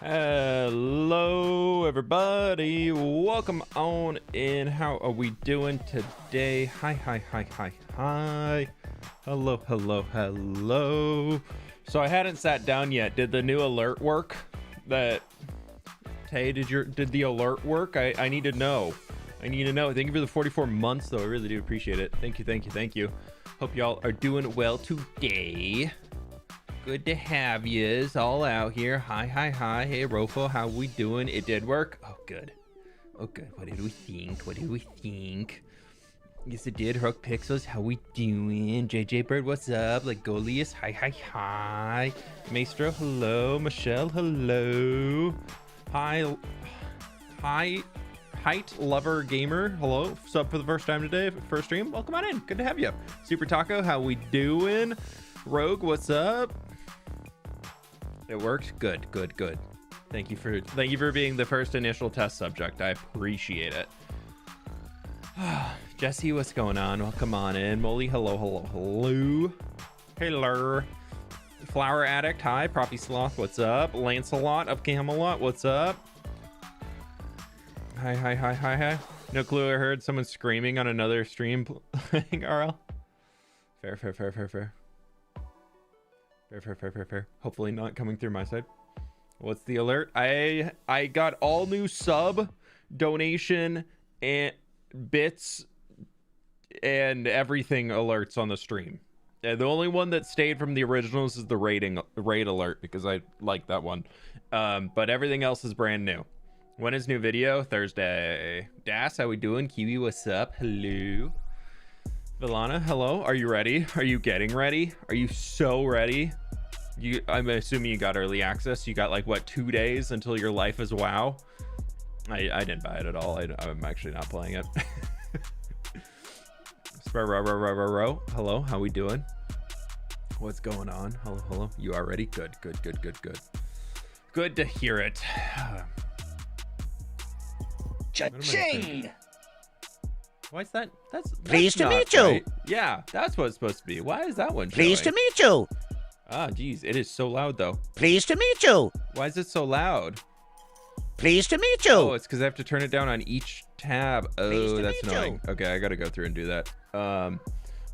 Hello everybody, welcome on in. How are we doing today? Hi. Hello. So I hadn't sat down yet. Did the new alert work? Hey, did the alert work? I need to know. Thank you for the 44 months though. I really do appreciate it. Thank you. Hope y'all are doing well today. Good to have yous all out here. Hi. Hey, Rofo, how we doing? It did work? Oh, good. What did we think? Yes, it did. Hook Pixels, how we doing? JJ Bird, what's up? Legolius, hi. Maestro, hello. Michelle, hello. Hi. Height Lover Gamer, hello. Sub for the first time today, first stream. Welcome on in. Good to have you. Super Taco, how we doing? Rogue, what's up? It works. Good. Thank you for being the first initial test subject. I appreciate it. Jesse, what's going on? Welcome on in. Molly, hello. Hello. Flower Addict, hi. Proppy Sloth, what's up? Lancelot of Camelot, what's up? Hi. No clue. I heard someone screaming on another stream. RL. Fair. Fair. Hopefully not coming through my side. What's the alert? I got all new sub, donation, and bits, and everything alerts on the stream. The only one that stayed from the originals is the raid alert, because I like that one. But everything else is brand new. When is new video? Thursday. Das, how we doing? Kiwi, what's up? Hello. Villana, hello. Are you ready? Are you getting ready? Are you so ready? I'm assuming you got early access. You got like what, 2 days until your life is WoW? I didn't buy it at all. I'm actually not playing it. Row. Hello, how we doing? What's going on? Hello. You are ready? Good. Good to hear it. Cha-ching! Why is that? That's pleased to meet right. you. Yeah, that's what it's supposed to be. Why is that one pleased showing? to meet you. Ah, geez, it is so loud though. Pleased to meet you. Why is it so loud? Pleased to meet you. Oh, it's because I have to turn it down on each tab. Oh, that's annoying. Okay, I gotta go through and do that.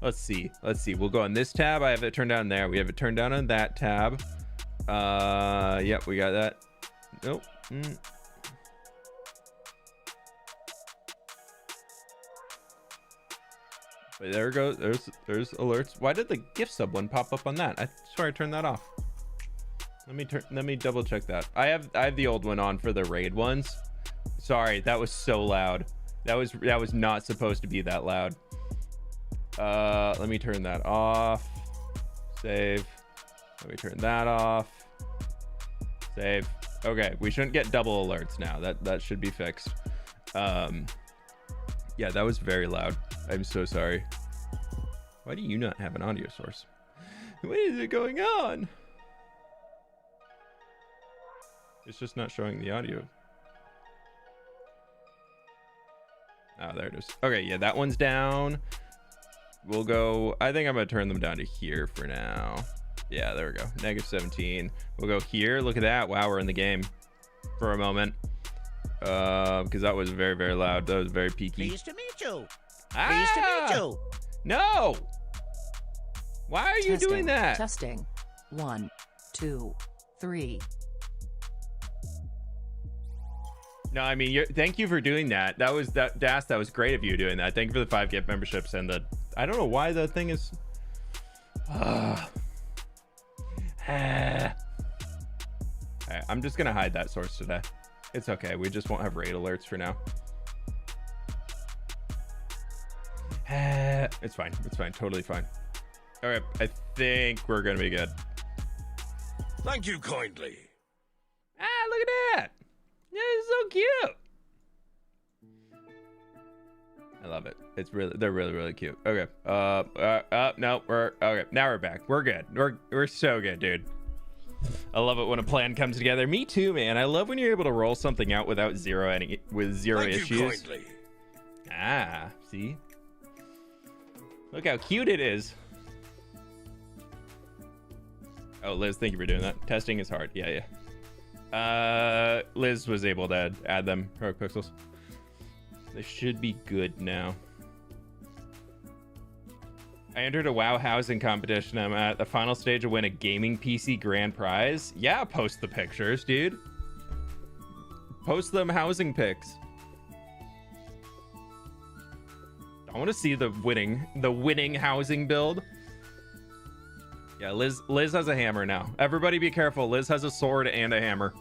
Let's see. We'll go on this tab. I have it turned down there. We have it turned down on that tab. Yep, we got that. Nope. There it goes. There's alerts. Why did the gift sub one pop up on that? I swear I turned that off. Let me double check that. I have the old one on for the raid ones. Sorry, that was so loud. That was not supposed to be that loud. Let me turn that off. Save. Let me turn that off. Save. Okay, we shouldn't get double alerts now. That should be fixed. Yeah, that was very loud. I'm so sorry. Why do you not have an audio source? What is it going on? It's just not showing the audio. Oh, there it is. Okay, yeah, that one's down. We'll go, I think I'm gonna turn them down to here for now. Yeah, there we go. -17. We'll go here. Look at that. Wow, we're in the game for a moment. Because that was very, very loud. That was very peaky. Pleased to meet you. Pleased to meet you. No. Why are you doing that? Testing. 1, 2, 3. No, I mean, thank you for doing that. That was Das. That was great of you doing that. Thank you for the 5 gift memberships and the. I don't know why the thing is. Right, I'm just gonna hide that source today. It's okay. We just won't have raid alerts for now. It's fine. Totally fine. All right. I think we're going to be good. Thank you kindly. Look at that. Yeah, it's so cute. I love it. They're really cute. Okay. No, okay. Now we're back. We're good. We're so good, dude. I love it when a plan comes together. Me too, man. I love when you're able to roll something out without zero issues. You kindly. See? Look how cute it is. Oh, Liz, thank you for doing that. Testing is hard. Yeah. Liz was able to add them, heroic pixels. They should be good now. I entered a WoW housing competition. I'm at the final stage to win a gaming PC grand prize. Yeah, post the pictures, dude. Post them housing pics. I want to see the winning housing build. Yeah, Liz has a hammer now. Everybody be careful. Liz has a sword and a hammer.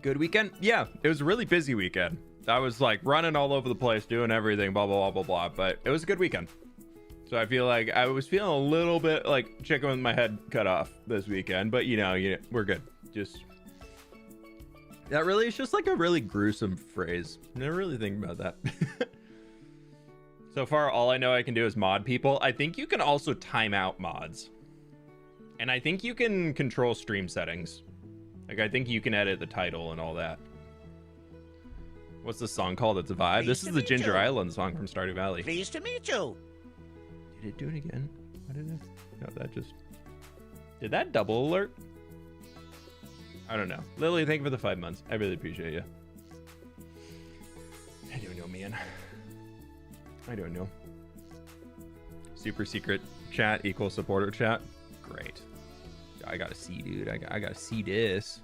Good weekend? Yeah, it was a really busy weekend. I was like running all over the place, doing everything, blah, blah, blah, blah, blah. But it was a good weekend. So I feel like I was feeling a little bit like chicken with my head cut off this weekend. But, you know, we're good. Just... that really is just like a really gruesome phrase. I never really think about that. So far, all I know I can do is mod people. I think you can also time out mods. And I think you can control stream settings. Like, I think you can edit the title and all that. What's the song called? It's a vibe. This is the Ginger Island song from Stardew Valley. Pleased to meet you. Did it do it again? What did it? No, that just... did that double alert? I don't know. Lily, thank you for the 5 months. I really appreciate you. I don't know, man. I don't know. Super secret chat equals supporter chat. Great. I gotta see, dude. I gotta see this.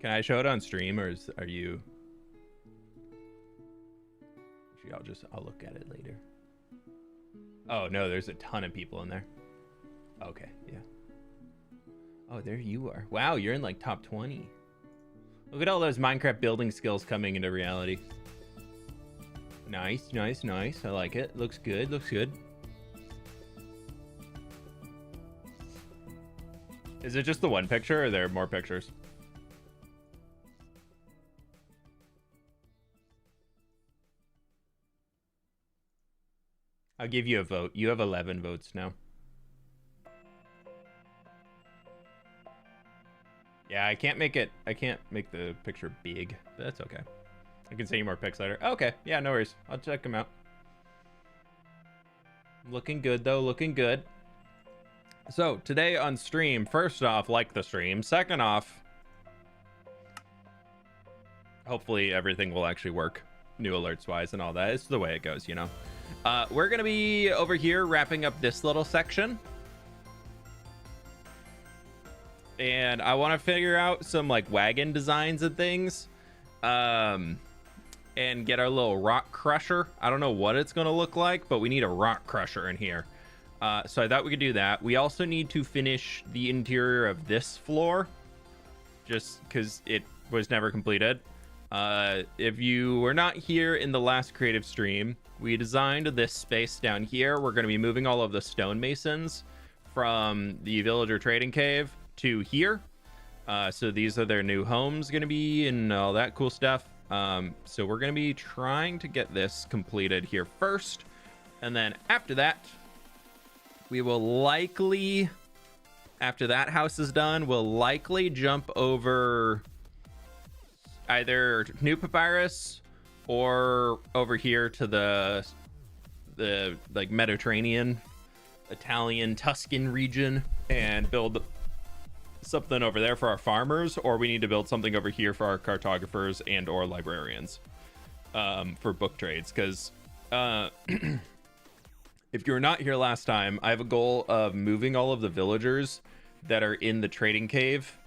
Can I show it on stream, or are you... actually, I'll look at it later. Oh, no, there's a ton of people in there. Okay, yeah. Oh, there you are. Wow, you're in like top 20. Look at all those Minecraft building skills coming into reality. Nice, nice, nice. I like it. Looks good, looks good. Is it just the one picture, or are there more pictures? I'll give you a vote. You have 11 votes now. Yeah, I can't make the picture big, but that's okay. I can send you more pics later. Okay, yeah, no worries. I'll check them out. Looking good, though. Looking good. So, today on stream, first off, like the stream. Second off, hopefully everything will actually work, new alerts-wise and all that. It's the way it goes, you know. We're going to be over here wrapping up this little section. And I want to figure out some, like, wagon designs and things. And get our little rock crusher. I don't know what it's going to look like, but we need a rock crusher in here. So I thought we could do that. We also need to finish the interior of this floor, just because it was never completed. If you were not here in the last creative stream, we designed this space down here. We're going to be moving all of the stonemasons from the villager trading cave to here. So these are their new homes going to be and all that cool stuff. So we're going to be trying to get this completed here first. And then after that, we will likely, after that house is done, we'll likely jump over either New Papyrus or over here to the like Mediterranean, Italian, Tuscan region and build something over there for our farmers, or we need to build something over here for our cartographers and or librarians for book trades, because if you were not here last time, I have a goal of moving all of the villagers that are in the trading cave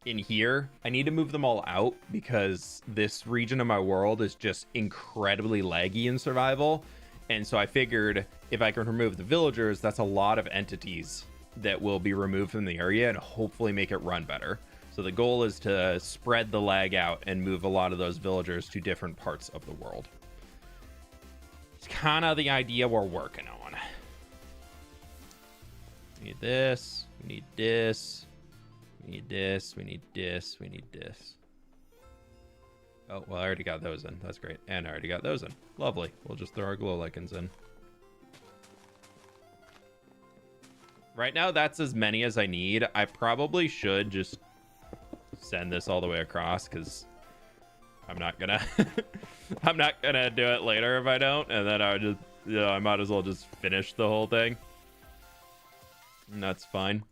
in here. I need to move them all out because this region of my world is just incredibly laggy in survival. And so I figured if I can remove the villagers, that's a lot of entities that will be removed from the area and hopefully make it run better. So the goal is to spread the lag out and move a lot of those villagers to different parts of the world. It's kind of the idea we're working on. We need this, we need this, we need this, we need this, we need this. Oh, well, I already got those in. That's great. And I already got those in. Lovely. We'll just throw our glow lichens in. Right now, that's as many as I need. I probably should just send this all the way across because I'm not gonna do it later if I don't, and then I would just, I might as well just finish the whole thing. And that's fine.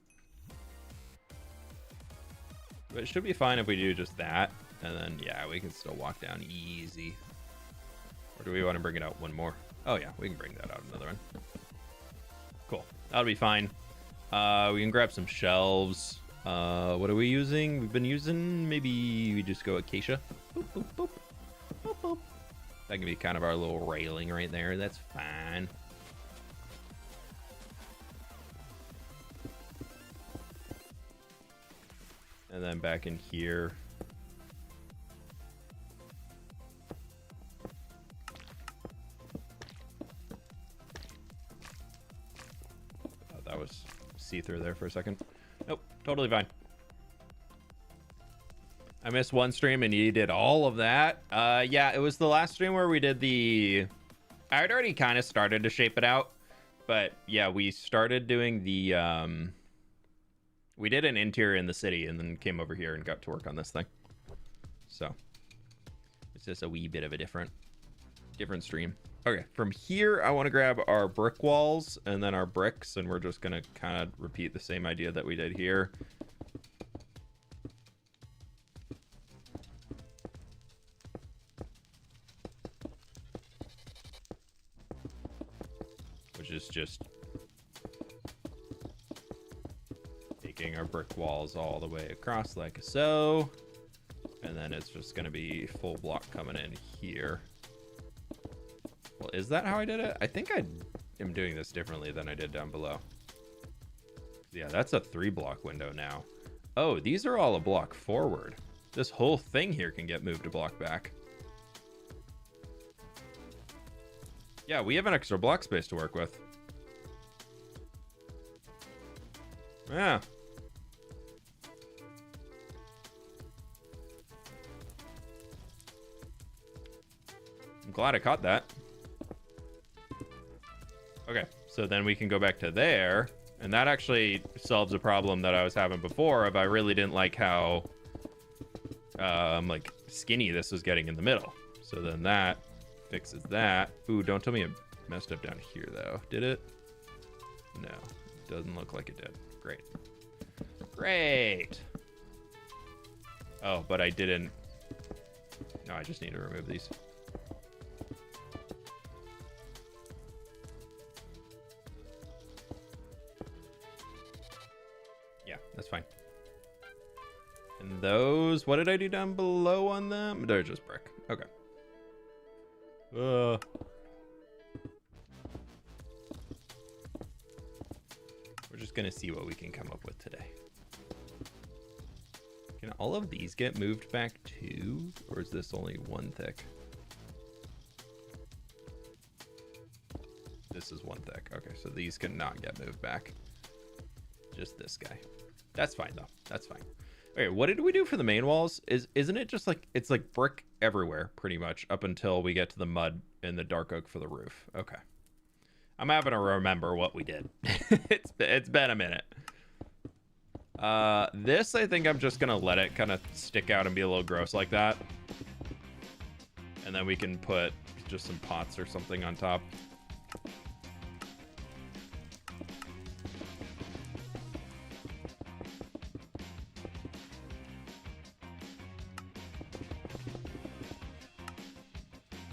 But it should be fine if we do just that. And then, yeah, we can still walk down easy. Or do we want to bring it out one more? Oh, yeah, we can bring that out another one. Cool. That'll be fine. We can grab some shelves. What are we using? We've been using, maybe we just go acacia. Boop, boop, boop. Boop, boop. That can be kind of our little railing right there. That's fine. And then back in here. Oh, that was see-through there for a second. Nope, totally fine. I missed one stream and you did all of that. Yeah, it was the last stream where we did the... I had already kind of started to shape it out. But yeah, we started doing the... We did an interior in the city and then came over here and got to work on this thing. So it's just a wee bit of a different stream. Okay, from here, I want to grab our brick walls and then our bricks, and we're just going to kind of repeat the same idea that we did here. Which is just taking our brick walls all the way across like so. And then it's just going to be full block coming in here. Well, is that how I did it? I think I am doing this differently than I did down below. Yeah, that's a 3-block window now. Oh, these are all a block forward. This whole thing here can get moved a block back. Yeah, we have an extra block space to work with. Yeah. I'm glad I caught that. Okay, so then we can go back to there, and that actually solves a problem that I was having before of I really didn't like how like skinny this was getting in the middle. So then that fixes that. Ooh, don't tell me it messed up down here though. Did it? No, doesn't look like it did. Great. Great. Oh, but I didn't. No, I just need to remove these. Yeah, that's fine. And those, what did I do down below on them? They're just brick. Okay. We're just gonna see what we can come up with today. Can all of these get moved back too? Or is this only one thick? This is one thick. Okay, so these cannot get moved back. Just this guy. That's fine though. That's fine. Okay, what did we do for the main walls? Isn't it just like it's like brick everywhere pretty much up until we get to the mud and the dark oak for the roof? Okay. I'm having to remember what we did. It's been a minute. This I think I'm just gonna let it kind of stick out and be a little gross like that. And then we can put just some pots or something on top.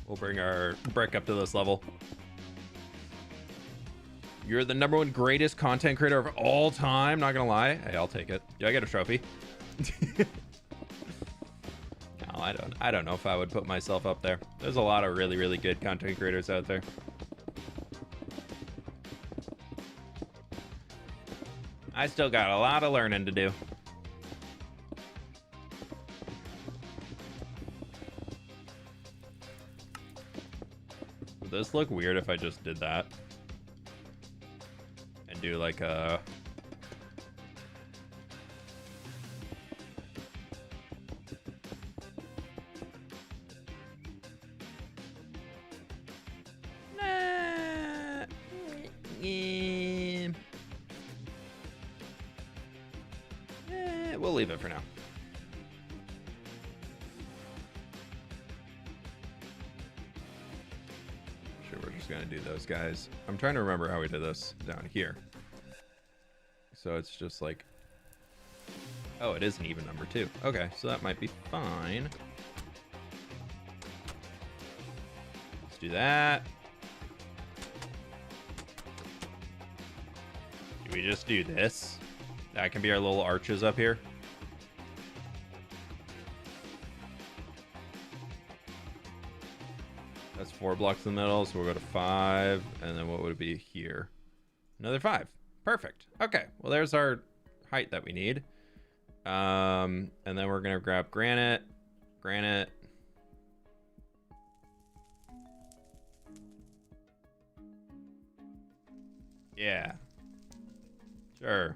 We'll bring our brick up to this level. You're the #1 greatest content creator of all time. Not gonna lie. Hey, I'll take it. Do I get a trophy? No, I don't know if I would put myself up there. There's a lot of really, really good content creators out there. I still got a lot of learning to do. Would this look weird if I just did that? And do like a... We'll leave it for now. Sure, we're just gonna do those guys. I'm trying to remember how we did this down here. So it's just like, oh, it is an even number too. Okay, so that might be fine. Let's do that. Do we just do this? That can be our little arches up here. That's 4 blocks in the middle, so we'll go to 5, and then what would it be here? Another 5. Perfect. Okay, well there's our height that we need. And then we're gonna grab granite. Yeah. Sure.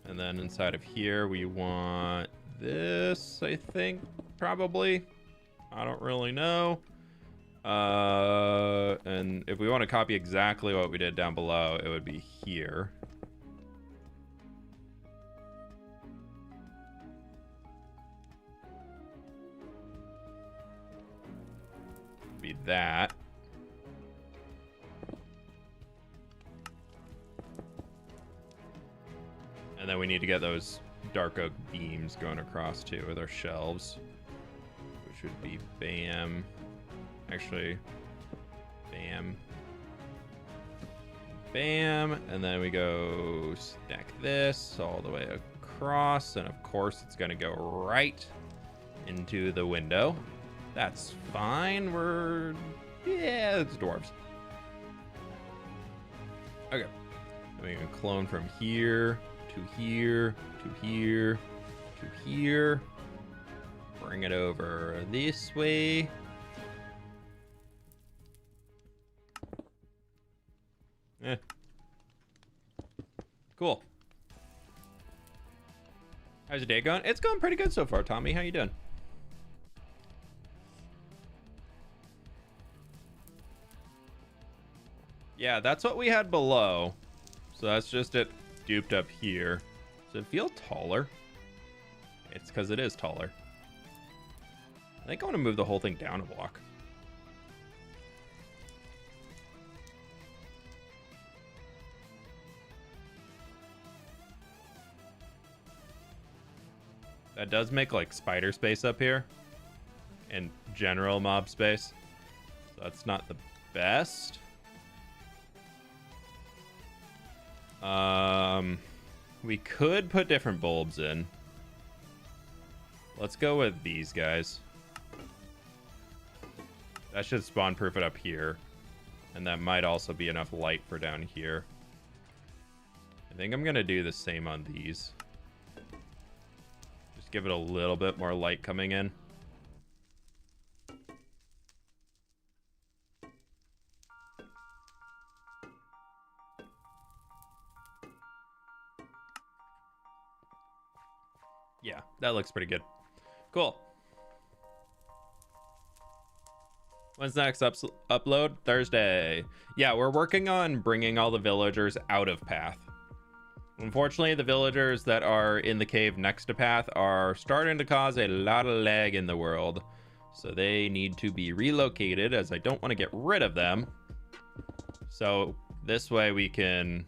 And then inside of here, we want this, I think, probably. I don't really know. And if we want to copy exactly what we did down below, it would be here. Be that. And then we need to get those dark oak beams going across too with our shelves, which would be bam. Actually, bam, bam, and then we go stack this all the way across, and of course it's gonna go right into the window. That's fine. Yeah, it's dwarves. Okay, we can clone from here to here to here to here. Bring it over this way. Cool. How's your day going? It's going pretty good so far, Tommy. How you doing? Yeah, that's what we had below. So that's just it duped up here. Does it feel taller? It's because it is taller. I think I want to move the whole thing down a block. That does make like spider space up here and general mob space. So that's not the best. We could put different bulbs in. Let's go with these guys. That should spawn proof it up here. And that might also be enough light for down here. I think I'm gonna do the same on these. Just give it a little bit more light coming in. Yeah, that looks pretty good. Cool. When's the next upload? Thursday. Yeah, we're working on bringing all the villagers out of Path. Unfortunately, the villagers that are in the cave next to Path are starting to cause a lot of lag in the world. So they need to be relocated, as I don't want to get rid of them. So this way we can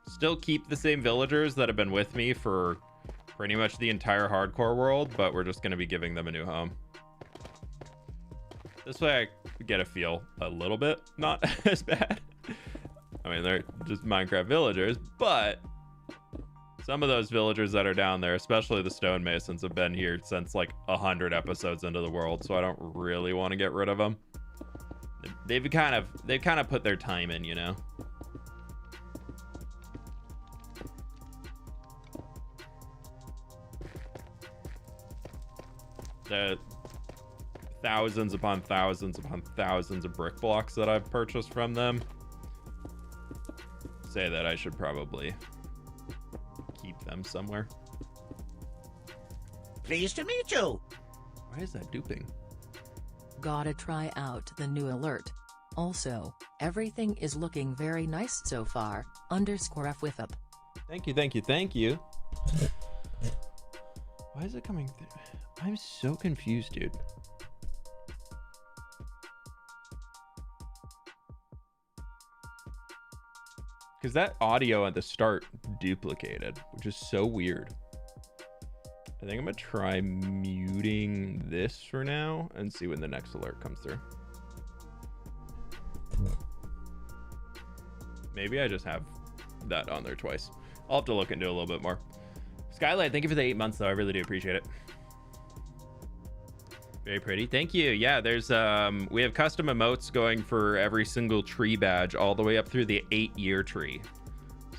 still keep the same villagers that have been with me for pretty much the entire hardcore world, but we're just going to be giving them a new home. This way I get a feel a little bit not as bad. I mean, they're just Minecraft villagers, but some of those villagers that are down there, especially the Stonemasons, have been here since like 100 episodes into the world, so I don't really want to get rid of them. They've kind of put their time in, you know. The thousands upon thousands upon thousands of brick blocks that I've purchased from them say that I should probably keep them somewhere. Pleased to meet you. Why is that duping? Gotta try out the new alert. Also, everything is looking very nice so far, _fWhip. Thank you, thank you, thank you. Why is it coming through? I'm so confused, dude. Because that audio at the start duplicated, which is so weird. I think I'm gonna try muting this for now and see when the next alert comes through. Maybe I just have that on there twice. I'll have to look into it a little bit more. Skylight, thank you for the 8 months though. I really do appreciate it. Very pretty. Thank you. Yeah, there's we have custom emotes going for every single tree badge all the way up through the 8-year tree.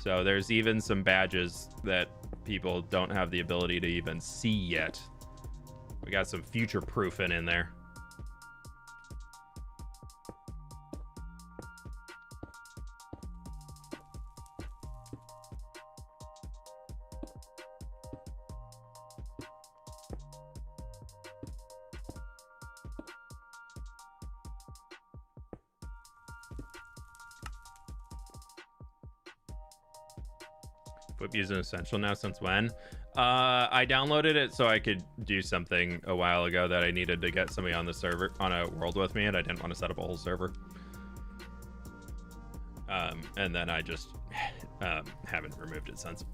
So there's even some badges that people don't have the ability to even see yet. We got some future proofing in there. fWhip is an essential now. Since when? I downloaded it so I could do something a while ago that I needed to get somebody on the server, on a world with me, and I didn't want to set up a whole server. And then I just haven't removed it since.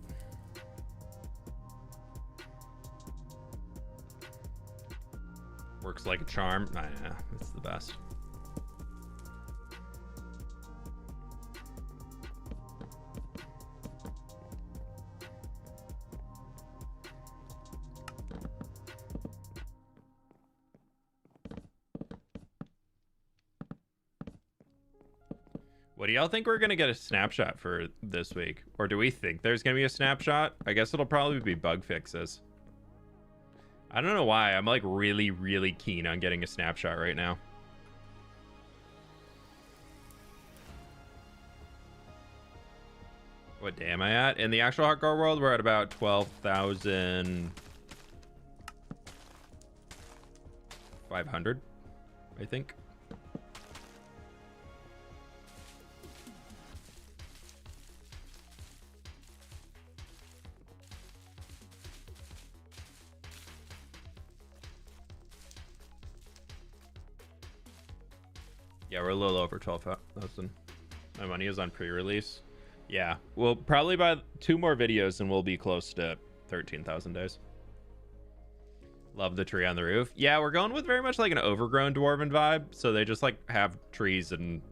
Works like a charm. I know, it's the best. What do y'all think we're gonna get a snapshot for this week? Or do we think there's gonna be a snapshot? I guess it'll probably be bug fixes. I don't know why. I'm like really, really keen on getting a snapshot right now. What day am I at? In the actual hardcore world, we're at about 12,500, I think. Yeah, we're a little over 12,000. My money is on pre-release. Yeah, we'll probably buy 2 more videos and we'll be close to 13,000 days. Love the tree on the roof. Yeah, we're going with very much like an overgrown Dwarven vibe. So they just like have trees and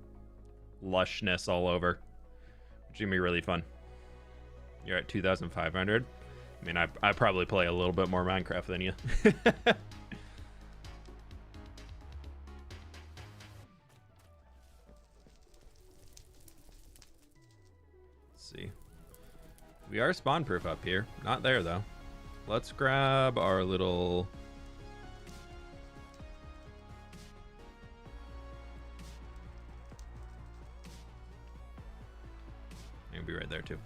lushness all over, which is gonna be really fun. You're at 2,500. I mean, I probably play a little bit more Minecraft than you. See, we are spawn proof up here, not there though. Let's grab our little it'll be right there too,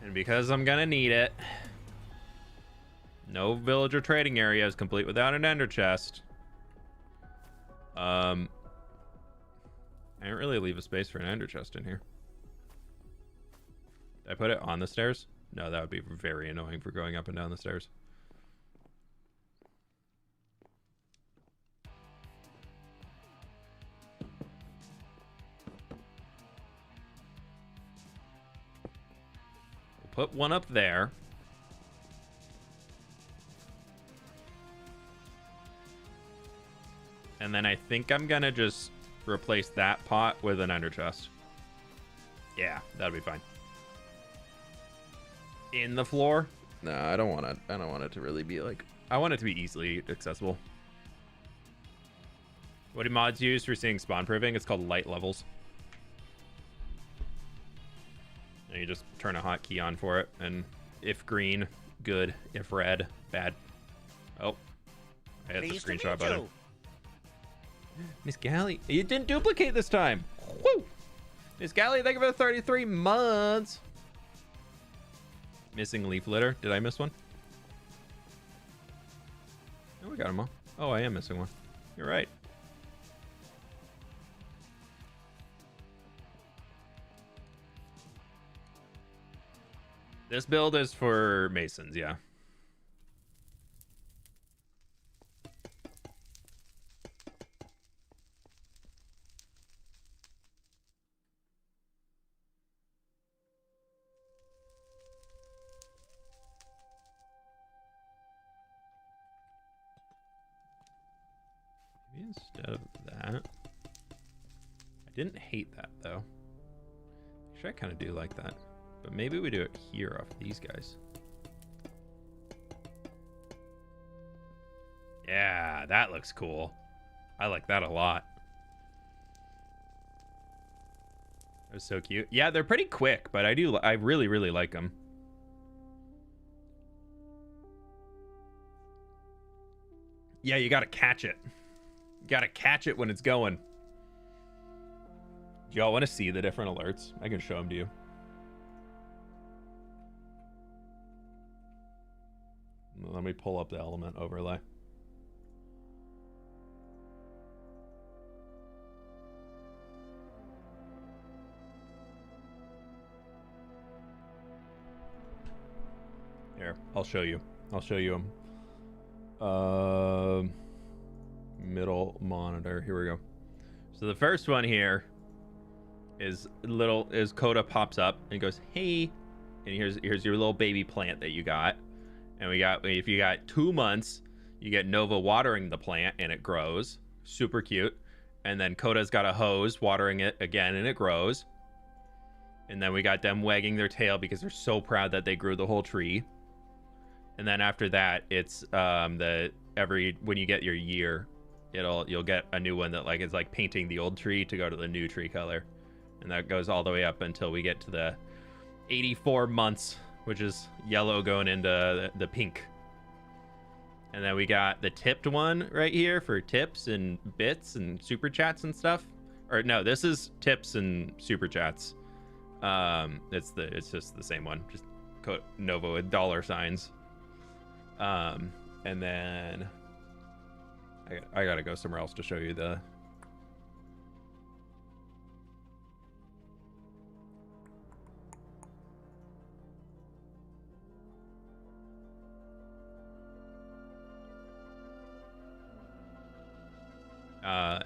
and because I'm gonna need it, no villager trading area is complete without an ender chest. I didn't really leave a space for an ender chest in here. Did I put it on the stairs? No, that would be very annoying for going up and down the stairs. We'll put one up there. And then I think I'm gonna just replace that pot with an ender chest. Yeah, that'll be fine. In the floor? No, I don't want it. I don't want it to really be like, I want it to be easily accessible. What do mods use for seeing spawn proving? It's called light levels. And you just turn a hotkey on for it, and if green, good. If red, bad. Oh, I hit the screenshot button. Miss Galley, you didn't duplicate this time. Woo! Miss Galley, thank you for the 33 months. Missing leaf litter. Did I miss one? No, we got them all. Oh, I am missing one. You're right. This build is for Masons, yeah. Maybe instead of that. I didn't hate that, though. Actually, I kind of do like that. But maybe we do it here off these guys. Yeah, that looks cool. I like that a lot. That was so cute. Yeah, they're pretty quick, but I really, really like them. Yeah, you gotta catch it. You gotta catch it when it's going. Do y'all want to see the different alerts? I can show them to you. Let me pull up the element overlay. Here, I'll show you. I'll show you them. Middle monitor. Here we go. So the first one here is Coda pops up and goes, "Hey," and here's your little baby plant that you got. And if you got 2 months, you get Nova watering the plant and it grows. Super cute. And then Coda's got a hose watering it again and it grows. And then we got them wagging their tail because they're so proud that they grew the whole tree. And then after that, it's when you get your year, you'll get a new one that is like painting the old tree to go to the new tree color. And that goes all the way up until we get to the 84 months, which is yellow going into the pink. And then we got the tipped one right here for tips and bits and super chats and stuff. Or no, this is tips and super chats. It's just the same one, just Nova with dollar signs. And then I gotta go somewhere else to show you the.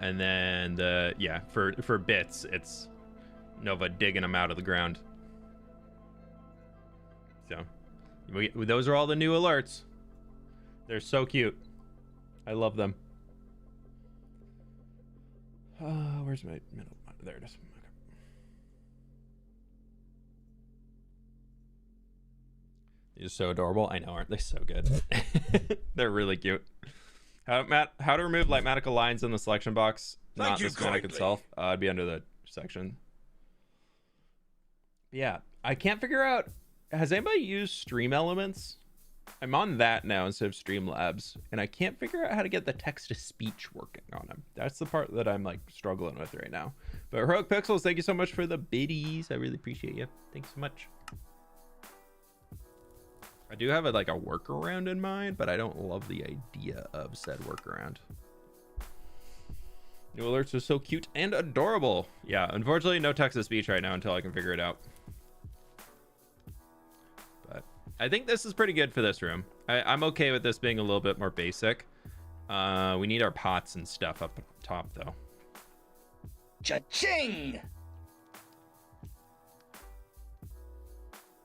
And then for bits, it's Nova digging them out of the ground. So those are all the new alerts. They're so cute. I love them. Where's my middle? There it is. Okay. They're so adorable. I know, aren't they so good? They're really cute. How to remove light magical lines in the selection box? Not the schematic itself. It'd be under the section. Yeah, I can't figure out. Has anybody used Stream Elements? I'm on that now instead of Streamlabs, and I can't figure out how to get the text-to-speech working on them. That's the part that I'm struggling with right now. But Heroic Pixels, thank you so much for the biddies. I really appreciate you. Thanks so much. I do have a workaround in mind, but I don't love the idea of said workaround. New alerts are so cute and adorable. Yeah, unfortunately, no text-to-speech right now until I can figure it out. But I think this is pretty good for this room. I'm okay with this being a little bit more basic. We need our pots and stuff up top, though. Cha-ching!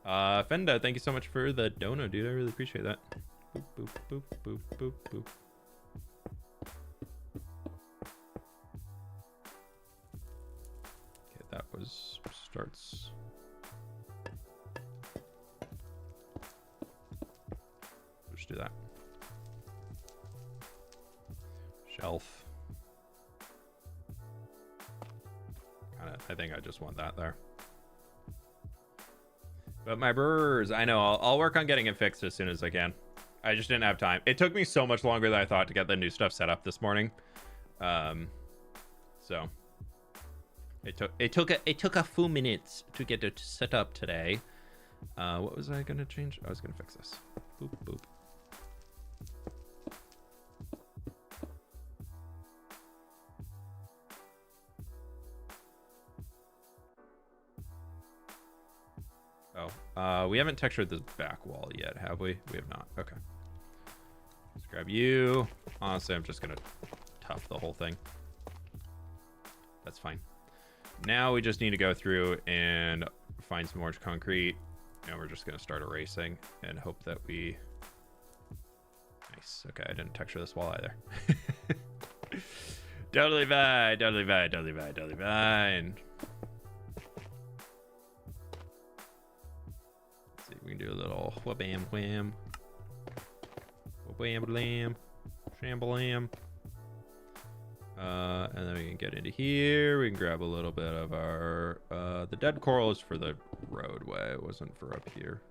Fenda, thank you so much for the dono, dude. I really appreciate that. Boop, boop, boop, boop, boop, boop. Okay, that was starts. Let's do that. Shelf. I think I just want that there. But my brewers, I know, I'll work on getting it fixed as soon as I can. I just didn't have time. It took me so much longer than I thought to get the new stuff set up this morning. So it took a few minutes to get it set up today. What was I gonna change? I was gonna fix this. Boop boop. We haven't textured the back wall yet, have we? We have not. Okay. Let's grab you. Honestly, I'm just gonna tough the whole thing. That's fine. Now we just need to go through and find some orange concrete, and we're just gonna start erasing and hope that we... Nice. Okay, I didn't texture this wall either. Totally fine, totally fine, totally fine, totally fine. Let's see if we can do a little wha-bam wham. Wha-bam blam. Shambalam. And then we can get into here. We can grab a little bit of our... the dead coral is for the roadway. It wasn't for up here.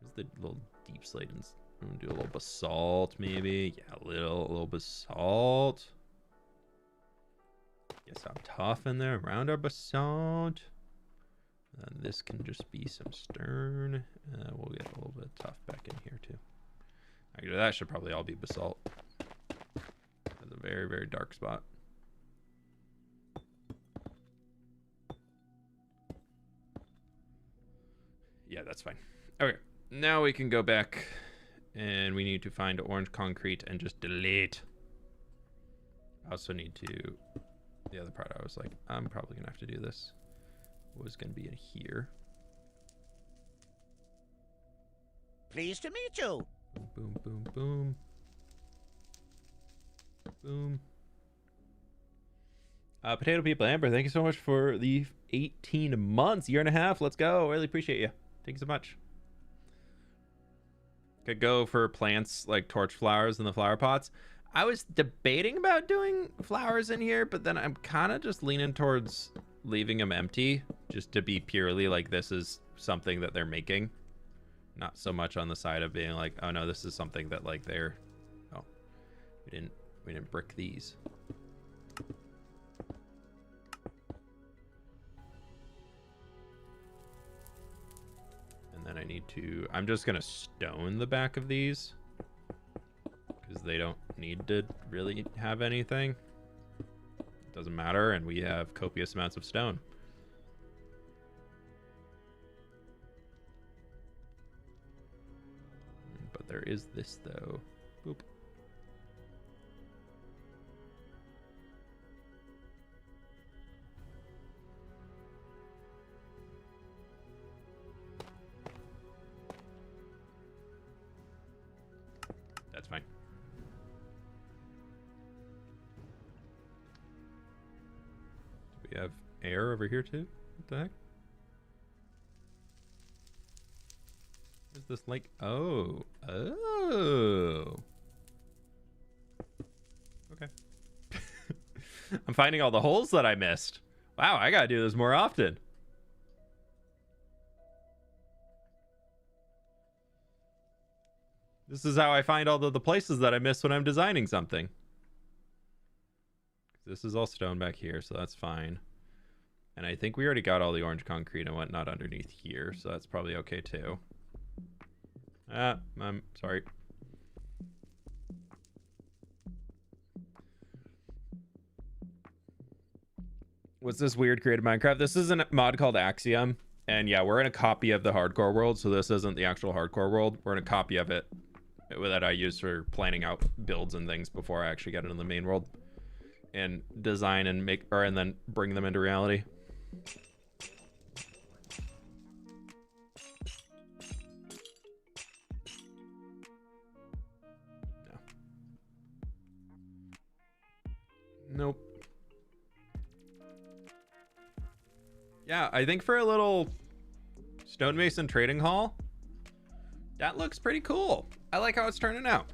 There's the little deep slate and... I'm gonna do a little basalt, maybe. Yeah, a little basalt. Get some tough in there around our basalt. And this can just be some stern. And we'll get a little bit of tough back in here too. Actually, that should probably all be basalt. That's a very, very dark spot. Yeah, that's fine. Okay, now we can go back. And we need to find orange concrete and just delete. I also need to... The other part I was like, I'm probably going to have to do this. Was going to be in here. Pleased to meet you. Boom, boom, boom. Boom. Potato People Amber, thank you so much for the 18 months, year and a half. Let's go. Really appreciate you. Thank you so much. Could go for plants like torch flowers in the flower pots. I was debating about doing flowers in here, but then I'm kind of just leaning towards leaving them empty, just to be purely like this is something that they're making, not so much on the side of being like, oh no, this is something that like they're... Oh, we didn't brick these. And then I need to... I'm just going to stone the back of these. Because they don't need to really have anything. It doesn't matter, and we have copious amounts of stone. But there is this, though. Boop. That's fine. Do we have air over here too? What the heck? Where's this lake? Oh. Oh. Okay. I'm finding all the holes that I missed. Wow, I gotta do this more often. This is how I find all the places that I miss when I'm designing something. This is all stone back here, so that's fine. And I think we already got all the orange concrete and whatnot underneath here, so that's probably okay too. I'm sorry. What's this weird creative Minecraft? This is a mod called Axiom. And yeah, we're in a copy of the hardcore world, so this isn't the actual hardcore world. We're in a copy of it that I use for planning out builds and things before I actually get into the main world and design and make, or and then bring them into reality. No. Nope. Yeah, I think for a little Stonemason trading hall, that looks pretty cool. I like how it's turning out.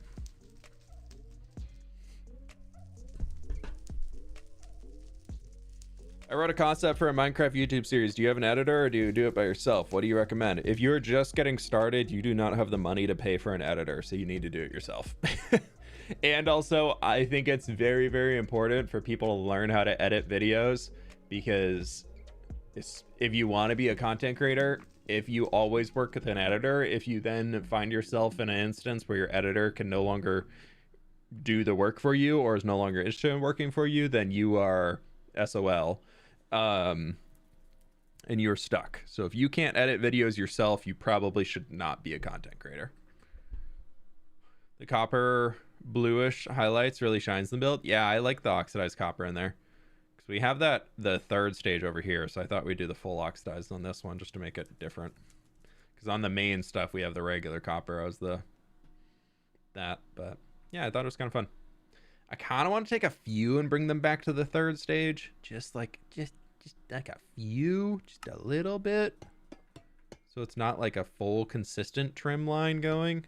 I wrote a concept for a Minecraft YouTube series. Do you have an editor or do you do it by yourself? What do you recommend? If you're just getting started, you do not have the money to pay for an editor, so you need to do it yourself. And also, I think it's very, very important for people to learn how to edit videos, because if you want to be a content creator, if you always work with an editor, if you then find yourself in an instance where your editor can no longer do the work for you or is no longer interested in working for you, then you are SOL. and you're stuck. So if you can't edit videos yourself, you probably should not be a content creator. The copper bluish highlights really shines the build. Yeah, I like the oxidized copper in there. Because we have the third stage over here, so I thought we'd do the full oxidized on this one just to make it different. Because on the main stuff, we have the regular copper as but yeah, I thought it was kind of fun. I kind of want to take a few and bring them back to the third stage. Just like a few, just a little bit. So it's not like a full consistent trim line going.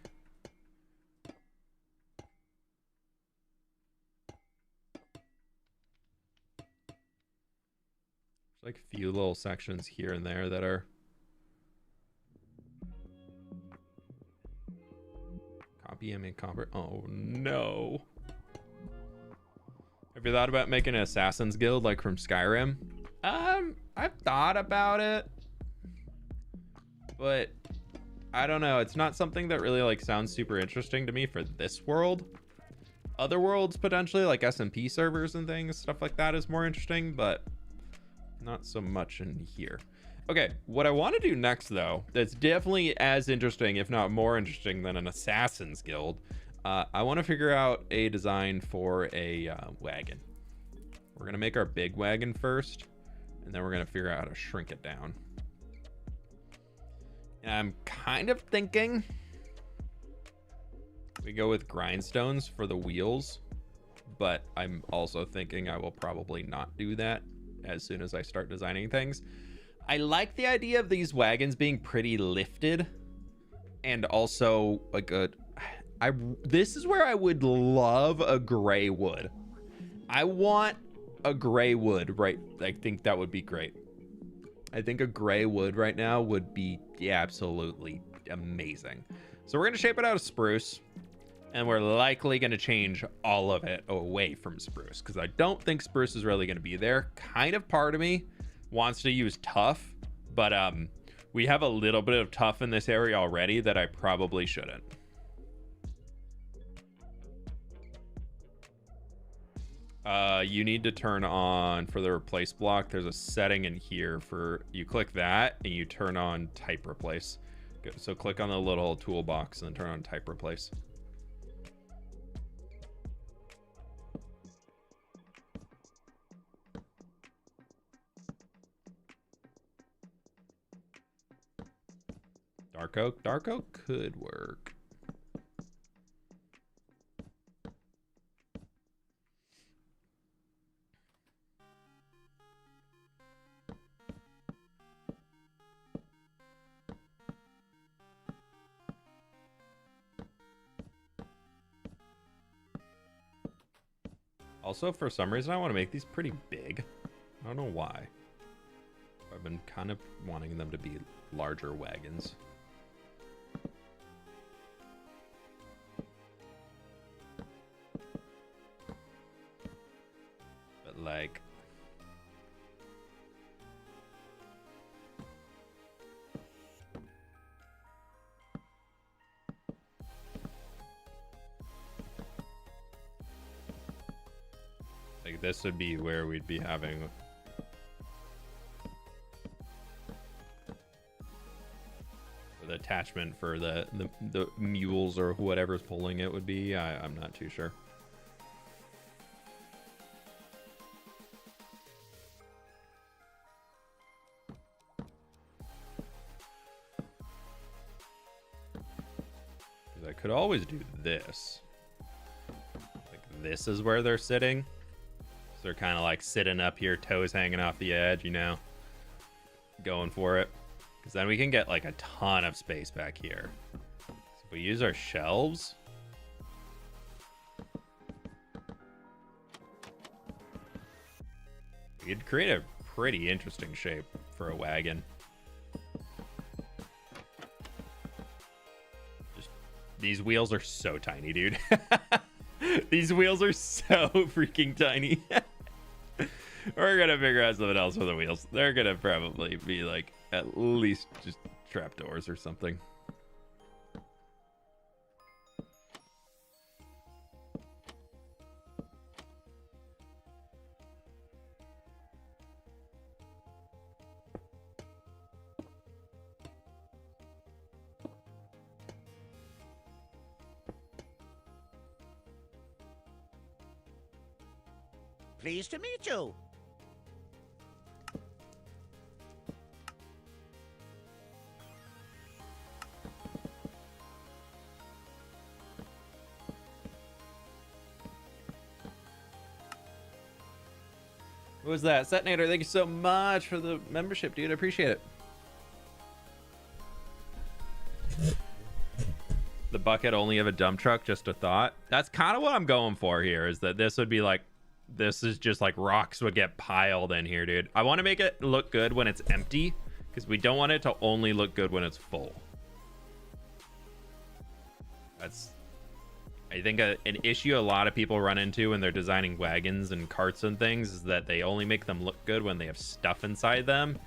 There's like a few little sections here and there that are copy image copper. Oh no. Have you thought about making an assassin's guild like from Skyrim? I've thought about it, but I don't know. It's not something that really like sounds super interesting to me for this world. Other worlds potentially, like SMP servers and things, stuff like that is more interesting, but not so much in here. Okay, what I want to do next though, that's definitely as interesting, if not more interesting than an assassin's guild. I want to figure out a design for a wagon. We're going to make our big wagon first, and then we're going to figure out how to shrink it down. And I'm kind of thinking we go with grindstones for the wheels, but I'm also thinking I will probably not do that as soon as I start designing things. I like the idea of these wagons being pretty lifted, and also like this is where I would love a gray wood. I want a gray wood, right? I think that would be great. I think a gray wood right now would be absolutely amazing. So we're going to shape it out of spruce, and we're likely going to change all of it away from spruce because I don't think spruce is really going to be there. Kind of part of me wants to use tough, but we have a little bit of tough in this area already that I probably shouldn't. You need to turn on for the replace block. There's a setting in here for you click that and you turn on type replace. Good. So click on the little toolbox and then turn on type replace. Dark oak could work. Also, for some reason, I want to make these pretty big. I don't know why. I've been kind of wanting them to be larger wagons. But like... this would be where we'd be having the attachment for the mules or whatever's pulling it would be. I'm not too sure. Because I could always do this. Like this is where they're sitting. So they're kind of like sitting up here, toes hanging off the edge, you know, going for it. Because then we can get like a ton of space back here. So if we use our shelves, we could create a pretty interesting shape for a wagon. Just, these wheels are so tiny, dude. These wheels are so freaking tiny. We're gonna figure out something else for the wheels. They're gonna probably be like at least just trapdoors or something. Pleased to meet you. What was that? Setnator, thank you so much for the membership, dude. I appreciate it. The bucket only have a dump truck, just a thought. That's kind of what I'm going for here, is that this would be like, this is just like rocks would get piled in here, dude. I want to make it look good when it's empty, because we don't want it to only look good when it's full. That's, I think, an issue a lot of people run into when they're designing wagons and carts and things is that they only make them look good when they have stuff inside them.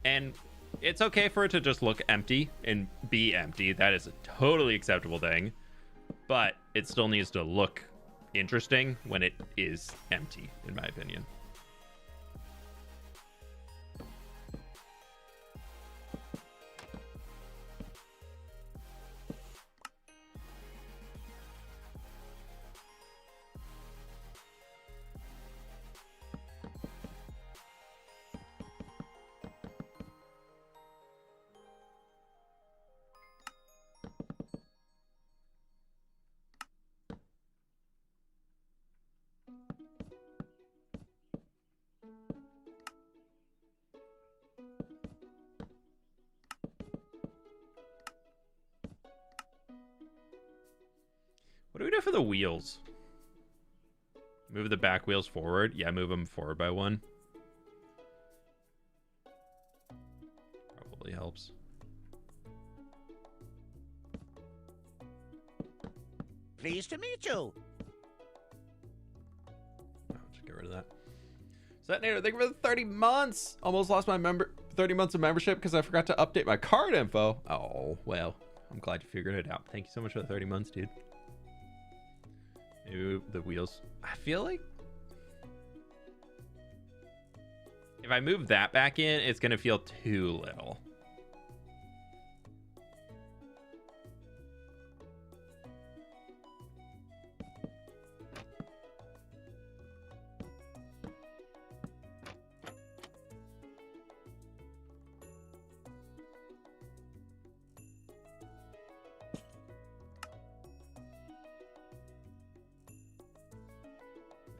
And it's okay for it to just look empty and be empty. That is a totally acceptable thing. But it still needs to look interesting when it is empty, in my opinion. What do we do for the wheels? Move the back wheels forward. Yeah, move them forward by one. Probably helps. Pleased to meet you. Oh, just get rid of that. Setnator, thank you for the 30 months. Almost lost my 30 months of membership because I forgot to update my card info. Oh, well, I'm glad you figured it out. Thank you so much for the 30 months, dude. Maybe the wheels. I feel like if I move that back in, it's going to feel too little.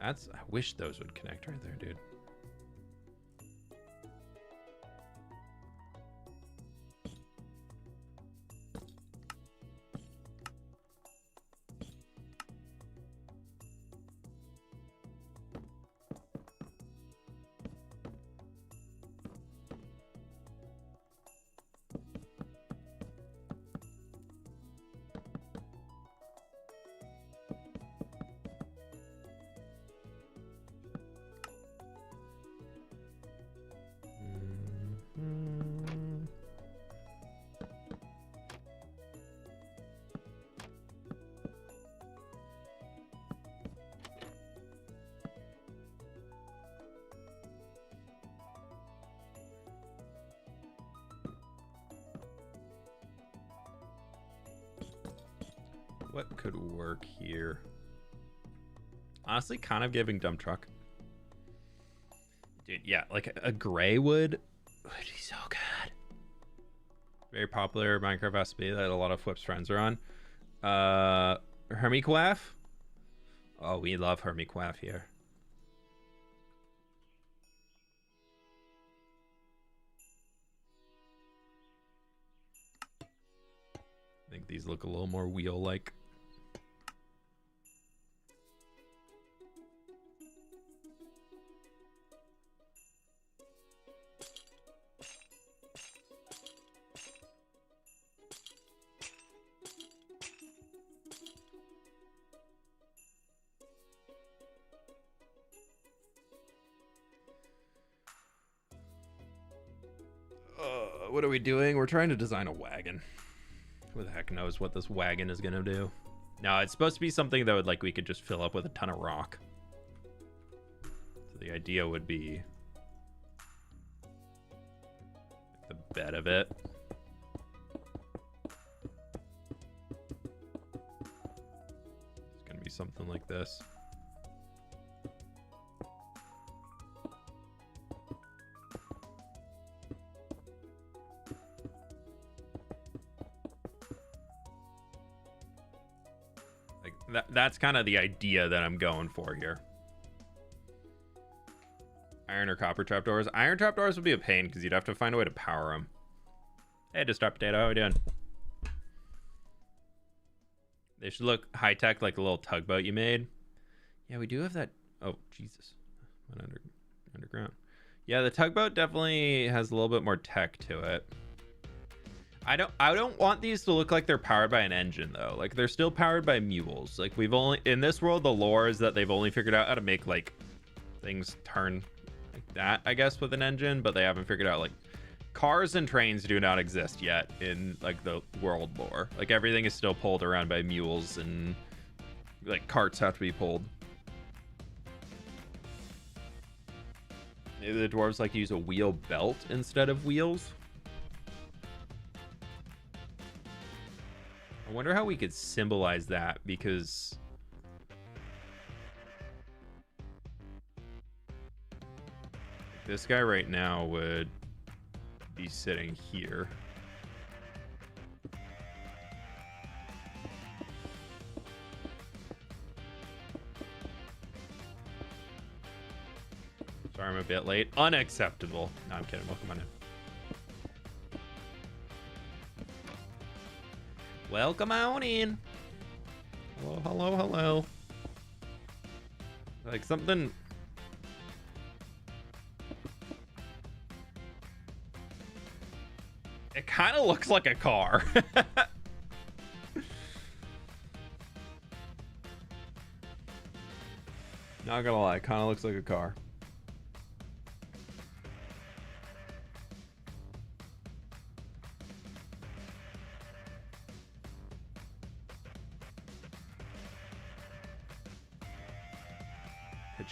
I wish those would connect right there, dude. What could work here? Honestly, kind of giving dump truck. Dude, yeah, like a gray would be so good. Very popular Minecraft SP that a lot of fWhip's friends are on. Hermiquaff. Oh, we love Hermiquaff here. I think these look a little more wheel-like. What are we doing? We're trying to design a wagon. Who the heck knows what this wagon is gonna do? No, it's supposed to be something that would, like, we could just fill up with a ton of rock. So the idea would be the bed of it. It's gonna be something like this. That's kind of the idea that I'm going for here. Iron or copper trapdoors. Iron trapdoors would be a pain because you'd have to find a way to power them. Hey, Distraught Potato, how are we doing? They should look high-tech like the little tugboat you made. Yeah, we do have that. Oh, Jesus. Went underground. Yeah, the tugboat definitely has a little bit more tech to it. I don't want these to look like they're powered by an engine though. Like they're still powered by mules. Like we've only in this world the lore is that they've only figured out how to make like things turn like that, I guess, with an engine, but they haven't figured out like cars and trains do not exist yet in like the world lore. Like everything is still pulled around by mules and like carts have to be pulled. Maybe the dwarves like to use a wheel belt instead of wheels. I wonder how we could symbolize that, because this guy right now would be sitting here. Sorry, I'm a bit late. Unacceptable. No, I'm kidding. Welcome on in. Welcome on in. Hello, hello, hello. Like something. It kind of looks like a car. Not gonna lie, kind of looks like a car.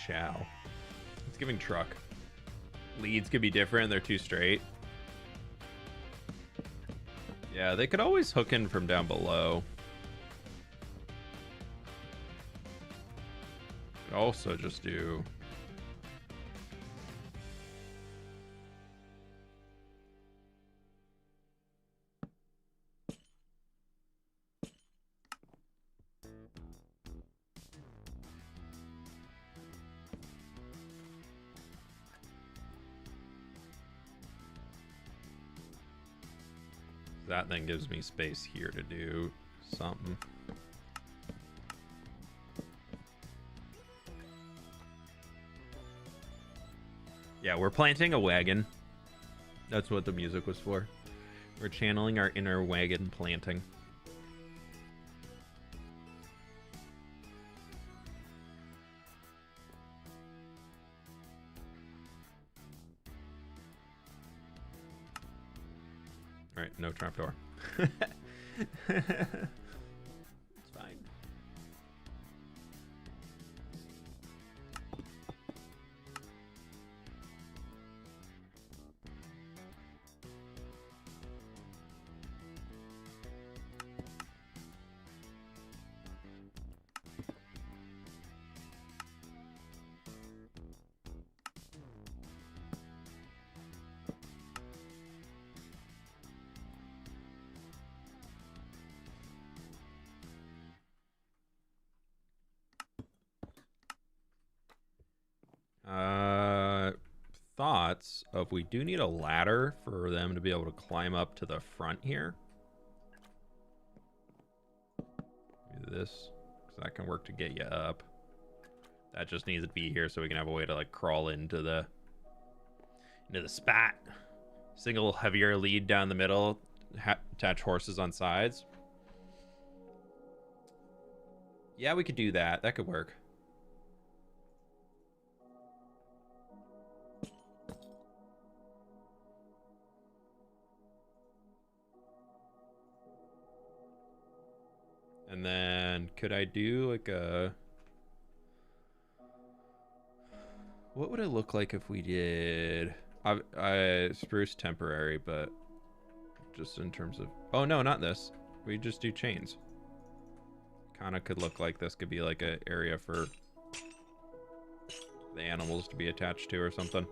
Chow. It's giving truck. Leads could be different. They're too straight. Yeah, they could always hook in from down below. Could also just do... That then gives me space here to do something. Yeah, we're planting a wagon. That's what the music was for. We're channeling our inner wagon planting. All right, no trapdoor. It's fine. Thoughts of we do need a ladder for them to be able to climb up to the front here. Do this, because that can work to get you up. That just needs to be here so we can have a way to like crawl into the spot. Single heavier lead down the middle, attach horses on sides. Yeah, we could do that. That could work. And then could I do like a... What would it look like if we did... I spruce temporary, but just in terms of... Oh, no, not this. We just do chains. Kind of could look like this could be like an area for the animals to be attached to or something.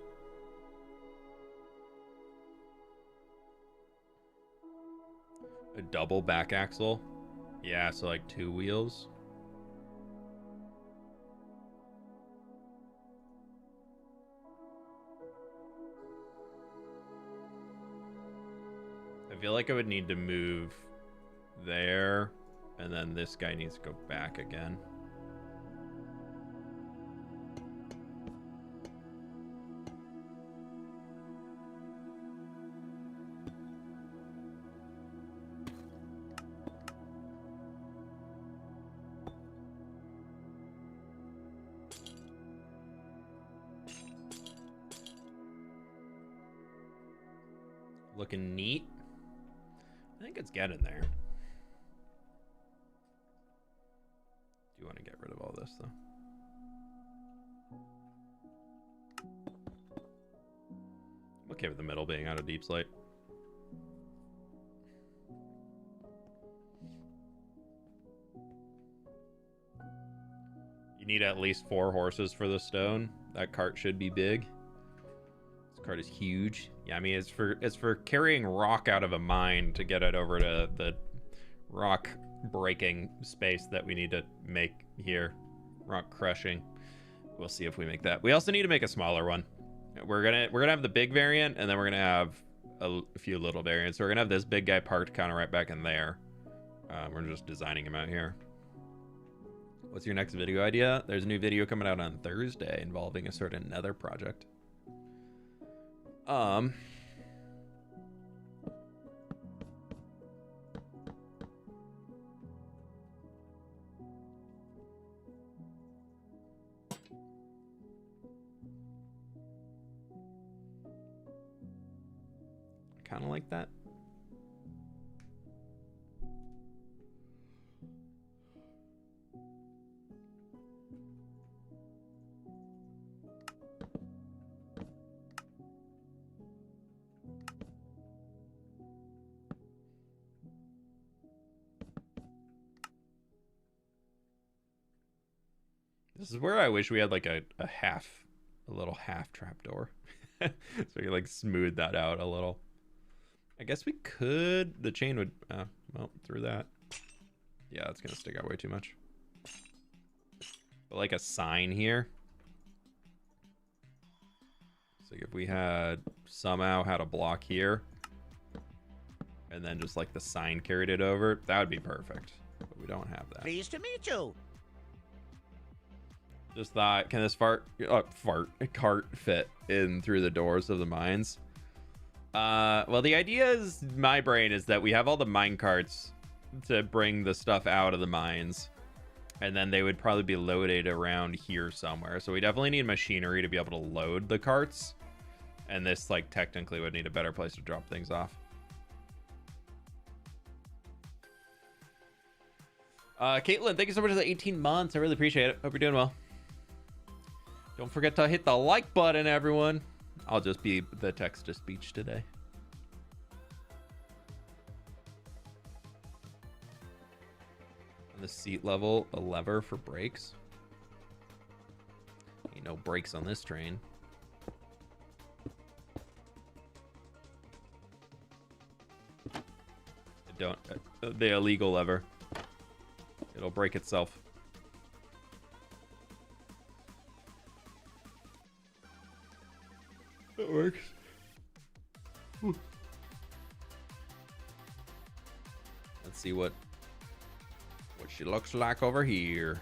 A double back axle. Yeah, so like 2 wheels. feel like I would need to move there, and then this guy needs to go back again. Looking neat. I think it's getting there. Do you want to get rid of all this, though? I'm okay with the middle being out of deep slate. You need at least 4 horses for the stone. That cart should be big. This cart is huge. Yeah, I mean, it's for carrying rock out of a mine to get it over to the rock breaking space that we need to make here. Rock crushing. We'll see if we make that. We also need to make a smaller one. We're gonna have the big variant, and then we're gonna have a few little variants. So we're gonna have this big guy parked kind of right back in there. We're just designing him out here. What's your next video idea? There's a new video coming out on Thursday involving a certain nether project. Kind of like that. This is where I wish we had like a little half trapdoor. So we could like smooth that out a little. I guess we could, the chain would, well, through that. Yeah, it's gonna stick out way too much. But like a sign here. So if we had somehow had a block here, and then just like the sign carried it over, that would be perfect. But we don't have that. Pleased to meet you. Just thought, can this cart fit in through the doors of the mines? Well, the idea is, my brain is that we have all the mine carts to bring the stuff out of the mines, and then they would probably be loaded around here somewhere. So we definitely need machinery to be able to load the carts, and this like technically would need a better place to drop things off. Caitlin, thank you so much for the 18 months. I really appreciate it. Hope you're doing well. Don't forget to hit the like button, everyone. I'll just be the text-to-speech today. On the seat level, a lever for brakes. Ain't no brakes on this train. Don't the illegal lever. It'll break itself. It works. Ooh. Let's see what she looks like over here.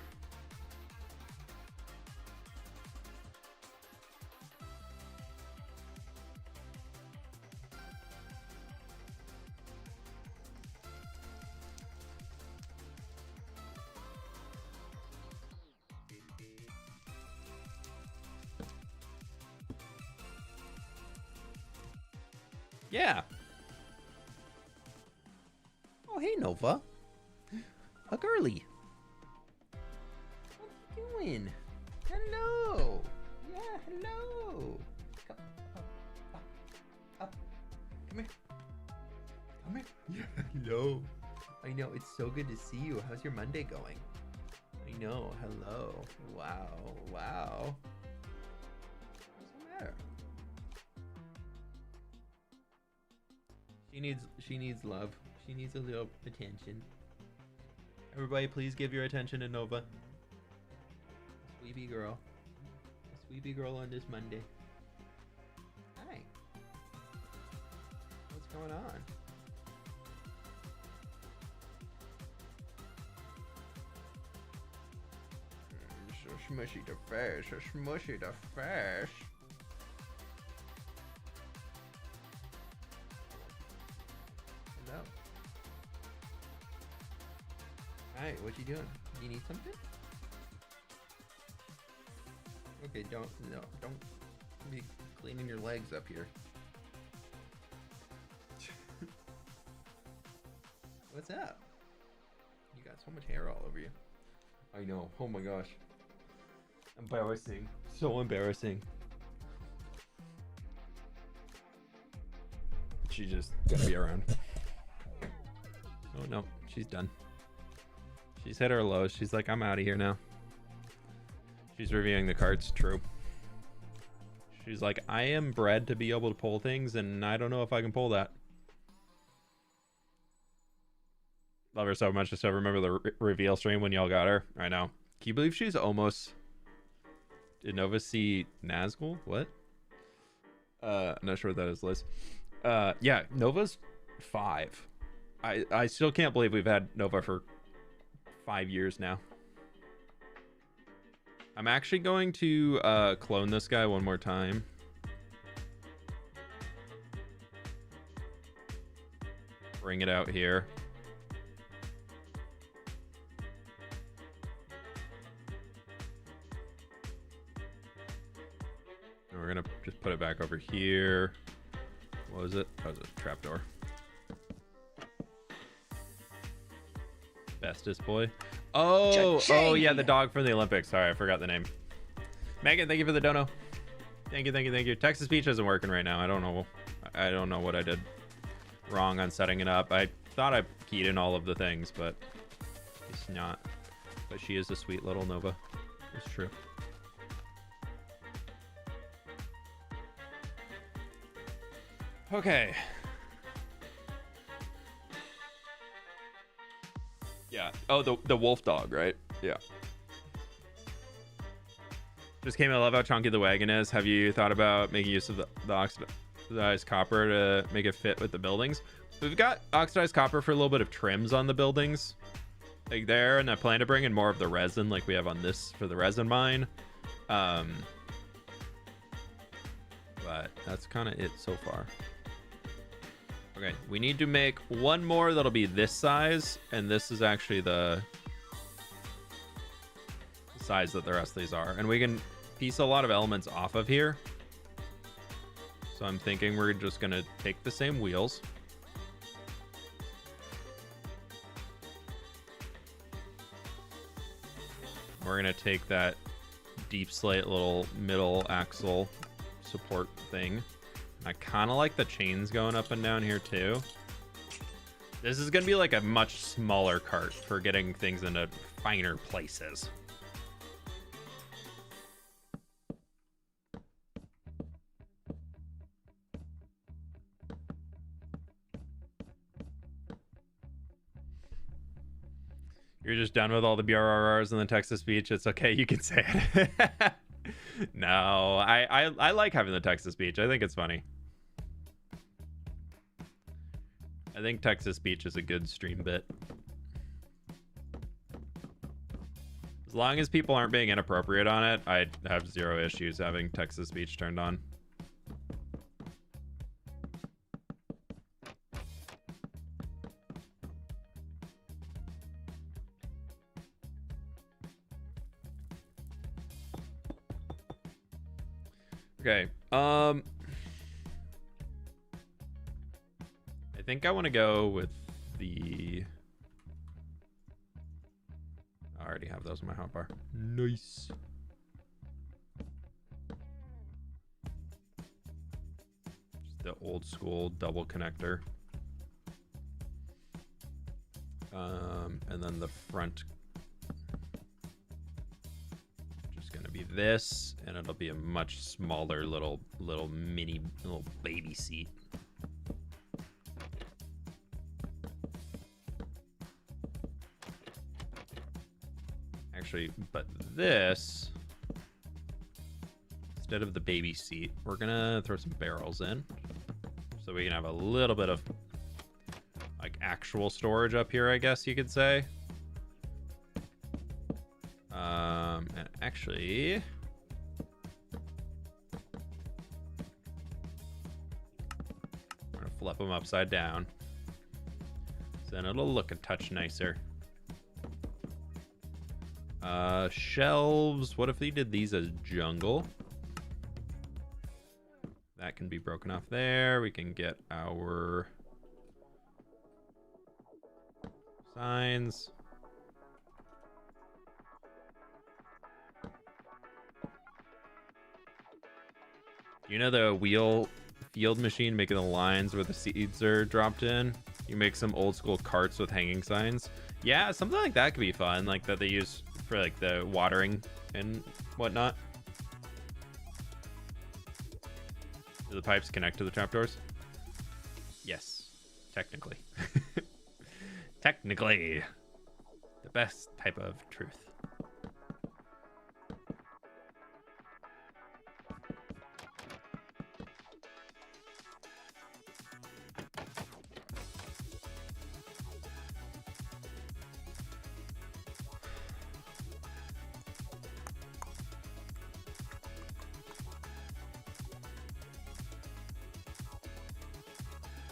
Yeah. Oh, hey, Nova. A girly. What you doing? Hello. Yeah, hello. Come up. Come here. Come here. Yeah, hello. I know, it's so good to see you. How's your Monday going? I know, hello. Wow, wow. What's the matter? She needs love. She needs a little attention. Everybody, please give your attention to Nova. Sweetie girl. A sweetie girl on this Monday. Hi. What's going on? smushy to fish, a smushy to fish. No. Alright, what you doing? You need something? Okay, don't be cleaning your legs up here. What's up? You got so much hair all over you. I know. Oh my gosh. Embarrassing. So embarrassing. She's just gonna be around. Oh no, she's done. She's hit her lows. She's like, I'm out of here now. She's reviewing the cards. True. She's like, I am bred to be able to pull things, and I don't know if I can pull that. Love her so much. I still remember the reveal stream when y'all got her. I know. Can you believe she's almost... Did Nova see Nazgul? What? I'm not sure what that is, Liz. Yeah, Nova's 5. I still can't believe we've had Nova for 5 years now. I'm actually going to clone this guy one more time. Bring it out here. And we're gonna just put it back over here. What was it? That was a trapdoor. Bestest boy. Oh, oh yeah, the dog from the Olympics. Sorry, I forgot the name. Megan, thank you for the dono. Thank you, thank you, thank you. Texas Beach isn't working right now. I don't know what I did wrong on setting it up. I thought I keyed in all of the things, but it's not. But she is a sweet little Nova. It's true. Okay. Yeah. Oh, the wolf dog, right? Yeah. Just came. I love how chunky the wagon is. Have you thought about making use of the oxidized copper to make it fit with the buildings? We've got oxidized copper for a little bit of trims on the buildings, like there, and I plan to bring in more of the resin, like we have on this for the resin mine. But that's kind of it so far. Okay, we need to make one more that'll be this size, and this is actually the size that the rest of these are. And we can piece a lot of elements off of here. So I'm thinking we're just gonna take the same wheels. We're gonna take that deep slate little middle axle support thing. I kind of like the chains going up and down here too. This is going to be like a much smaller cart for getting things into finer places. You're just done with all the BRRRs in the Texas Beach. It's okay. You can say it. No, I like having the Texas Beach. I think it's funny. I think Texas Beach is a good stream bit. As long as people aren't being inappropriate on it, I have zero issues having Texas Beach turned on. Okay, I think I want to go with the... I already have those in my hotbar. Nice. Just the old school double connector. And then the front gonna be this, and it'll be a much smaller little baby seat. Actually, but this, instead of the baby seat, we're gonna throw some barrels in so we can have a little bit of like actual storage up here, I guess you could say. And Actually, I'm gonna flip them upside down. So then it'll look a touch nicer. Shelves. What if they did these as jungle? That can be broken off there. We can get our signs. You know the wheel field machine making the lines where the seeds are dropped in? You make some old school carts with hanging signs. Yeah, something like that could be fun, like that they use for like the watering and whatnot. Do the pipes connect to the trapdoors? Yes, technically. Technically. The best type of truth.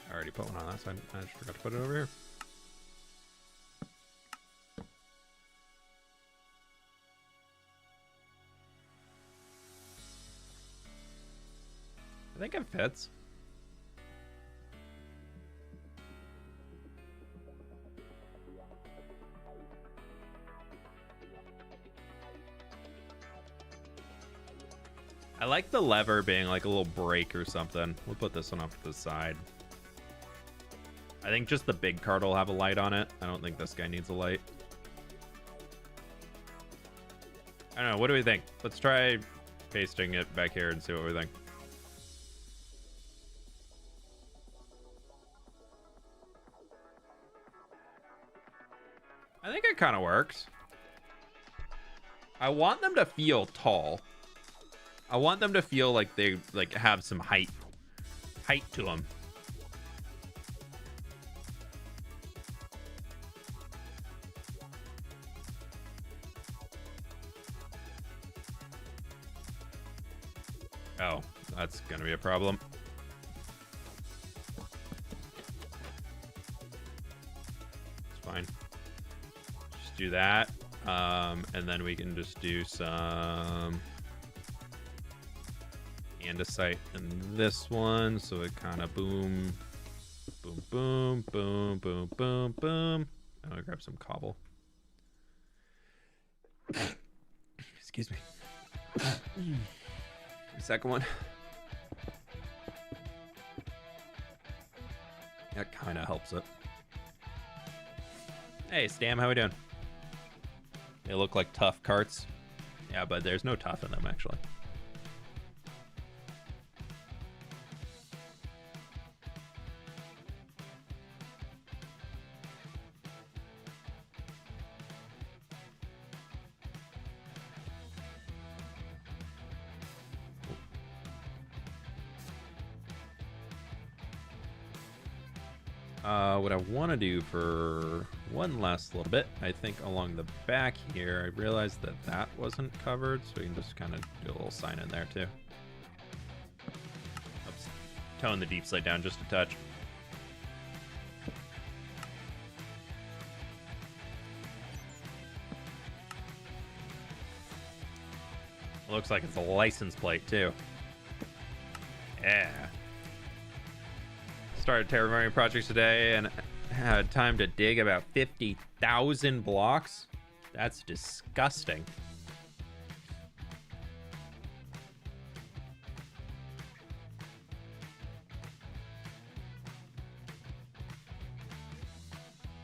I already put one on that side. I just forgot to put it over here. I think it fits. I like the lever being like a little brake or something. We'll put this one off to the side. I think just the big cart will have a light on it. I don't think this guy needs a light. I don't know. What do we think? Let's try pasting it back here and see what we think. I think it kind of works. I want them to feel tall. I want them to feel like they like have some height to them. Oh, that's gonna be a problem. It's fine. Just do that. And then we can just do some andesite in this one. So it kind of boom, boom, boom, boom, boom, boom, boom. I'm gonna grab some cobble. Excuse me. Second one. That kind of helps it. Hey, Stam, how we doing? They look like tough carts. Yeah, but there's no tough in them, actually. What I want to do for one last little bit, I think along the back here, I realized that that wasn't covered, so we can just kind of do a little sign in there too. Oops. Tone the deep slate down just a touch. Looks like it's a license plate too. Yeah. Started terraforming projects today and had time to dig about 50,000 blocks. That's disgusting.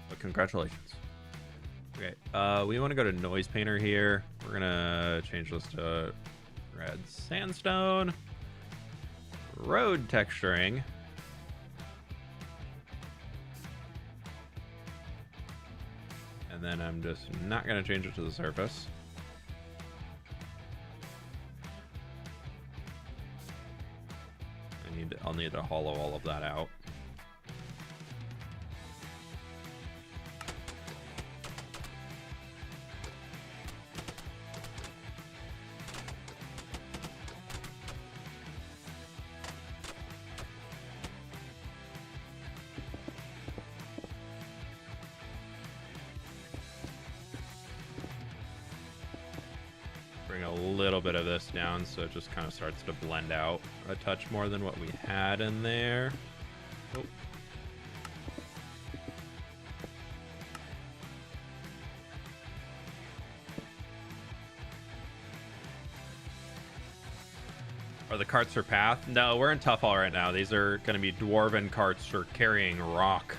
But congratulations. Okay, we want to go to noise painter here. We're gonna change this to red sandstone. Road texturing. And then I'm just not going to change it to the surface. I'll need to hollow all of that out. little bit of this down so it just kind of starts to blend out a touch more than what we had in there. Oh. Are the carts for path? No, we're in tough haul right now. These are going to be Dwarven carts for carrying rock.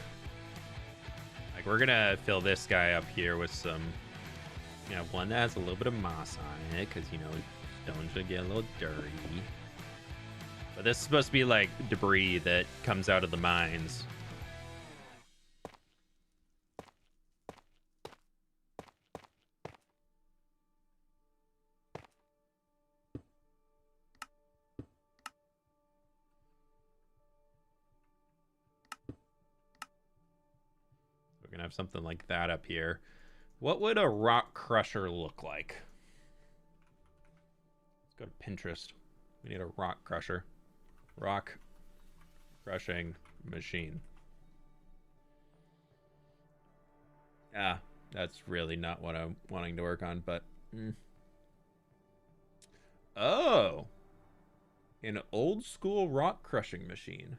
Like, we're going to fill this guy up here with some, you know, one that has a little bit of moss on it, because, you know, stones should get a little dirty. But this is supposed to be, like, debris that comes out of the mines. Have something like that up here. What would a rock crusher look like? Let's go to Pinterest. We need a rock crusher. Rock crushing machine. Ah, that's really not what I'm wanting to work on, but oh, an old school rock crushing machine.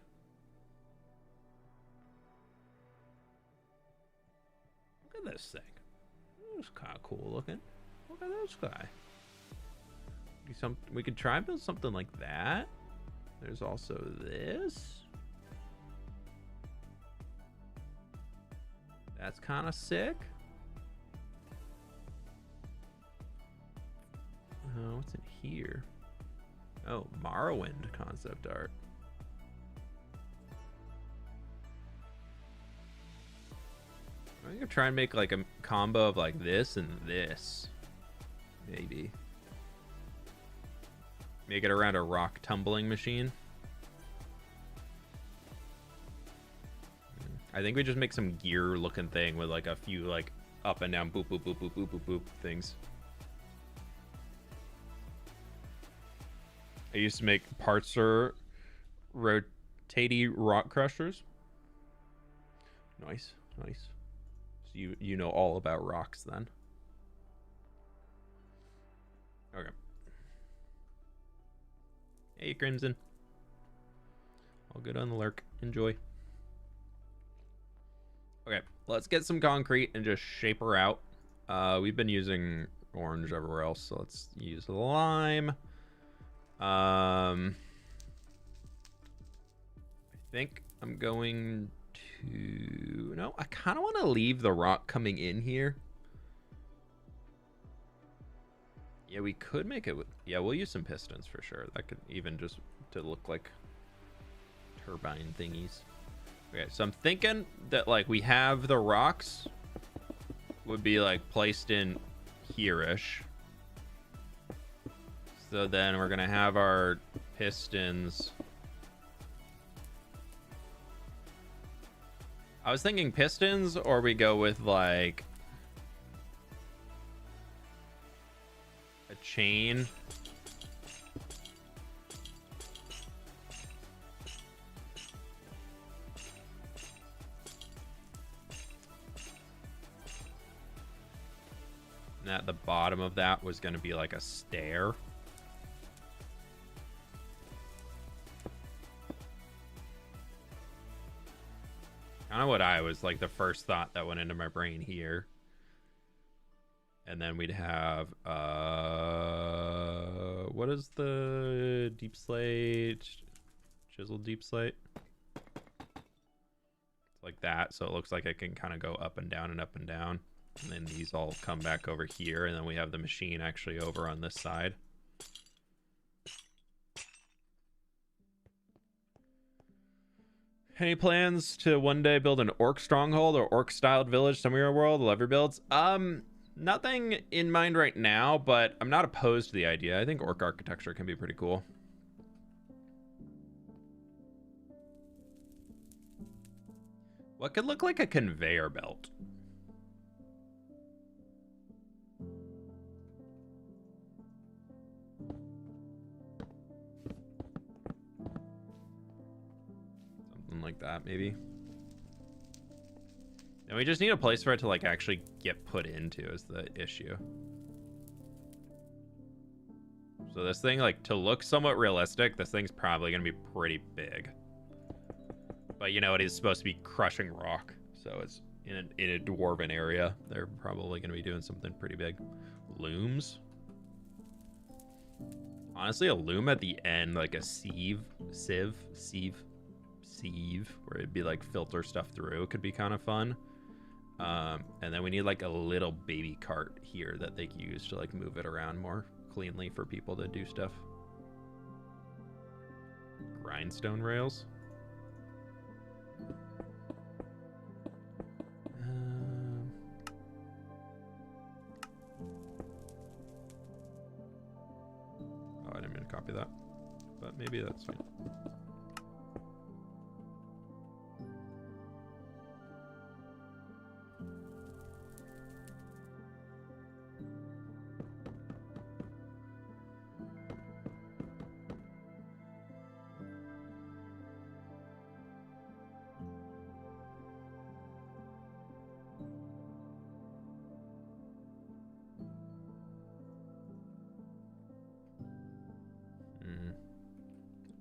This thing. It's kind of cool looking. Look at this guy. We could try and build something like that. There's also this. That's kind of sick. What's in here? Oh, Morrowind concept art. I'm gonna try and make like a combo of like this and this. Maybe. Make it around a rock tumbling machine. I think we just make some gear looking thing with like a few like up and down boop boop boop boop boop boop boop things. I used to make parser rotatey rock crushers. Nice, nice. You know all about rocks then. Okay. Hey, Crimson. All good on the lurk. Enjoy. Okay, let's get some concrete and just shape her out. We've been using orange everywhere else, so let's use lime. I think I'm going to... No, I kind of want to leave the rock coming in here. Yeah, we could make it with... Yeah, we'll use some pistons for sure. That could even just to look like turbine thingies. Okay, so I'm thinking that like we have the rocks would be like placed in here-ish. So then we're gonna have our pistons. I was thinking pistons, or we go with like a chain. And at the bottom of that was going to be like a stair. Kind of what I was like, the first thought that went into my brain here. And then we'd have what is the deep slate, chiseled deep slate? It's like that, so it looks like it can kind of go up and down and up and down. And then these all come back over here, and then we have the machine actually over on this side. Any plans to one day build an orc stronghold or orc-styled village somewhere in your world? Love your builds. Nothing in mind right now, but I'm not opposed to the idea. I think orc architecture can be pretty cool. What could look like a conveyor belt? Like that maybe. And we just need a place for it to like actually get put into is the issue. So this thing, like, to look somewhat realistic, this thing's probably going to be pretty big. But, you know, it is supposed to be crushing rock. So it's in a Dwarven area. They're probably going to be doing something pretty big. Looms. Honestly, a loom at the end, like a sieve, where it'd be like filter stuff through, could be kind of fun. And then we need like a little baby cart here that they can use to like move it around more cleanly for people to do stuff. Grindstone rails. Oh, I didn't mean to copy that, but maybe that's fine.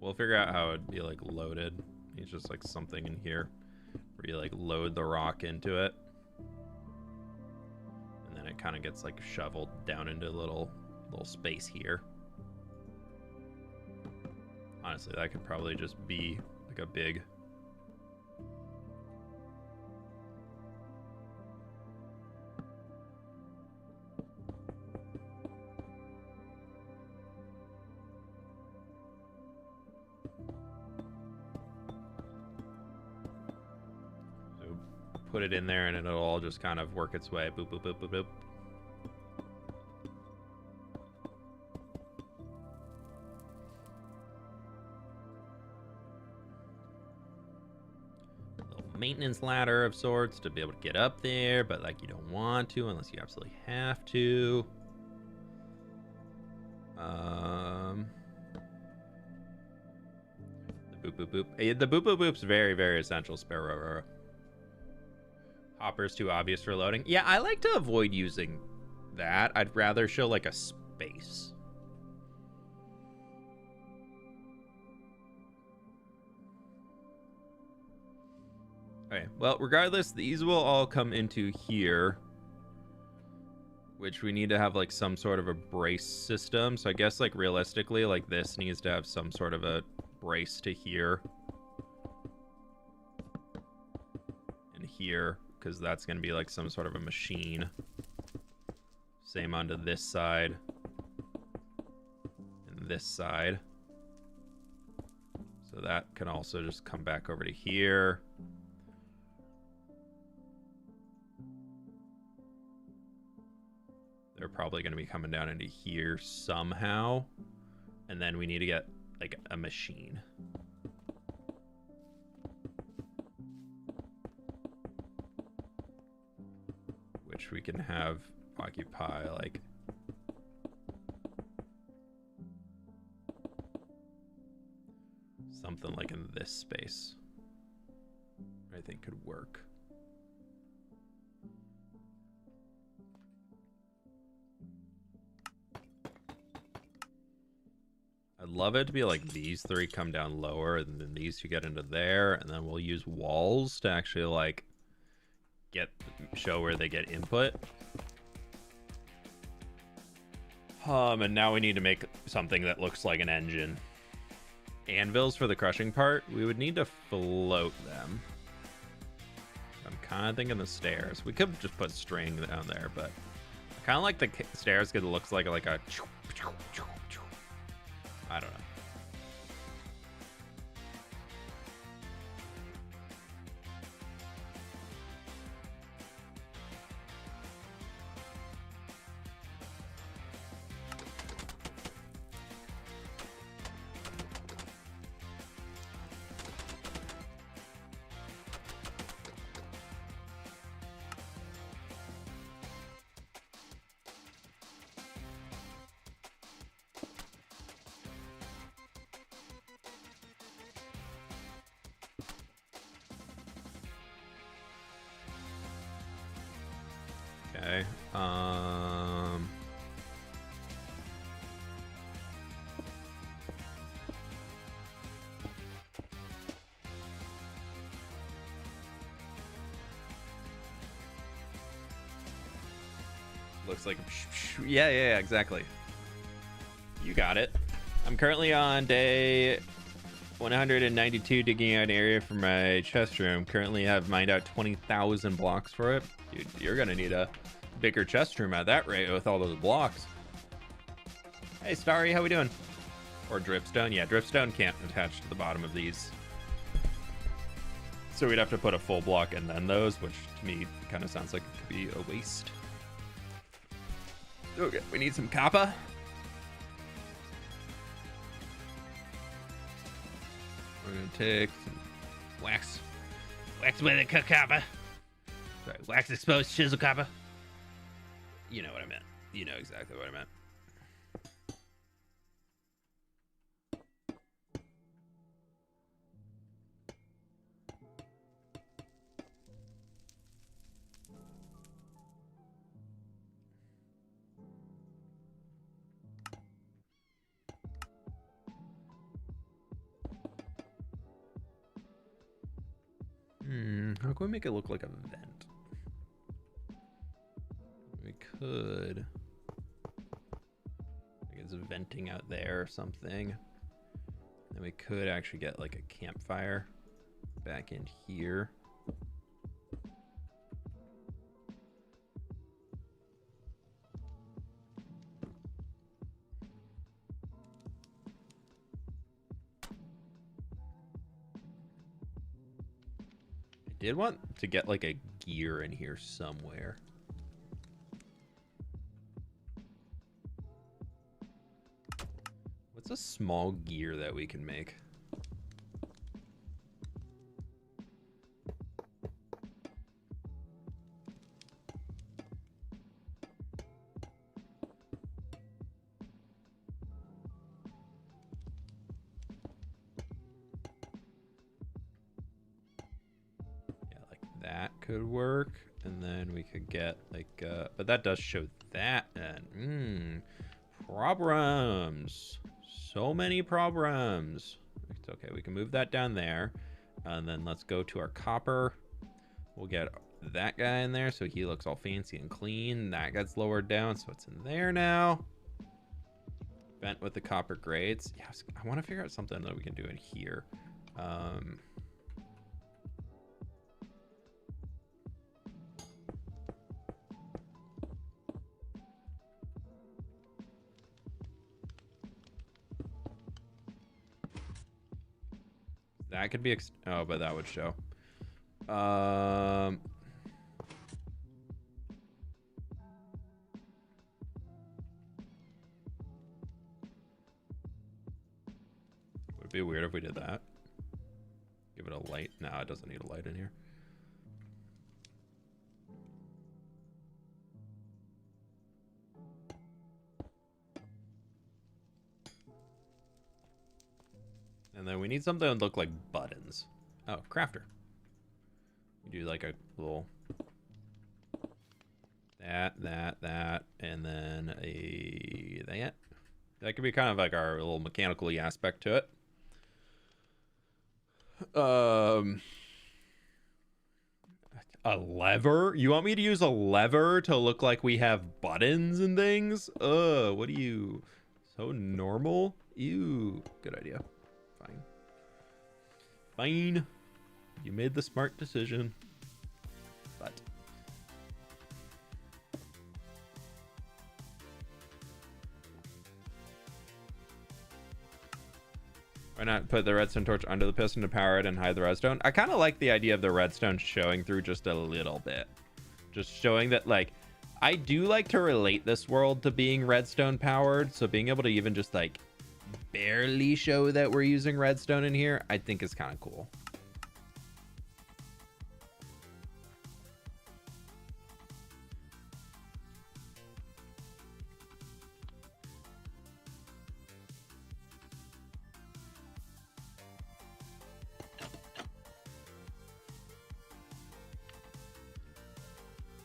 We'll figure out how it'd be like loaded. It's just like something in here where you like load the rock into it, and then it kind of gets like shoveled down into a little space here. Honestly, that could probably just be like a big put it in there and it'll all just kind of work its way. Boop, boop, boop, boop, boop. Little maintenance ladder of sorts to be able to get up there, but like you don't want to unless you absolutely have to. The boop, boop, boop. The boop, boop, boop's very, very essential, Sparrow. Hopper's too obvious for loading. Yeah, I like to avoid using that. I'd rather show like a space. Okay, well, regardless, these will all come into here, which we need to have like some sort of a brace system. So I guess like realistically, like this needs to have some sort of a brace to here and here, because that's going to be like some sort of a machine. Same onto this side and this side. So that can also just come back over to here. They're probably going to be coming down into here somehow. And then we need to get like a machine. Which we can have occupy like something like in this space. I think could work. I'd love it to be like these three come down lower and then these two get into there, and then we'll use walls to actually like show where they get input. And now we need to make something that looks like an engine. Anvils for the crushing part, we would need to float them. I'm kind of thinking the stairs. We could just put string down there, but I kind of like the stairs because it looks like a I don't know. Okay. looks like yeah, exactly. You got it. I'm currently on day 192 digging out an area for my chest room. Currently have mined out 20,000 blocks for it. Dude, you're gonna need a bigger chest room at that rate with all those blocks. Hey Starry, how we doing? Or dripstone? Yeah, dripstone can't attach to the bottom of these. So we'd have to put a full block and then those, which to me kind of sounds like it could be a waste. Okay, we need some copper. We're gonna take some wax. Wax with it, copper. Sorry, wax exposed chisel copper. You know what I meant. You know exactly what I meant. How can we make it look like a vent? We could. Like it's venting out there or something. Then we could actually get like a campfire back in here. Did want to get like a gear in here somewhere. What's a small gear that we can make? Could work, and then we could get like but that does show that, and problems, so many problems. It's okay, we can move that down there, and then let's go to our copper. We'll get that guy in there so he looks all fancy and clean. That gets lowered down, so it's in there now. Vent with the copper grades. Yes, I want to figure out something that we can do in here. That could be oh, but that would show. Would it be weird if we did that? Give it a light. No, it doesn't need a light in here. And then we need something that look like buttons. Oh, crafter. You do like a little that, and then a that. That could be kind of like our little mechanical-y aspect to it. A lever? You want me to use a lever to look like we have buttons and things? What are you? So normal? Ew. Good idea. Fine. You made the smart decision. But why not put the redstone torch under the piston to power it and hide the redstone? I kind of like the idea of the redstone showing through just a little bit. Just showing that, like, I do like to relate this world to being redstone powered. So being able to even just, like, barely show that we're using redstone in here, I think is kind of cool.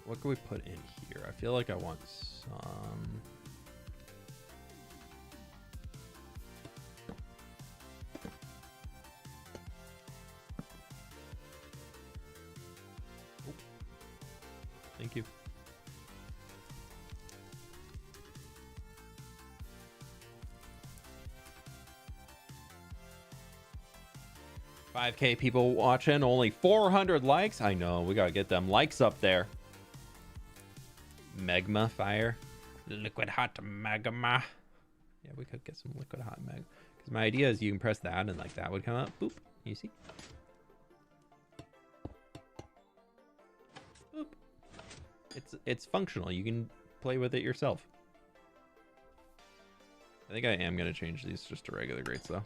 What can we put in here? I feel like I want some. Thank you. 5K people watching, only 400 likes. I know, we gotta get them likes up there. Magma fire. Liquid hot magma. Yeah, we could get some liquid hot magma. Because my idea is you can press that and like that would come up. Boop. You see? Boop. It's functional. You can play with it yourself. I think I am gonna change these just to regular grates though.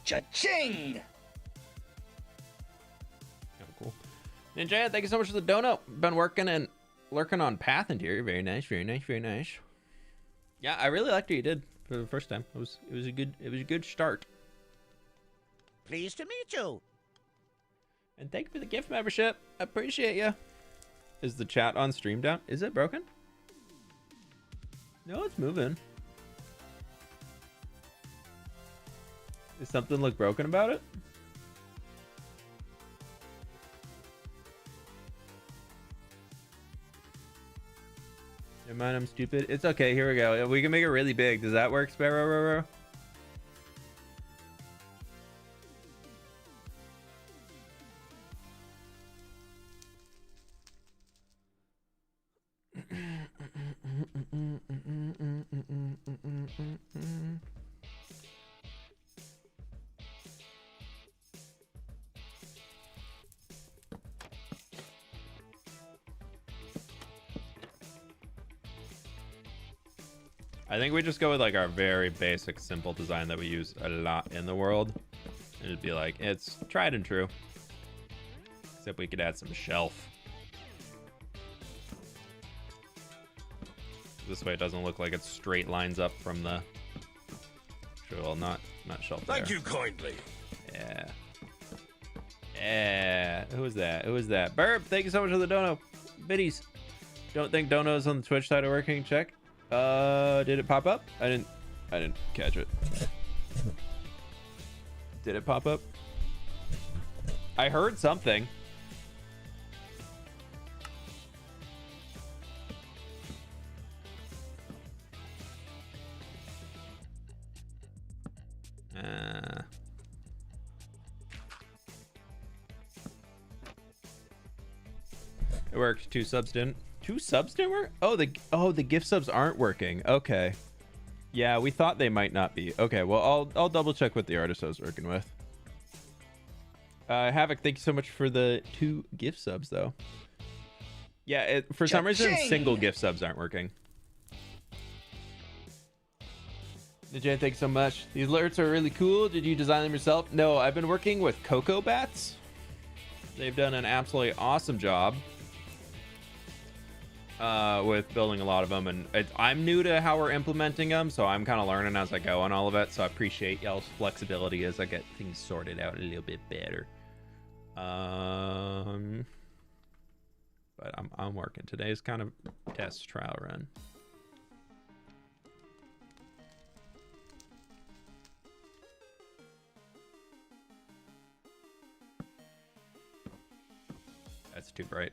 Cha-ching! Oh, cool. Ninja, thank you so much for the donut. Been working and lurking on Path Interior. Very nice, very nice, very nice. Yeah, I really liked what you did for the first time. It was a good start. Pleased to meet you. And thank you for the gift membership. I appreciate you. Is the chat on stream down? Is it broken? No, it's moving. Does something look broken about it? Never mind, I'm stupid. It's okay. Here we go. We can make it really big. Does that work, Sparrow? I think we just go with like our very basic, simple design that we use a lot in the world. It'd be like, it's tried and true. Except we could add some shelf. This way it doesn't look like it straight lines up from the... Well, not shelf there. Thank you kindly. Yeah. Yeah. Who was that? Who was that? Burp, thank you so much for the dono. Biddies. Don't think donos on the Twitch side are working. Check. Did it pop up? I didn't catch it. Did it pop up? I heard something. It worked. 2 subs didn't. 2 subs didn't work? Oh, the gift subs aren't working. Okay. Yeah, we thought they might not be. Okay, well, I'll double check what the artist I was working with. Havoc, thank you so much for the 2 gift subs, though. Yeah, for some reason, single gift subs aren't working. Jay, thanks so much. These alerts are really cool. Did you design them yourself? No, I've been working with Cocoa Bats. They've done an absolutely awesome job with building a lot of them, and I'm new to how we're implementing them, so I'm kind of learning as I go on all of it, so I appreciate y'all's flexibility as I get things sorted out a little bit better. But I'm working. Today's kind of test trial run. That's too bright.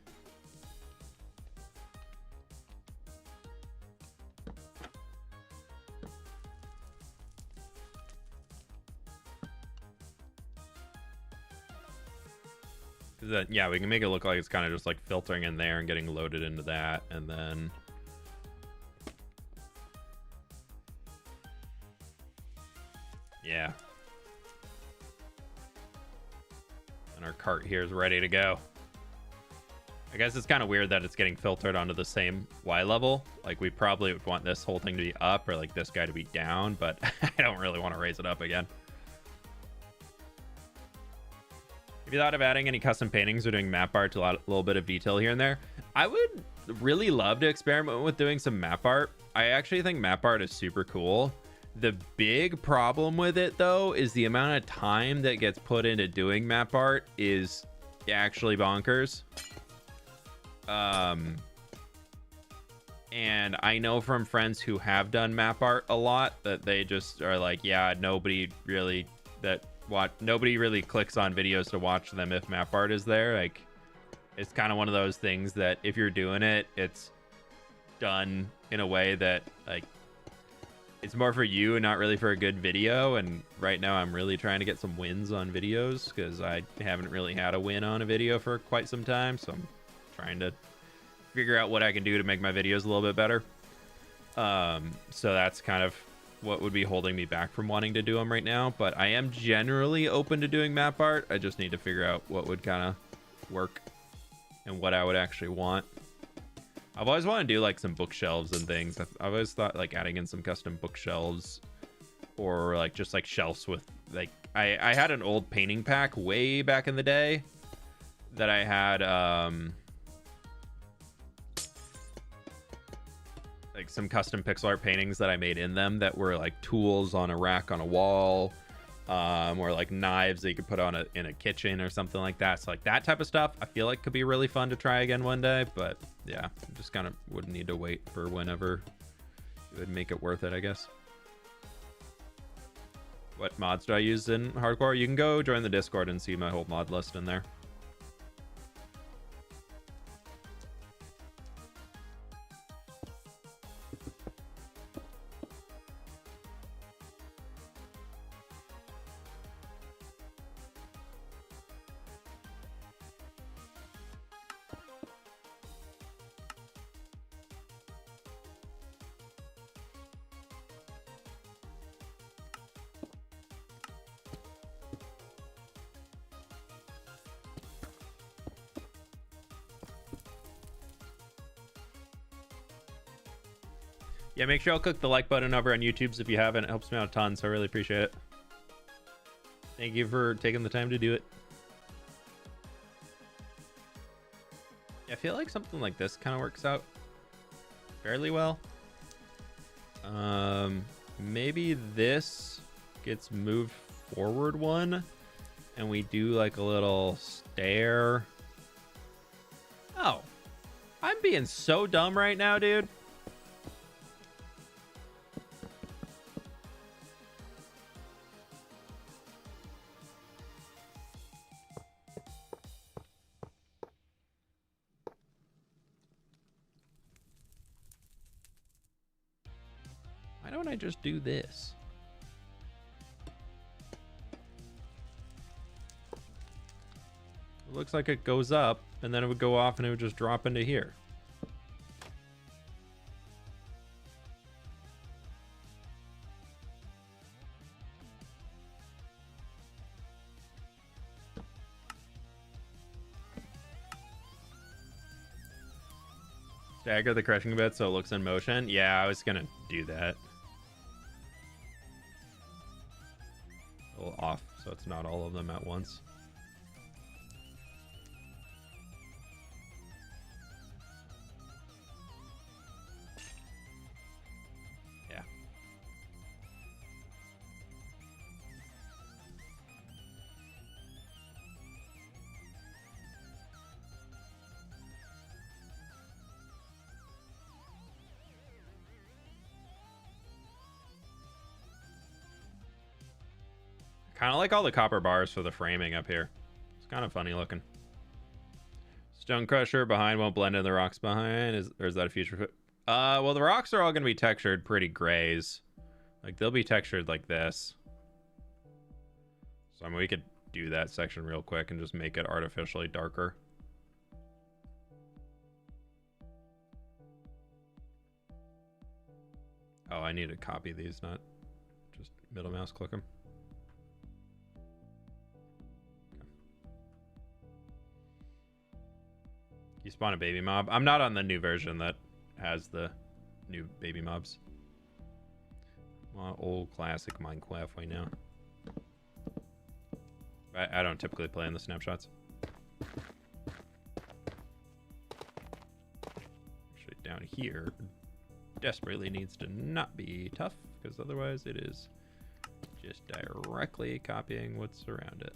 That, yeah, we can make it look like it's kind of just like filtering in there and getting loaded into that, and then yeah, and our cart here is ready to go. I guess it's kind of weird that it's getting filtered onto the same Y level. Like, we probably would want this whole thing to be up, or like this guy to be down, but I don't really want to raise it up again. Have you thought of adding any custom paintings or doing map art to a little bit of detail here and there? I would really love to experiment with doing some map art. I actually think map art is super cool. The big problem with it, though, is the amount of time that gets put into doing map art is actually bonkers. And I know from friends who have done map art a lot that they just are like, yeah, nobody really clicks on videos to watch them if map art is there. Like, it's kind of one of those things that if you're doing it, it's done in a way that, like, it's more for you and not really for a good video. And right now I'm really trying to get some wins on videos because I haven't really had a win on a video for quite some time. So I'm trying to figure out what I can do to make my videos a little bit better. So that's kind of what would be holding me back from wanting to do them right now. But I am generally open to doing map art. I just need to figure out what would kind of work and what I would actually want. I've always wanted to do like some bookshelves and things. I've always thought like adding in some custom bookshelves or like just like shelves with like, I had an old painting pack way back in the day that I had, like some custom pixel art paintings that I made in them that were like tools on a rack on a wall, or like knives that you could put on in a kitchen or something like that. So like that type of stuff I feel like could be really fun to try again one day. But yeah, just kind of would need to wait for whenever it would make it worth it, I guess. What mods do I use in hardcore? You can go join the Discord and see my whole mod list in there. Yeah, make sure I'll click the like button over on YouTube's if you haven't. It helps me out a ton, so I really appreciate it. Thank you for taking the time to do it. Yeah, I feel like something like this kind of works out fairly well. Maybe this gets moved forward one, and we do like a little stair. Oh, I'm being so dumb right now, dude. I just do this? It looks like it goes up and then it would go off and it would just drop into here. Stagger the crushing bit so it looks in motion. Yeah, I was gonna do that. A little off so it's not all of them at once. Yeah. Kind of like all the copper bars for the framing up here. It's kind of funny looking. Stone crusher behind won't blend in the rocks behind. Or is that a future fit? Well, the rocks are all going to be textured pretty grays. Like, they'll be textured like this. So, I mean, we could do that section real quick and just make it artificially darker. Oh, I need to copy these, not just middle mouse click them. You spawn a baby mob. I'm not on the new version that has the new baby mobs. Old classic Minecraft right now. I don't typically play in the snapshots. Actually, down here desperately needs to not be tough. because otherwise it is just directly copying what's around it.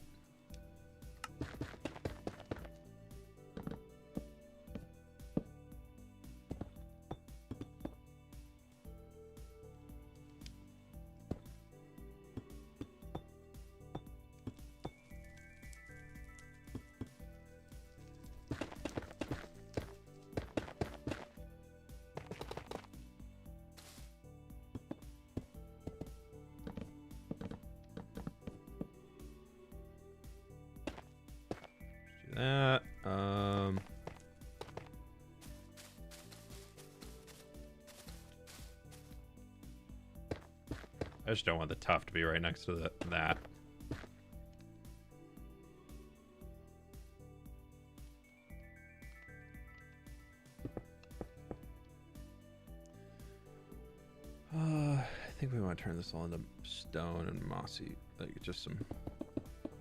That I just don't want the tuft to be right next to that. I think we want to turn this all into stone and mossy, like just some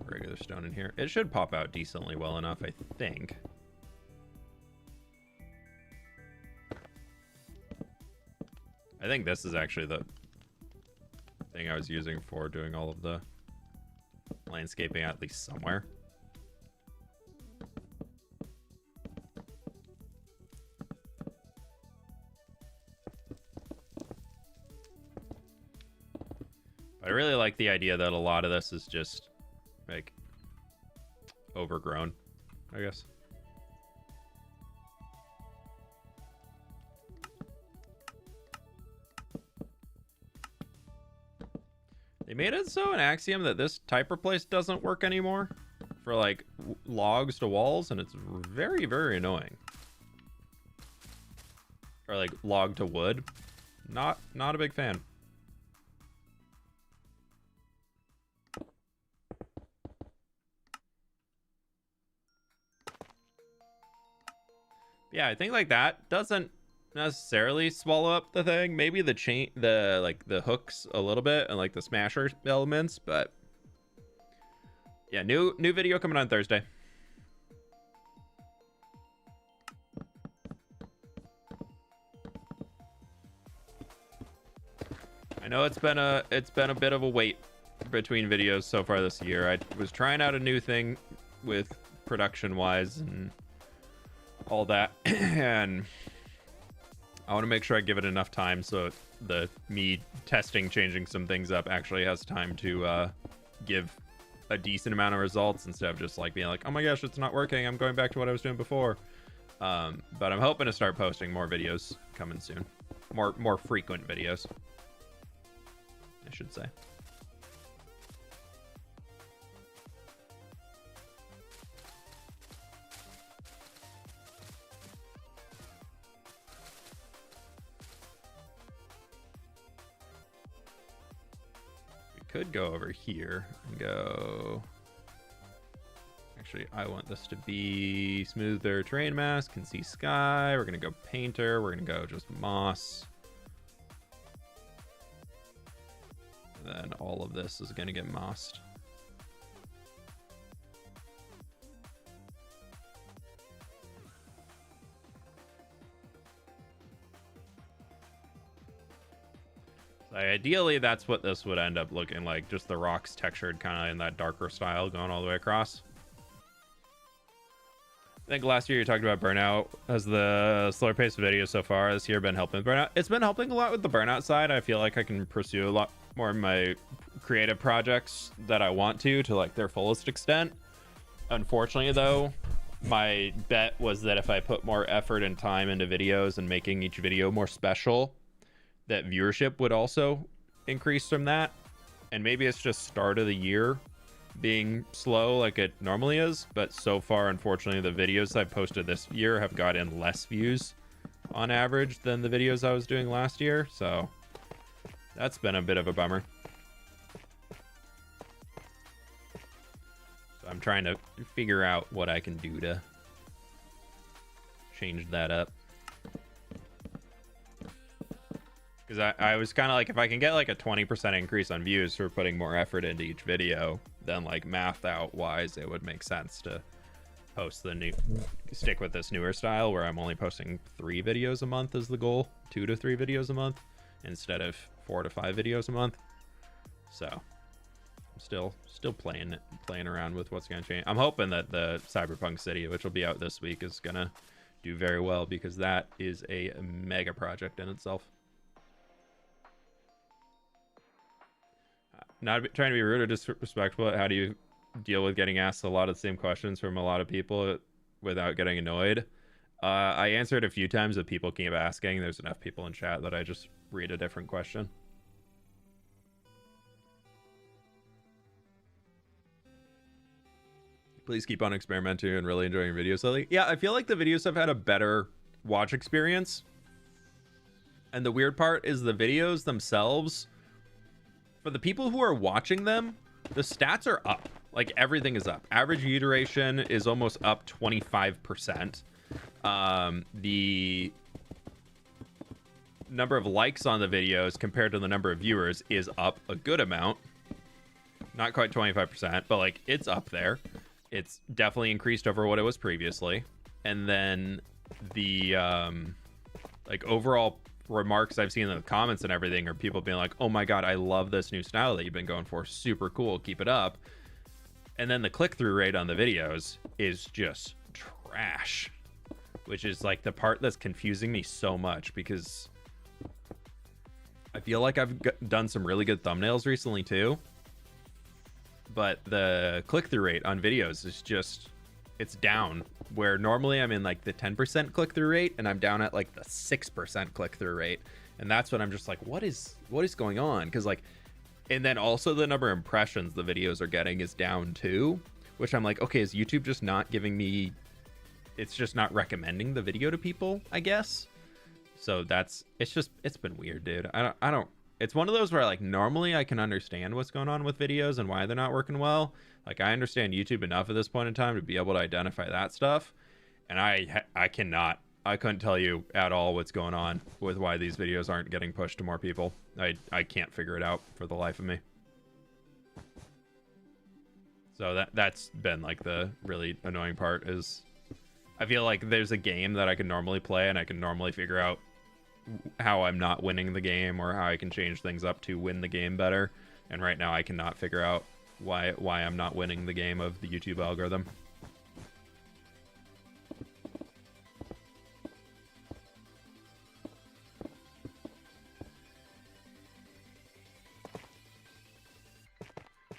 regular stone in here. It should pop out decently well enough, I think. I think this is actually the thing I was using for doing all of the landscaping, at least somewhere. I really like the idea that a lot of this is just like overgrown, I guess. They made it so in Axiom that this type replace doesn't work anymore for like logs to walls, and it's very, very annoying. Or like log to wood. Not a big fan. Yeah, I think like that doesn't necessarily swallow up the thing. Maybe the chain, the hooks a little bit, and like the smasher elements, but yeah, new video coming on Thursday. I know it's been a bit of a wait between videos so far this year. I was trying out a new thing with production wise and all that, and I want to make sure I give it enough time so me testing, changing some things up actually has time to give a decent amount of results instead of just like being like, oh my gosh, it's not working, I'm going back to what I was doing before. But I'm hoping to start posting more videos coming soon, more frequent videos, I should say. Could go over here and go. Actually, I want this to be smoother terrain mask, can see sky. We're gonna go painter. We're gonna go just moss. And then all of this is gonna get mossed. Ideally, that's what this would end up looking like. Just the rocks textured kind of in that darker style going all the way across. I think last year you talked about burnout as the slower pace of videos so far. This year been helping with burnout. It's been helping a lot with the burnout side. I feel like I can pursue a lot more of my creative projects that I want to like their fullest extent. Unfortunately, though, my bet was that if I put more effort and time into videos and making each video more special, that viewership would also increase from that. And maybe it's just start of the year being slow like it normally is, but so far, unfortunately, the videos I've posted this year have gotten less views on average than the videos I was doing last year, so that's been a bit of a bummer. So I'm trying to figure out what I can do to change that up. Because I was kind of like, if I can get like a 20% increase on views for putting more effort into each video, then like math out wise, it would make sense to post stick with this newer style where I'm only posting 3 videos a month is the goal, 2 to 3 videos a month instead of 4 to 5 videos a month. So I'm still playing around with what's going to change. I'm hoping that the Cyberpunk City, which will be out this week, is going to do very well, because that is a mega project in itself. Not trying to be rude or disrespectful, but how do you deal with getting asked a lot of the same questions from a lot of people without getting annoyed? I answered a few times, but people keep asking. There's enough people in chat that I just read a different question. Please keep on experimenting and really enjoying your videos lately. Yeah, I feel like the videos have had a better watch experience. And the weird part is the videos themselves, for the people who are watching them, the stats are up. Like, everything is up. Average view duration is almost up 25%. The number of likes on the videos compared to the number of viewers is up a good amount. Not quite 25%, but like, it's up there. It's definitely increased over what it was previously. And then the like overall remarks I've seen in the comments and everything are people being like, oh my god, I love this new style that you've been going for, super cool, keep it up. And then the click-through rate on the videos is just trash, which is like the part that's confusing me so much, because I feel like I've done some really good thumbnails recently too, but the click-through rate on videos is just, it's down, where normally I'm in like the 10% click-through rate, and I'm down at like the 6% click-through rate. And that's when I'm just like, what is going on? Because like, and then also the number of impressions the videos are getting is down too, which I'm like, okay, is YouTube just not giving me, it's just not recommending the video to people, I guess. So it's been weird, dude. I don't, it's one of those where like, normally I can understand what's going on with videos and why they're not working well. Like, I understand YouTube enough at this point in time to be able to identify that stuff. And I couldn't tell you at all what's going on with why these videos aren't getting pushed to more people. I can't figure it out for the life of me. So that's been like the really annoying part, is I feel like there's a game that I can normally play and I can normally figure out how I'm not winning the game or how I can change things up to win the game better. And right now I cannot figure out why I'm not winning the game of the YouTube algorithm.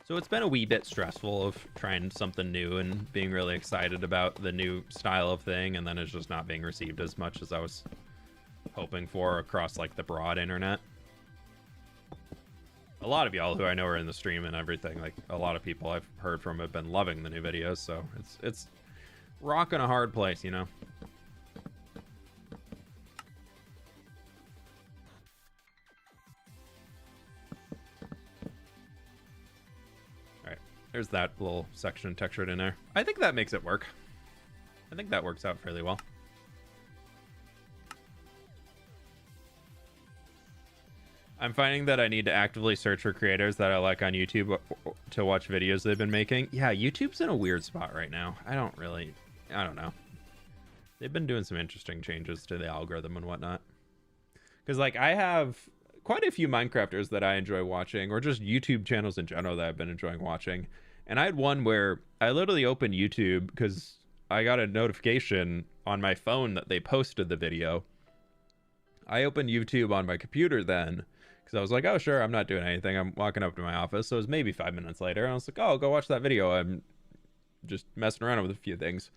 So it's been a wee bit stressful of trying something new and being really excited about the new style of thing, and then it's just not being received as much as I was hoping for across like the broad internet. A lot of y'all who I know are in the stream and everything, like a lot of people I've heard from have been loving the new videos, so it's rocking a hard place, you know. There's that little section textured in there. I think that makes it work. I think that works out fairly well. I'm finding that I need to actively search for creators that I like on YouTube to watch videos they've been making. Yeah, YouTube's in a weird spot right now. I don't know. They've been doing some interesting changes to the algorithm and whatnot. Because like, I have quite a few Minecrafters that I enjoy watching, or just YouTube channels in general that I've been enjoying watching. And I had one where I literally opened YouTube because I got a notification on my phone that they posted the video. I opened YouTube on my computer then, because I was like, oh, sure, I'm not doing anything. I'm walking up to my office. So it was maybe 5 minutes later. And I was like, oh, go watch that video. I'm just messing around with a few things.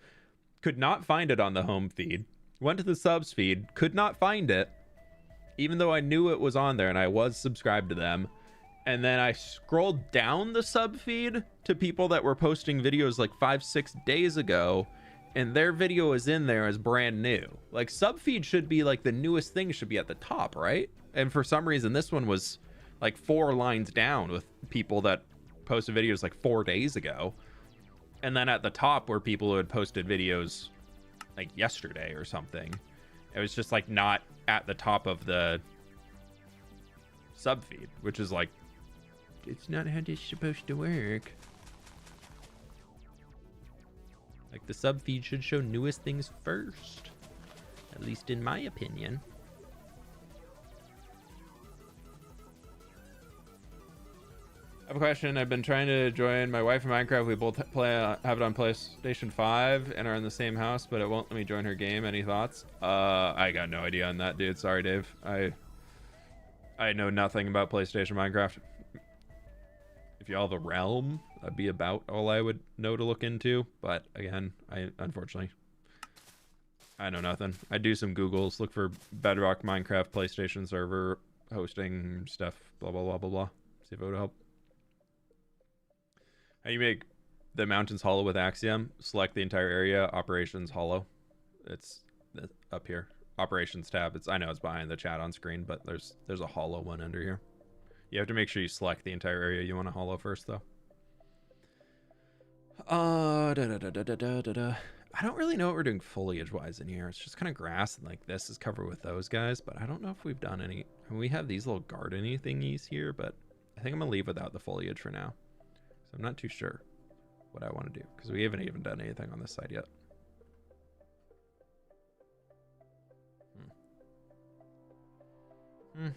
Could not find it on the home feed. Went to the subs feed. Could not find it, even though I knew it was on there and I was subscribed to them. And then I scrolled down the sub feed to people that were posting videos like 5-6 days ago, and their video is in there as brand new. Like, sub feed should be like the newest thing, should be at the top, right? And for some reason this one was like 4 lines down with people that posted videos like 4 days ago. And then at the top were people who had posted videos like yesterday or something. It was just like not at the top of the sub feed, which is like, it's not how this is supposed to work. Like, the sub feed should show newest things first, at least in my opinion. I have a question. I've been trying to join my wife in Minecraft. We both have it on PlayStation 5 and are in the same house, but it won't let me join her game. Any thoughts? I got no idea on that, dude. Sorry, Dave. I know nothing about PlayStation Minecraft. If y'all have a realm, that'd be about all I would know to look into. But again, unfortunately, I know nothing. I do some Googles, look for Bedrock Minecraft PlayStation server hosting stuff, blah, blah, blah, blah, blah. See if it would help. How you make the mountains hollow with Axiom? Select the entire area, operations hollow. It's up here. Operations tab. I know it's behind the chat on screen, but there's a hollow one under here. You have to make sure you select the entire area you want to hollow first, though. I don't really know what we're doing foliage-wise in here. It's just kind of grass, and like this is covered with those guys, but I don't know if we've done any. I mean, we have these little garden-y thingies here, but I think I'm gonna leave without the foliage for now. So I'm not too sure what I want to do because we haven't even done anything on this side yet. I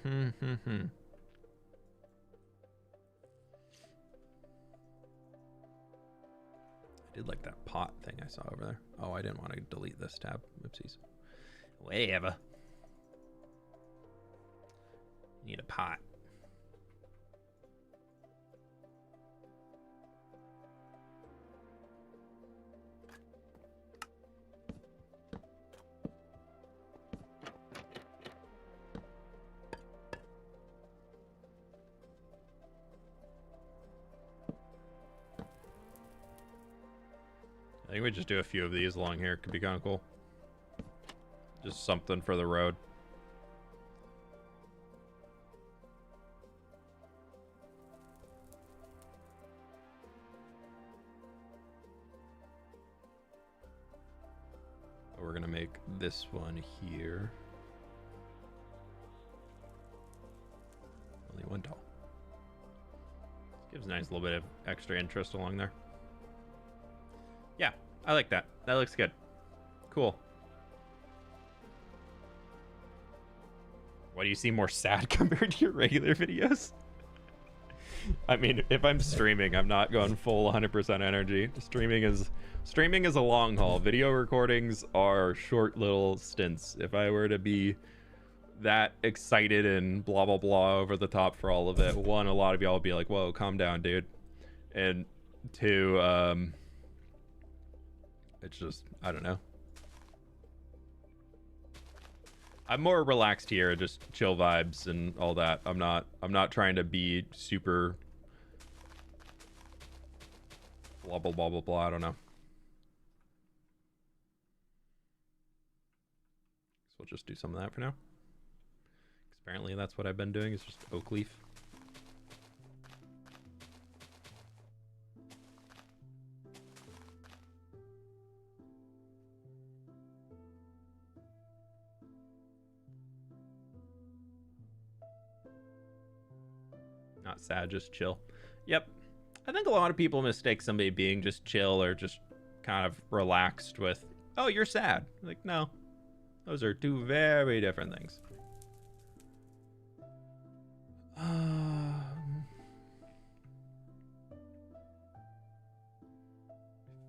did like that pot thing I saw over there. Oh, I didn't want to delete this tab. Oopsies. Whatever. Need a pot. I think we just do a few of these along here. Could be kind of cool. Just something for the road. We're gonna make this one here. Only one tall. Gives a nice little bit of extra interest along there. Yeah, I like that. That looks good. Cool. Why do you seem more sad compared to your regular videos? I mean, if I'm streaming, I'm not going full 100% energy. Streaming is a long haul. Video recordings are short little stints. If I were to be that excited and blah blah blah over the top for all of it, one, a lot of y'all would be like, "Whoa, calm down, dude," and two, it's just, I don't know. I'm more relaxed here, just chill vibes and all that. I'm not trying to be super blah blah blah blah blah. I don't know. So we'll just do some of that for now. 'Cause apparently that's what I've been doing, is just oak leaf. Not sad, just chill. Yep. I think a lot of people mistake somebody being just chill or just kind of relaxed with, "Oh, you're sad." Like, no. Those are two very different things. I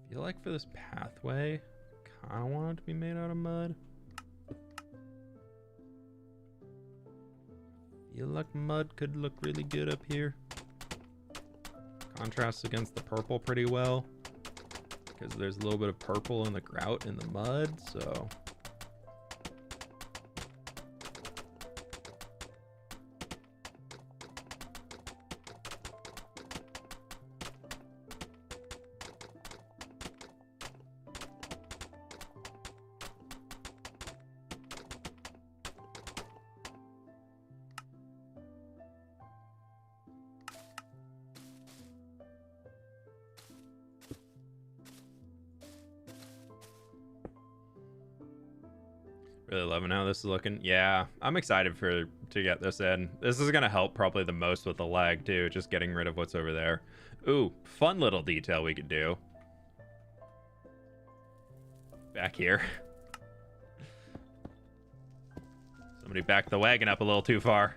feel like for this pathway, I kind of want it to be made out of mud. Feel like mud could look really good up here. Contrasts against the purple pretty well, because there's a little bit of purple in the grout in the mud, so. Really loving how this is looking. Yeah, I'm excited to get this in. This is gonna help probably the most with the lag too, just getting rid of what's over there. Ooh, fun little detail we could do. Back here. Somebody backed the wagon up a little too far.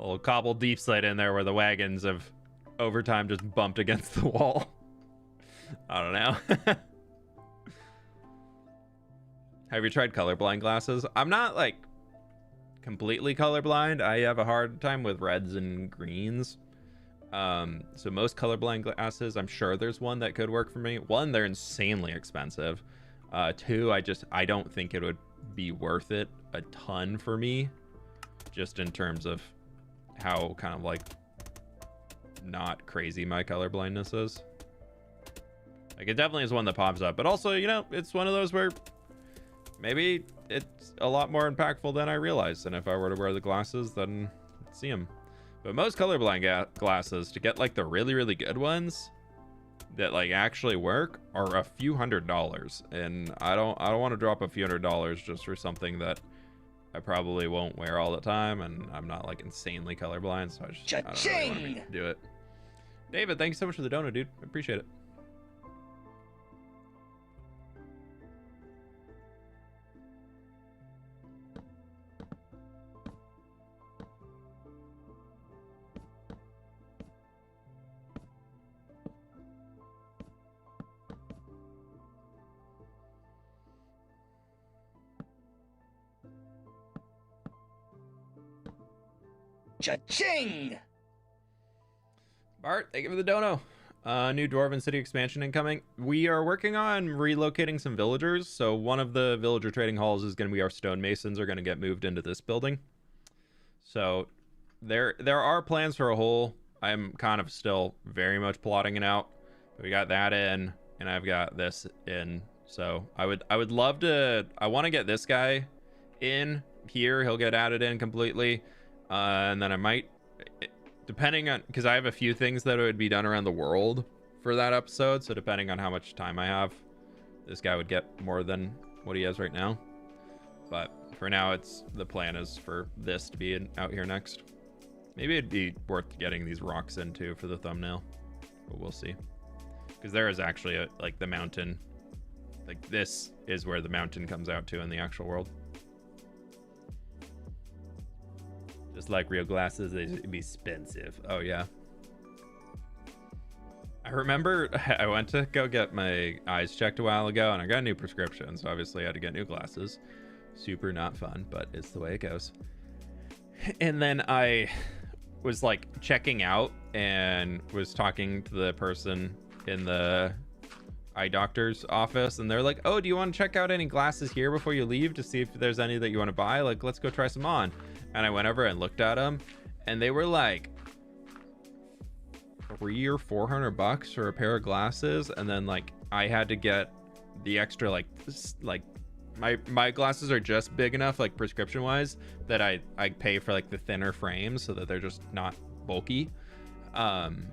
little cobbled deep slate in there where the wagons have over time just bumped against the wall. I don't know. Have you tried colorblind glasses? I'm not like completely colorblind. I have a hard time with reds and greens. So most colorblind glasses, I'm sure there's one that could work for me. One, they're insanely expensive. Two, I don't think it would be worth it a ton for me, just in terms of how kind of like not crazy my color blindness is. Like, it definitely is one that pops up, but also, you know, it's one of those where maybe it's a lot more impactful than I realized, and if I were to wear the glasses, then I'd see them. But most colorblind glasses, to get like the really, really good ones that like actually work, are a few $100s, and I don't want to drop a few $100s just for something that I probably won't wear all the time, and I'm not like insanely colorblind, so I don't really want to do it. David, thanks so much for the donut, dude. I appreciate it. Cha-ching! Bart, thank you for the dono. New Dwarven City expansion incoming. We are working on relocating some villagers. So one of the villager trading halls is going to be our stonemasons are going to get moved into this building. So there are plans for a whole. I'm kind of still very much plotting it out. We got that in, and I've got this in. So I would love to. I want to get this guy in here. He'll get added in completely. And then I might, depending on, because I have a few things that would be done around the world for that episode. So depending on how much time I have, this guy would get more than what he has right now. But for now, the plan is for this to be out here next. Maybe it'd be worth getting these rocks in too for the thumbnail, but we'll see. Because there is actually like the mountain, like this is where the mountain comes out to in the actual world. Just like real glasses, they'd be expensive. Oh yeah. I remember I went to go get my eyes checked a while ago, and I got a new prescription, so obviously I had to get new glasses. Super not fun, but it's the way it goes. And then I was like checking out and was talking to the person in the eye doctor's office, and they're like, oh, do you want to check out any glasses here before you leave to see if there's any that you want to buy? Like, let's go try some on. And I went over and looked at them, and they were like $300 or $400 for a pair of glasses. And then like I had to get the extra like my glasses are just big enough, like prescription wise, that I pay for like the thinner frames so that they're just not bulky. And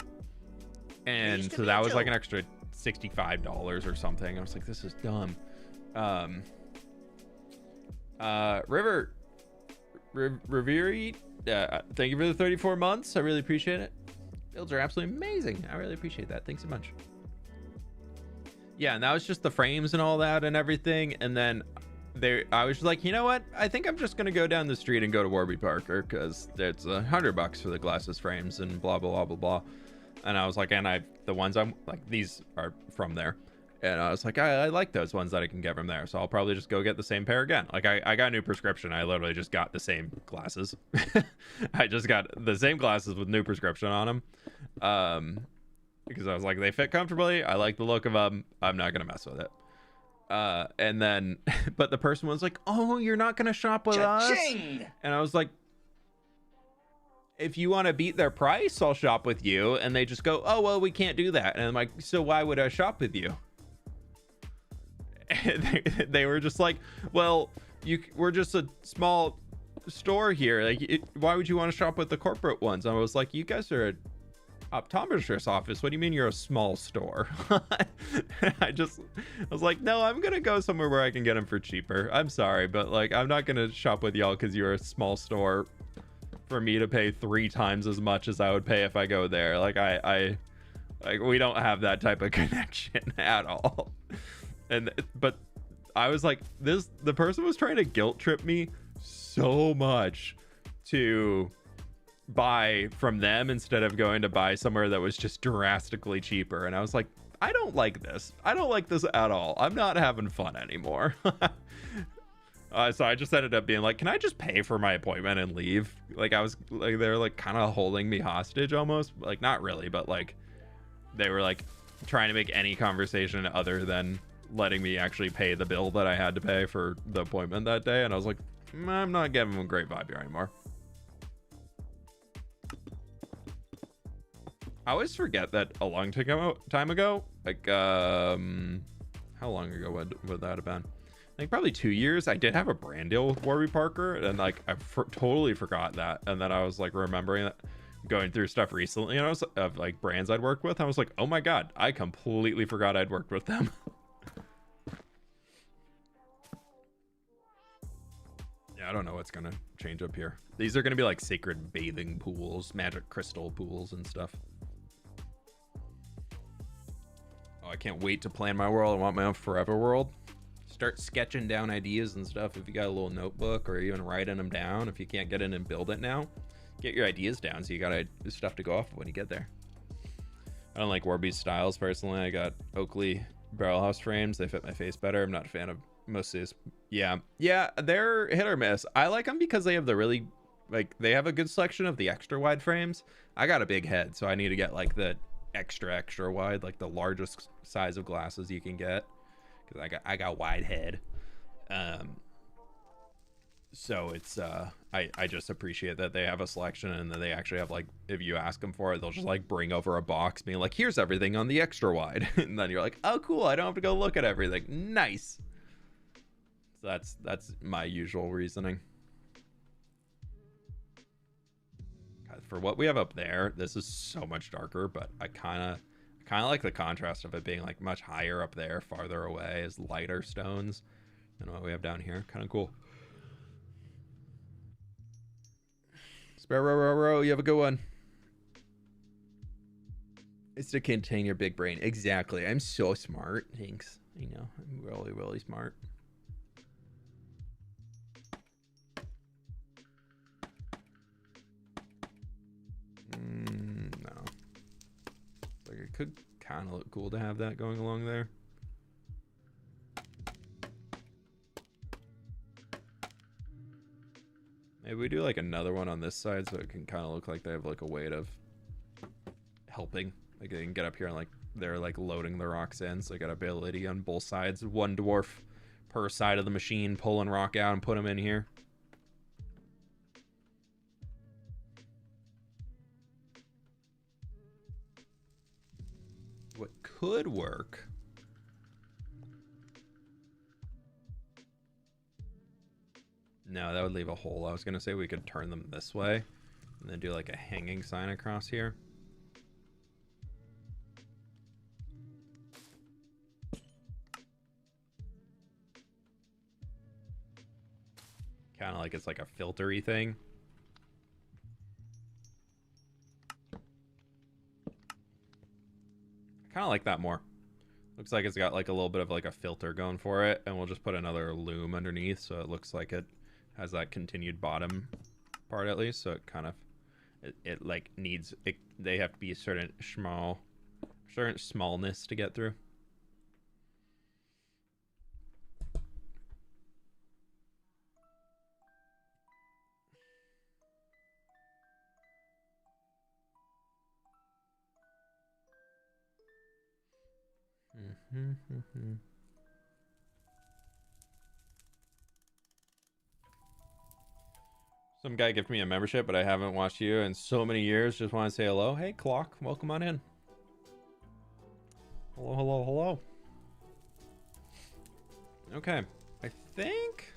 so that was like an extra $65 or something. I was like, this is dumb. Revere, thank you for the 34 months. I really appreciate it. Builds are absolutely amazing. I really appreciate that. Thanks so much. Yeah, and that was just the frames and all that and everything. And then I was like, you know what? I think I'm just gonna go down the street and go to Warby Parker, because it's $100 for the glasses frames and blah blah blah blah blah. And I was like, and the ones I'm like, these are from there. And I was like, I like those ones that I can get from there. So I'll probably just go get the same pair again. Like I got a new prescription. I literally just got the same glasses. I just got the same glasses with new prescription on them. Because I was like, they fit comfortably. I like the look of them. I'm not going to mess with it. And then, but the person was like, oh, you're not going to shop with us? And I was like, if you want to beat their price, I'll shop with you. And they just go, oh, well, we can't do that. And I'm like, so why would I shop with you? They were just like, well, we're just a small store here. Like, why would you want to shop with the corporate ones? I was like, you guys are an optometrist office. What do you mean you're a small store? I was like, no, I'm gonna go somewhere where I can get them for cheaper. I'm sorry, but like, I'm not gonna shop with y'all because you're a small store for me to pay 3 times as much as I would pay if I go there. Like like we don't have that type of connection at all. But I was like, the person was trying to guilt trip me so much to buy from them instead of going to buy somewhere that was just drastically cheaper. And I was like, I don't like this. I don't like this at all. I'm not having fun anymore. So I just ended up being like, can I just pay for my appointment and leave? Like, I was like, they're like kind of holding me hostage almost. Like, not really, but like they were like trying to make any conversation other than letting me actually pay the bill that I had to pay for the appointment that day. And I was like, I'm not giving them a great vibe here anymore. I always forget that a long time ago, like, how long ago would that have been? Like probably 2 years. I did have a brand deal with Warby Parker, and like I totally forgot that. And then I was like remembering that, going through stuff recently, and I was of like brands I'd worked with. I was like, oh my god, I completely forgot I'd worked with them. Yeah, I don't know what's gonna change up here. These are gonna be like sacred bathing pools, magic crystal pools and stuff. Oh, I can't wait to plan my world. I want my own forever world. Start sketching down ideas and stuff. If you got a little notebook, or even writing them down. If you can't get in and build it now, get your ideas down so you got stuff to go off of when you get there. I don't like Warby's styles personally. I got Oakley barrel house frames. They fit my face better. I'm not a fan of most of these. Yeah, they're hit or miss. I like them because they have the really, like, they have a good selection of the extra wide frames. I got a big head, so I need to get like the extra wide, like the largest size of glasses you can get, because I got wide head. So it's I just appreciate that they have a selection, and that they actually have, like, if you ask them for it, they'll just like bring over a box being like, here's everything on the extra wide. And then you're like, oh cool, I don't have to go look at everything. Nice. So that's my usual reasoning. For what we have up there, this is so much darker, but I kind of like the contrast of it being like much higher up there, farther away, as lighter stones than what we have down here. Kind of cool. Sparrow, you have a good one. It's to contain your big brain. Exactly. I'm so smart. Thanks. You know, I'm really, really smart. No. Like, it could kind of look cool to have that going along there. Maybe we do like another one on this side so it can kind of look like they have like a weight of helping. Like they can get up here and like they're like loading the rocks in, so they got ability on both sides. One dwarf per side of the machine pulling rock out and put them in here. What could work No, that would leave a hole. I was gonna say we could turn them this way and then do like a hanging sign across here. Kind of like it's like a filtery thing. I kind of like that more. Looks like it's got like a little bit of like a filter going for it, and we'll just put another loom underneath so it looks like it has that continued bottom part at least. So it kind of it like needs it, they have to be a certain smallness to get through. Some guy gifted me a membership, but I haven't watched you in so many years. Just want to say hello. Hey, Clock, welcome on in. Hello, hello, hello. Okay, I think.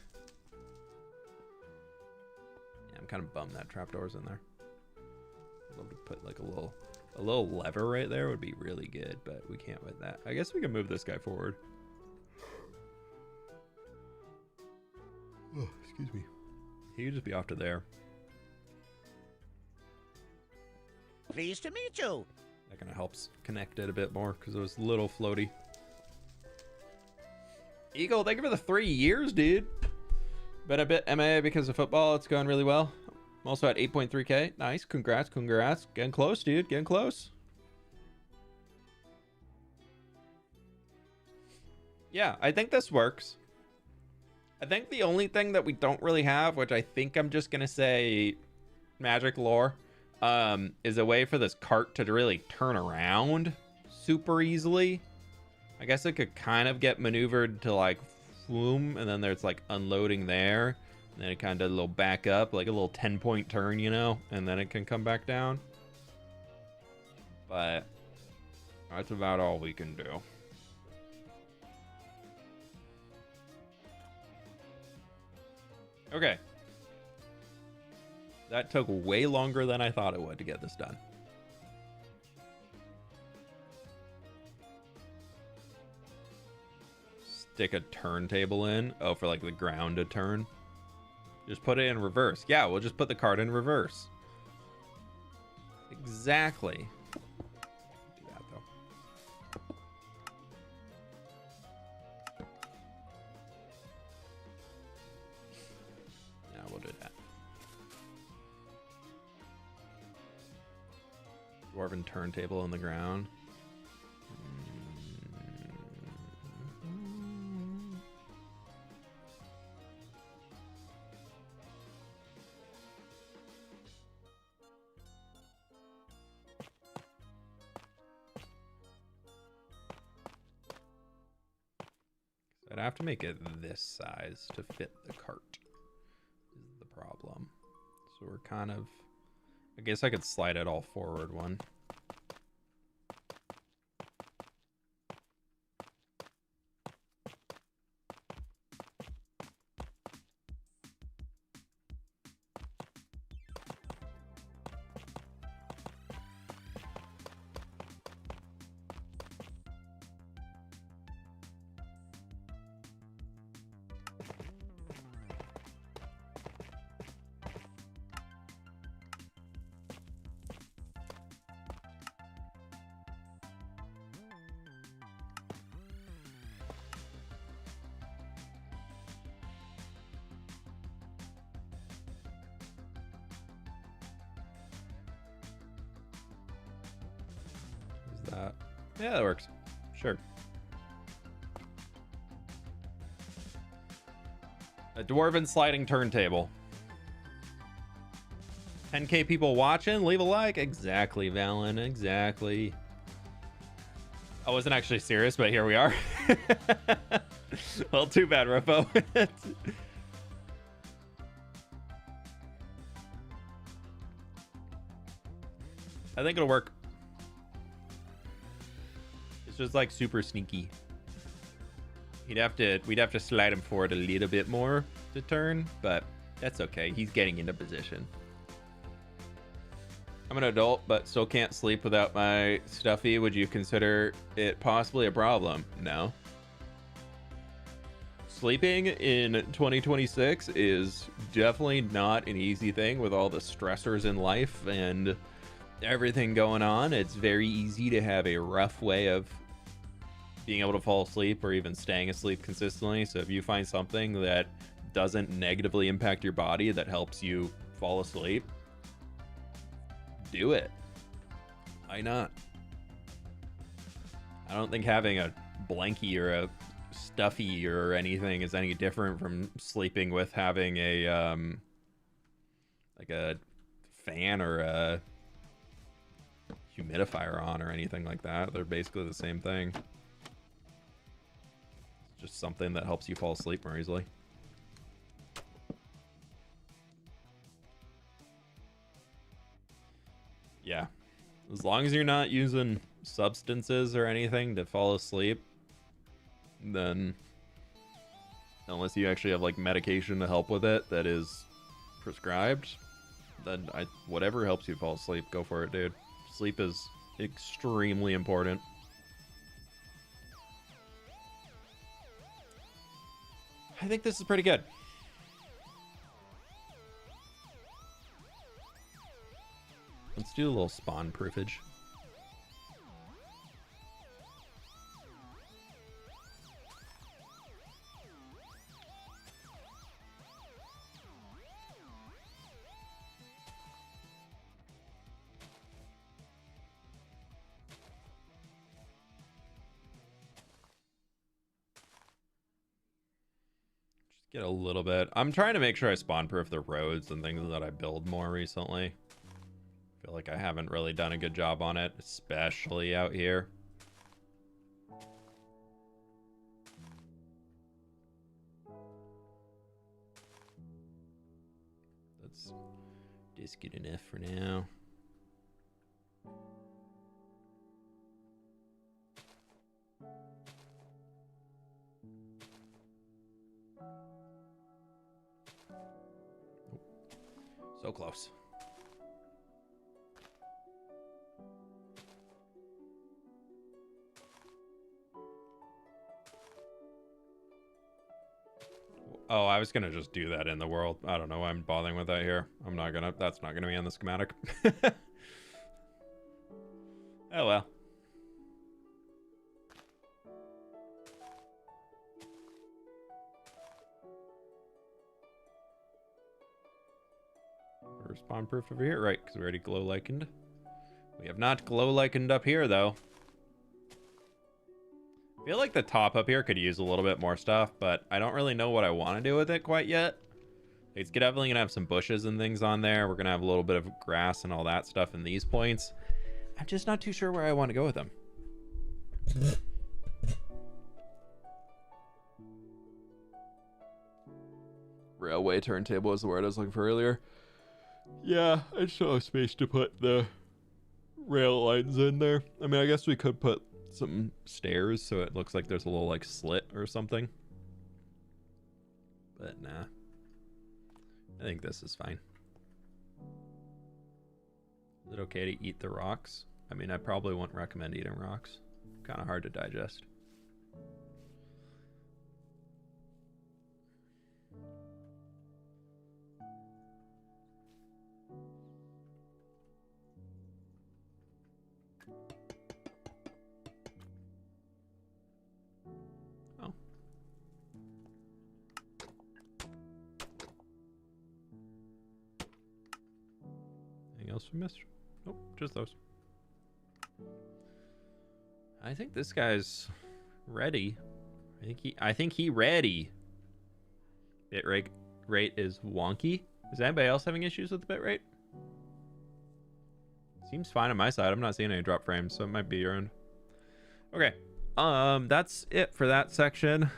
Yeah, I'm kind of bummed that trapdoor's in there. I'd love to put like a little lever right there would be really good, but we can't with that. I guess we can move this guy forward. Oh, excuse me. He could just be off to there. Pleased to meet you. That kind of helps connect it a bit more because it was a little floaty. Eagle, thank you for the 3 years, dude. Been a bit MIA because of football. It's going really well. I'm also at 8.3k. Nice. Congrats. Congrats. Getting close, dude. Getting close. Yeah, I think this works. I think the only thing that we don't really have, which I think I'm just going to say magic lore, is a way for this cart to really turn around super easily. I guess it could kind of get maneuvered to like boom, and then there's like unloading there, and then it kind of does a little back up, like a little 10-point turn, you know, and then it can come back down. But that's about all we can do. Okay. That took way longer than I thought it would to get this done. Stick a turntable in. Oh, for like the ground to turn. Just put it in reverse. Yeah, we'll just put the cart in reverse. Exactly. Do that though. Yeah, we'll do that. Dwarven turntable in the ground. I'd have to make it this size to fit the cart is the problem. So we're kind of, I guess I could slide it all forward one. That. Yeah, that works. Sure. A Dwarven sliding turntable. 10k people watching. Leave a like. Exactly, Valen. Exactly. I wasn't actually serious, but here we are. Well, too bad, Rufo. I think it'll work. It's just like super sneaky. We'd have to slide him forward a little bit more to turn, but that's okay. He's getting into position. I'm an adult, but still can't sleep without my stuffy. Would you consider it possibly a problem? No. Sleeping in 2026 is definitely not an easy thing with all the stressors in life and everything going on. It's very easy to have a rough way of being able to fall asleep or even staying asleep consistently. So if you find something that doesn't negatively impact your body that helps you fall asleep, do it. Why not? I don't think having a blankie or a stuffy or anything is any different from sleeping with having a like a fan or a humidifier on or anything like that. They're basically the same thing. Just something that helps you fall asleep more easily. Yeah. As long as you're not using substances or anything to fall asleep, then unless you actually have like medication to help with it that is prescribed, then whatever helps you fall asleep, go for it, dude. Sleep is extremely important. I think this is pretty good. Let's do a little spawn proofage. Get a little bit. I'm trying to make sure I spawn proof the roads and things that I build more recently. I feel like I haven't really done a good job on it, especially out here. That's just good enough for now. So close. Oh, I was gonna just do that in the world. I don't know why I'm bothering with that here. I'm not gonna, that's not gonna be on the schematic. Oh well. We're spawn proofed over here, right? Because we already glow likened. We have not glow likened up here though. I feel like the top up here could use a little bit more stuff, but I don't really know what I want to do with it quite yet. It's definitely gonna have some bushes and things on there. We're gonna have a little bit of grass and all that stuff in these points. I'm just not too sure where I want to go with them. Railway turntable is the word I was looking for earlier. Yeah, I just don't have space to put the rail lines in there. I mean, I guess we could put some stairs so it looks like there's a little like slit or something. But nah. I think this is fine. Is it okay to eat the rocks? I mean, I probably wouldn't recommend eating rocks. Kind of hard to digest. Oh. Anything else we missed? Nope, just those. I think this guy's ready. I think he ready. Bitrate is wonky. Is anybody else having issues with the bitrate? Seems fine on my side. I'm not seeing any drop frames, so it might be your own. Okay. That's it for that section.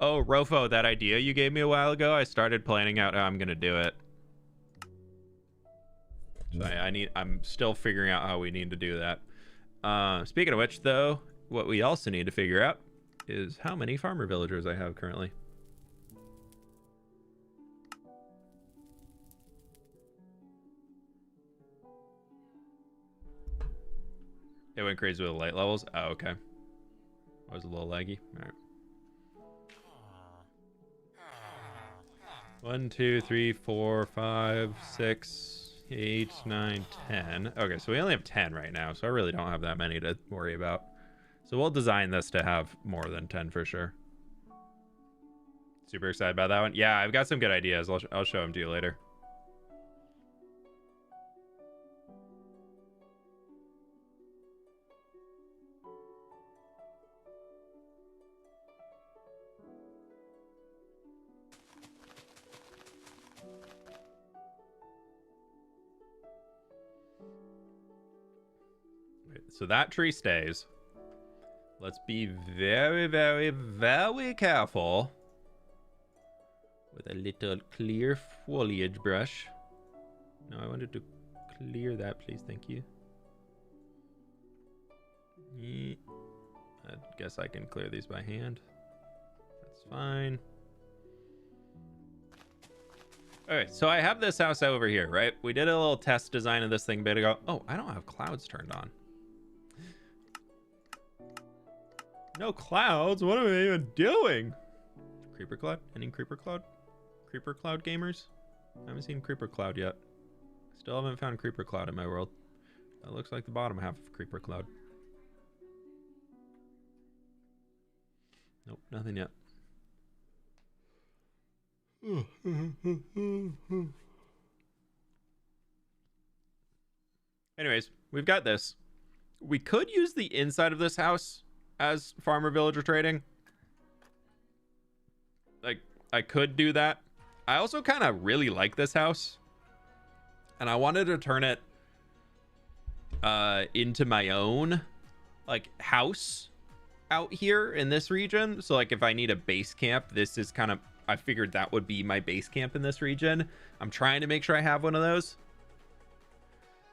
Oh, Rofo, that idea you gave me a while ago, I started planning out how I'm gonna do it. So I'm still figuring out how we need to do that. Speaking of which, though, what we also need to figure out is how many farmer villagers I have currently. It went crazy with the light levels. Oh, okay. I was a little laggy. All right. 1, 2, 3, 4, 5, 6, 8, 9, 10. Okay, so we only have 10 right now, so I really don't have that many to worry about. So we'll design this to have more than 10 for sure. Super excited about that one. Yeah, I've got some good ideas. I'll show them to you later. So that tree stays. Let's be very, very, very careful with a little clear foliage brush. No, I wanted to clear that, please. Thank you. I guess I can clear these by hand. That's fine. Okay, so I have this house over here, right? We did a little test design of this thing a bit ago. Oh, I don't have clouds turned on. No clouds? What am I even doing? Creeper cloud? Any creeper cloud? Creeper cloud gamers? I haven't seen creeper cloud yet. Still haven't found creeper cloud in my world. That looks like the bottom half of creeper cloud. Nope, nothing yet. Anyways, we've got this. We could use the inside of this house as farmer villager trading. Like, I could do that. I also kind of really like this house, and I wanted to turn it into my own like house out here in this region. So like if I need a base camp, this is kind of, I figured that would be my base camp in this region. I'm trying to make sure I have one of those.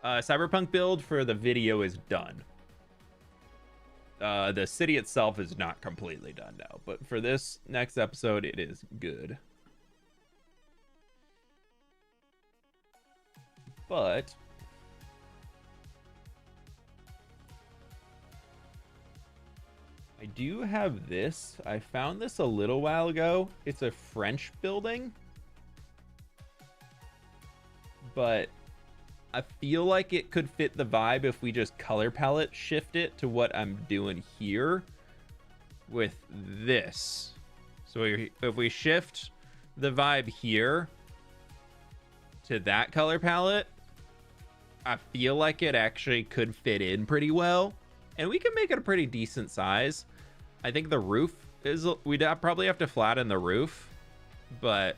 Cyberpunk build for the video is done. The city itself is not completely done now, but for this next episode, it is good. But I do have this. I found this a little while ago. It's a French building, but I feel like it could fit the vibe if we just color palette shift it to what I'm doing here with this. So if we shift the vibe here to that color palette, I feel like it actually could fit in pretty well, and we can make it a pretty decent size. I think the roof is, we'd probably have to flatten the roof, but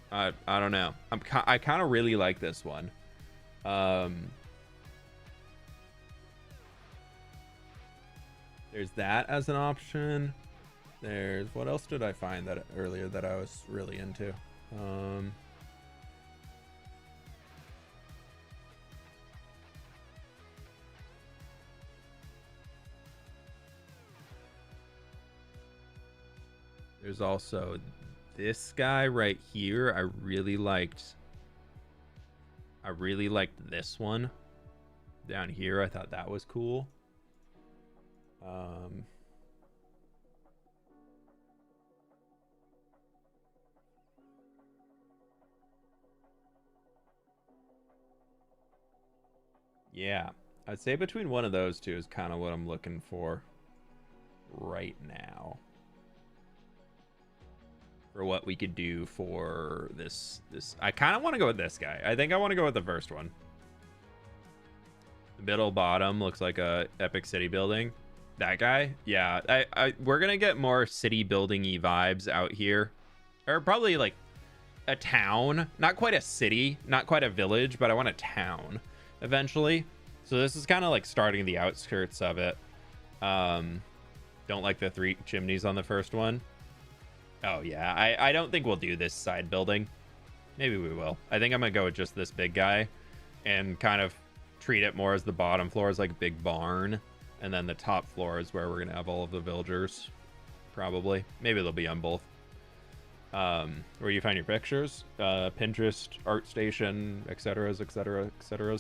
I don't know. I kind of really like this one. There's that as an option. There's, what else did I find that earlier that I was really into? There's also this guy right here. I really liked this one down here. I thought that was cool. Yeah, I'd say between one of those two is kind of what I'm looking for right now. For what we could do for this. I kind of want to go with this guy. I think I want to go with the first one. The middle bottom looks like a epic city building. That guy, yeah. We're gonna get more city building-y vibes out here, or probably like a town. Not quite a city, not quite a village, but I want a town eventually. So this is kind of like starting the outskirts of it. Don't like the 3 chimneys on the first one. Oh yeah, I don't think we'll do this side building. Maybe we will. I think I'm gonna go with just this big guy and kind of treat it more as the bottom floor is like a big barn, and then the top floor is where we're gonna have all of the villagers. Probably. Maybe they'll be on both. Where do you find your pictures? Pinterest, ArtStation, etc., etc., etc.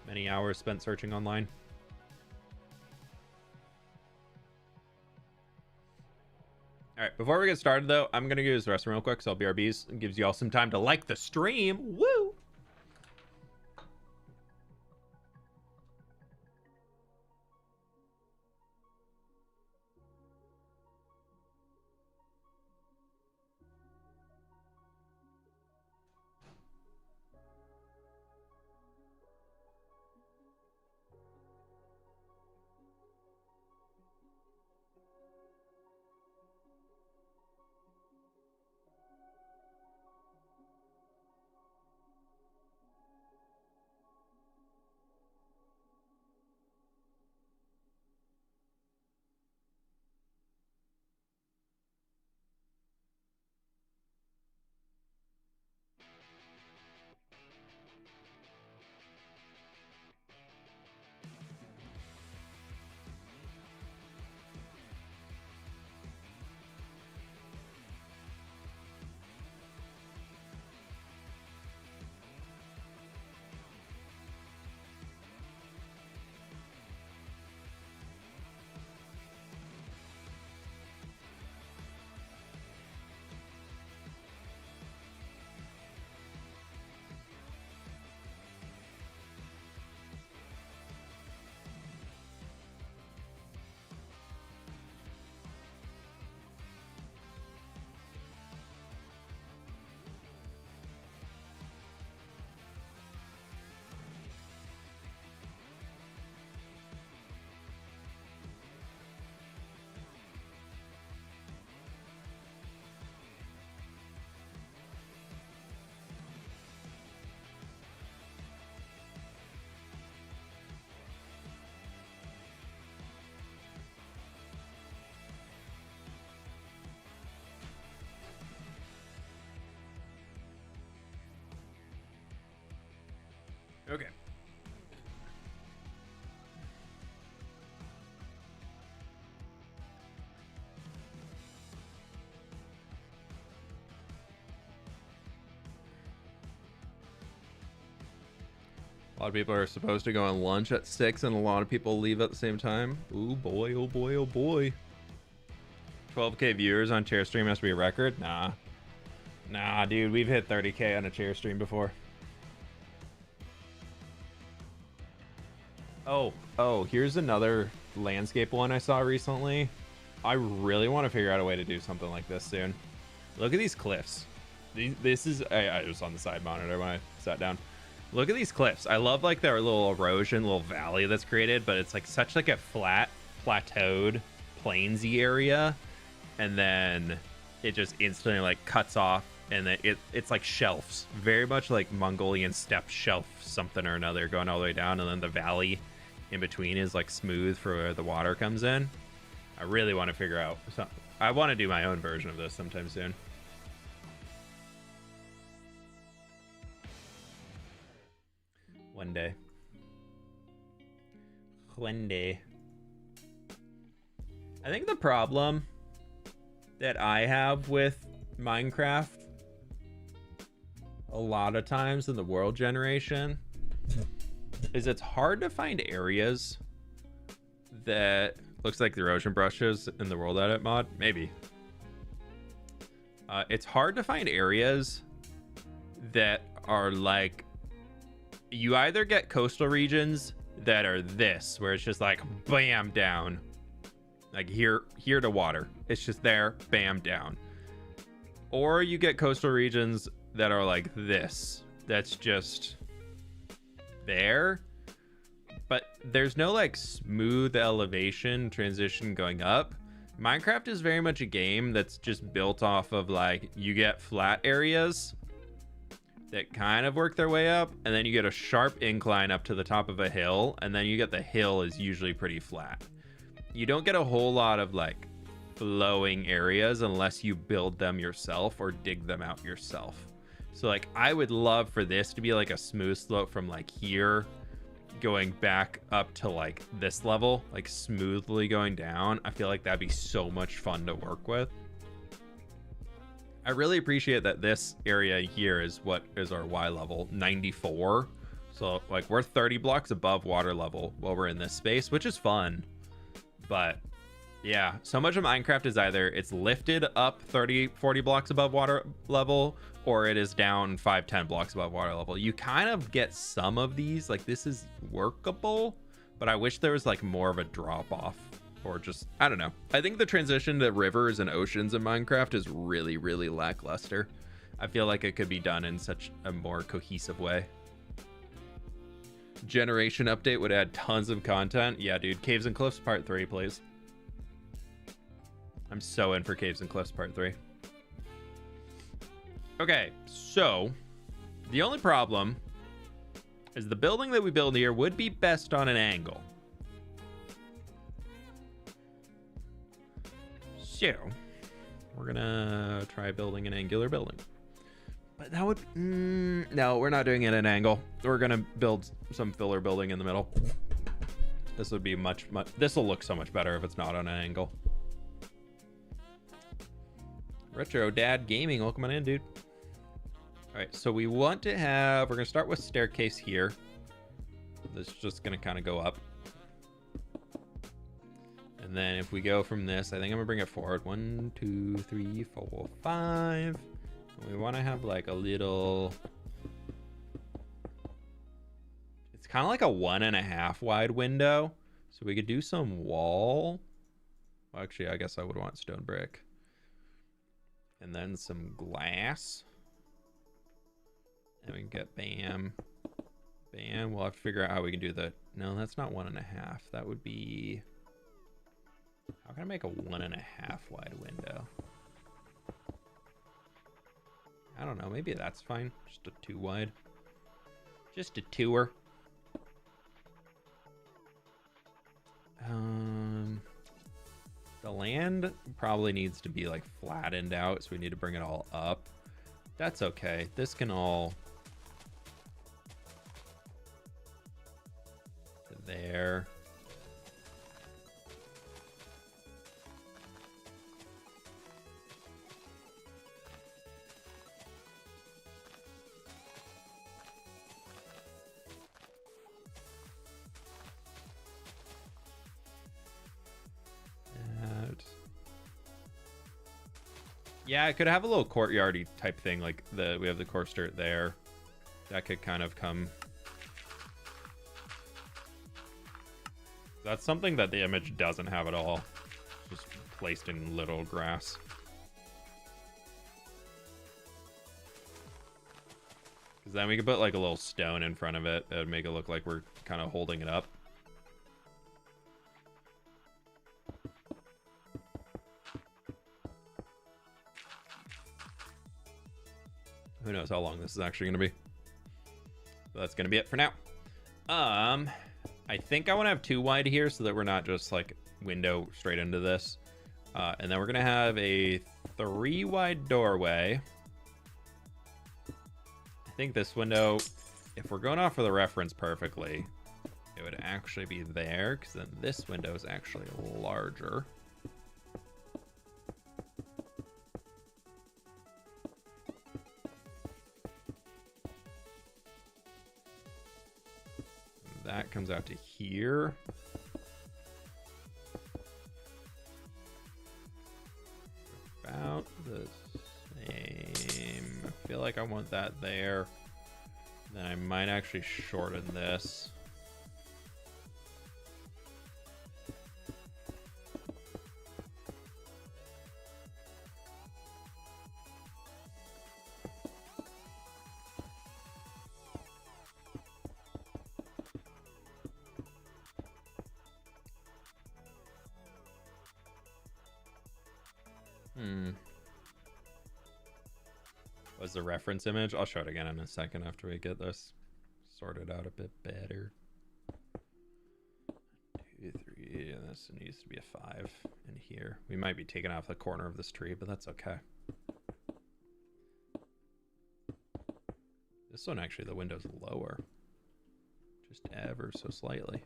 Many hours spent searching online. All right, before we get started, though, I'm going to use the restroom real quick, so BRBs. It gives you all some time to like the stream. Woo! A lot of people are supposed to go on lunch at 6, and a lot of people leave at the same time. Ooh, boy, oh boy, oh boy. 12k viewers on chair stream has to be a record? Nah. Nah, dude, we've hit 30k on a chair stream before. Oh, here's another landscape one I saw recently. I really want to figure out a way to do something like this soon. Look at these cliffs. This is... I was on the side monitor when I sat down. Look at these cliffs. I love like their little erosion, little valley that's created, but it's like such like a flat, plateaued, plainsy area, and then it just instantly like cuts off, and then it's like shelves, very much like Mongolian steppe shelf something or another, going all the way down, and then the valley in between is like smooth for where the water comes in. I really want to figure out. I want to do my own version of this sometime soon. One day. One day. I think the problem that I have with Minecraft a lot of times in the world generation is it's hard to find areas that looks like the erosion brushes in the world edit mod. Maybe. It's hard to find areas that are like, you either get coastal regions that are this, where it's just like bam down, like here to water, it's just there, bam down, or you get coastal regions that are like this, that's just there, but there's no like smooth elevation transition going up. Minecraft is very much a game that's just built off of like, you get flat areas that kind of work their way up, and then you get a sharp incline up to the top of a hill, and then you get the hill is usually pretty flat. You don't get a whole lot of like flowing areas unless you build them yourself or dig them out yourself. So like, I would love for this to be like a smooth slope from like here going back up to like this level, like smoothly going down. I feel like that'd be so much fun to work with. I really appreciate that this area here is what is our Y level, 94. So like we're 30 blocks above water level while we're in this space, which is fun. But yeah, so much of Minecraft is either it's lifted up 30, 40 blocks above water level, or it is down 5, 10 blocks above water level. You kind of get some of these, like this is workable, but I wish there was like more of a drop off. Or just, I don't know. I think the transition to rivers and oceans in Minecraft is really, really lackluster. I feel like it could be done in such a more cohesive way. Generation update would add tons of content. Yeah, dude. Caves and Cliffs Part 3, please. I'm so in for Caves and Cliffs Part 3. Okay, so the only problem is the building that we build here would be best on an angle. So, we're gonna try building an angular building. But that would... no, we're not doing it at an angle. We're gonna build some filler building in the middle. This would be much... this will look so much better if it's not on an angle. Retro Dad Gaming, welcome on in, dude. Alright, so we want to have... we're gonna start with staircase here. This is just gonna kind of go up. And then if we go from this, I think I'm gonna bring it forward. 1, 2, 3, 4, 5. And we want to have like a little... it's kind of like a 1.5 wide window. So we could do some wall. Well, actually, I guess I would want stone brick. And then some glass. And we can get bam. Bam. We'll have to figure out how we can do the... no, that's not 1.5. That would be... how can I make a 1.5 wide window? I don't know. Maybe that's fine. Just a 2 wide. Just a 2er. The land probably needs to be like flattened out, so we need to bring it all up. That's okay. This can all... to there. Yeah, I could have a little courtyardy type thing, like we have the coarse dirt there. That could kind of come. That's something that the image doesn't have at all. Just placed in little grass. Because then we could put like a little stone in front of it. That would make it look like we're kind of holding it up. Who knows how long this is actually going to be. So that's going to be it for now. I think I want to have 2 wide here so that we're not just like window straight into this. And then we're going to have a 3 wide doorway. I think this window, if we're going off of the reference perfectly, it would actually be there, because then this window is actually larger. That comes out to here. About the same. I feel like I want that there. Then I might actually shorten this. Was the reference image? I'll show it again in a second after we get this sorted out a bit better. 2, 3, and this needs to be a 5 in here. We might be taking off the corner of this tree, but that's okay. This one actually, the window's lower. Just ever so slightly.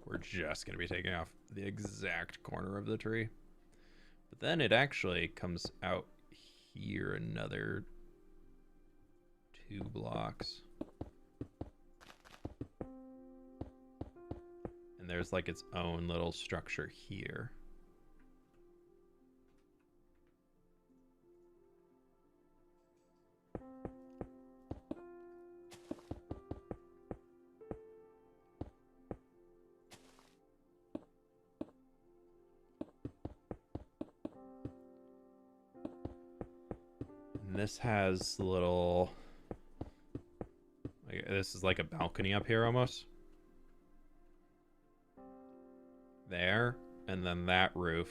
We're just going to be taking off the exact corner of the tree. But then it actually comes out here another 2 blocks. And there's like its own little structure here. This has little, like, this is like a balcony up here almost. There, and then that roof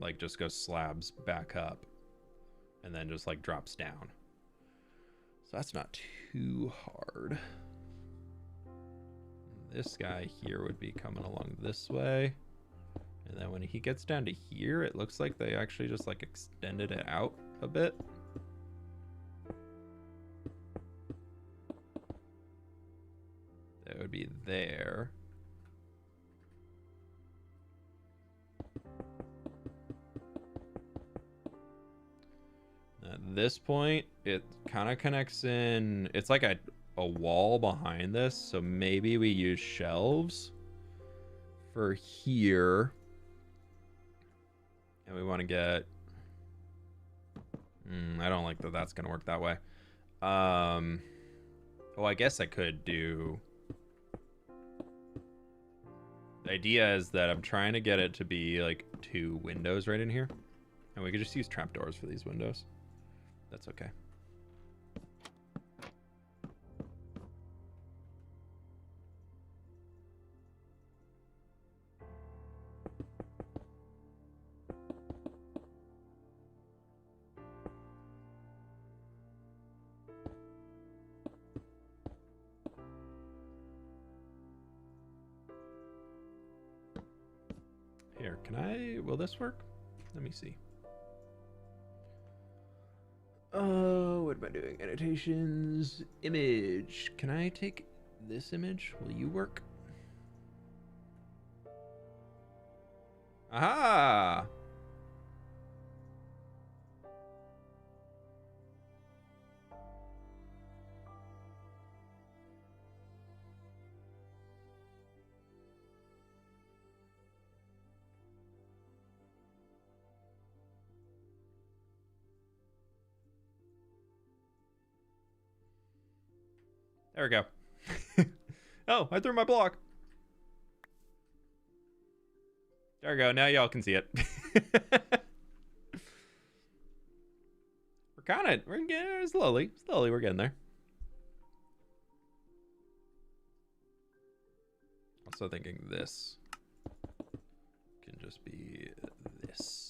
like just goes slabs back up and then just like drops down. So that's not too hard. This guy here would be coming along this way. And then when he gets down to here, it looks like they actually just like extended it out a bit. That would be there. At this point, it kind of connects in. It's like a wall behind this, so maybe we use shelves for here. And we want to get... I don't like that that's going to work that way. Oh, I guess I could do... The idea is that I'm trying to get it to be like 2 windows right in here. And we could just use trapdoors for these windows. That's okay. Here, will this work? Let me see. Oh, what am I doing? Annotations, image. Can I take this image? Will you work? Aha! There we go. Oh, I threw my block. There we go. Now y'all can see it. We're getting slowly, we're getting there. Also thinking this can just be this.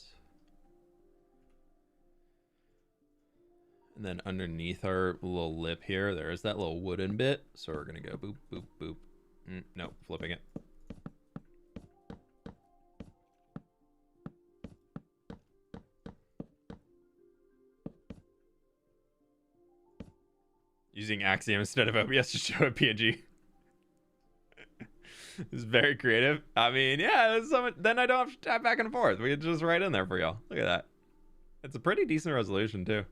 And then underneath our little lip here, there is that little wooden bit. So we're gonna go boop, boop, boop. No, flipping it. Using Axiom instead of OBS to show a PNG. It's very creative. I mean, yeah, then I don't have to tap back and forth. We can just right in there for y'all. Look at that. It's a pretty decent resolution too.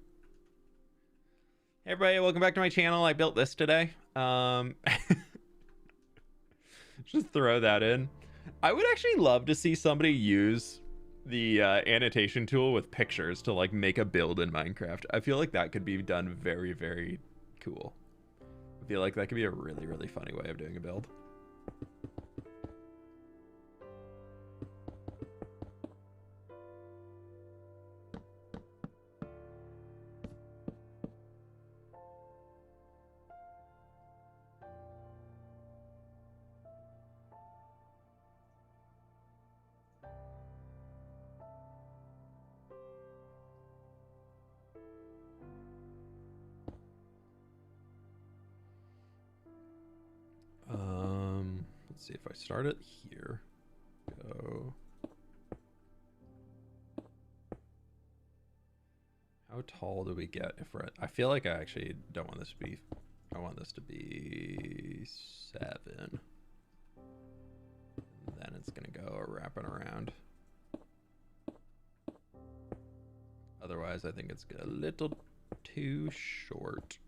Hey everybody, welcome back to my channel. I built this today. Just throw that in. I would actually love to see somebody use the annotation tool with pictures to like make a build in Minecraft. I feel like that could be done very, very cool. I feel like that could be a really, really funny way of doing a build. Let's see if I start it here. Go. How tall do we get if we're at, I feel like I actually don't want this to be, I want this to be 7. Then it's gonna go wrapping around. Otherwise, I think it's a little too short.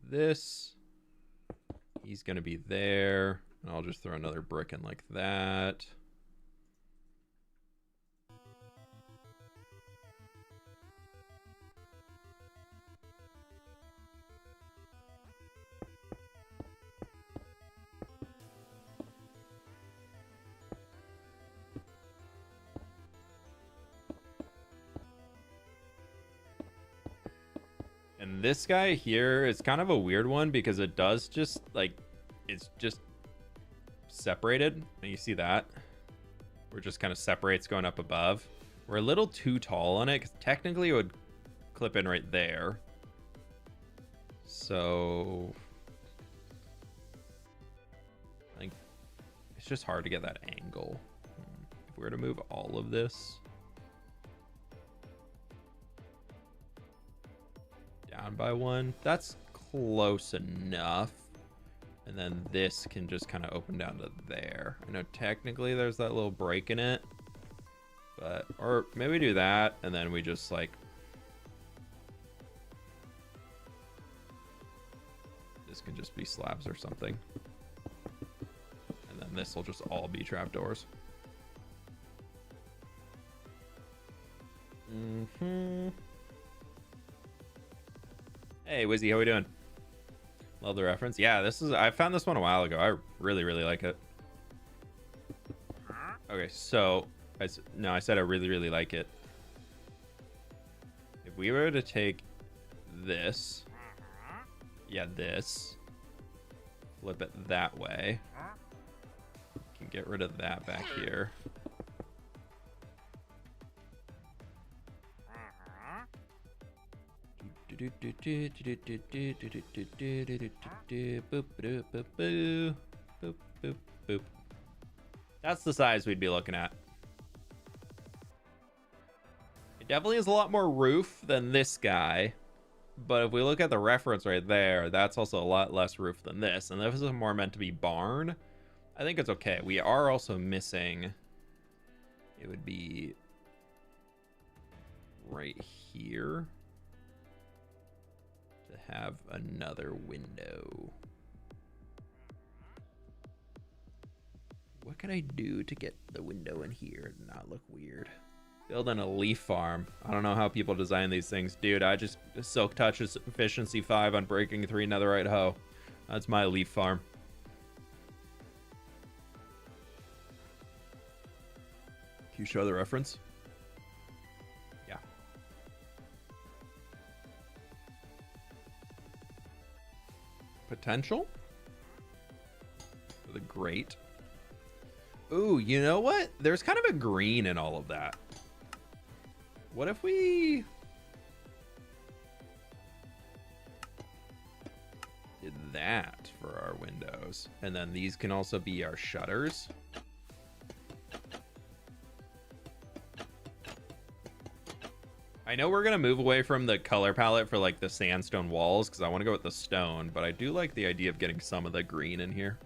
This, he's gonna be there, and I'll just throw another brick in like that. And this guy here is kind of a weird one because it does just like, it's just separated. And you see that? Where it just kind of separates going up above. We're a little too tall on it because technically it would clip in right there. So I think it's just hard to get that angle. If we were to move all of this down by 1, that's close enough. And then this can just kind of open down to there. I know technically there's that little break in it, but, or maybe we do that and then we just like, this can just be slabs or something. And then this will just all be trapdoors. Hey, Wizzy, how we doing? Love the reference. Yeah, this is, I found this one a while ago. I really, really like it. Okay, so, I said I really, really like it. If we were to take this, yeah, this, flip it that way, can get rid of that back here. That's the size we'd be looking at. It definitely is a lot more roof than this guy, but if we look at the reference right there, that's also a lot less roof than this, and this is more meant to be barn. I think it's okay. We are also missing, it would be right here to have another window. What can I do to get the window in here to not look weird? Building a leaf farm. I don't know how people design these things. Dude, I just silk touches efficiency 5 on breaking 3 netherite hoe. That's my leaf farm. Can you show the reference? Yeah. Potential? For the great. Ooh, you know what? There's kind of a green in all of that. What if we did that for our windows? And then these can also be our shutters. I know we're going to move away from the color palette for like the sandstone walls because I want to go with the stone, but I do like the idea of getting some of the green in here.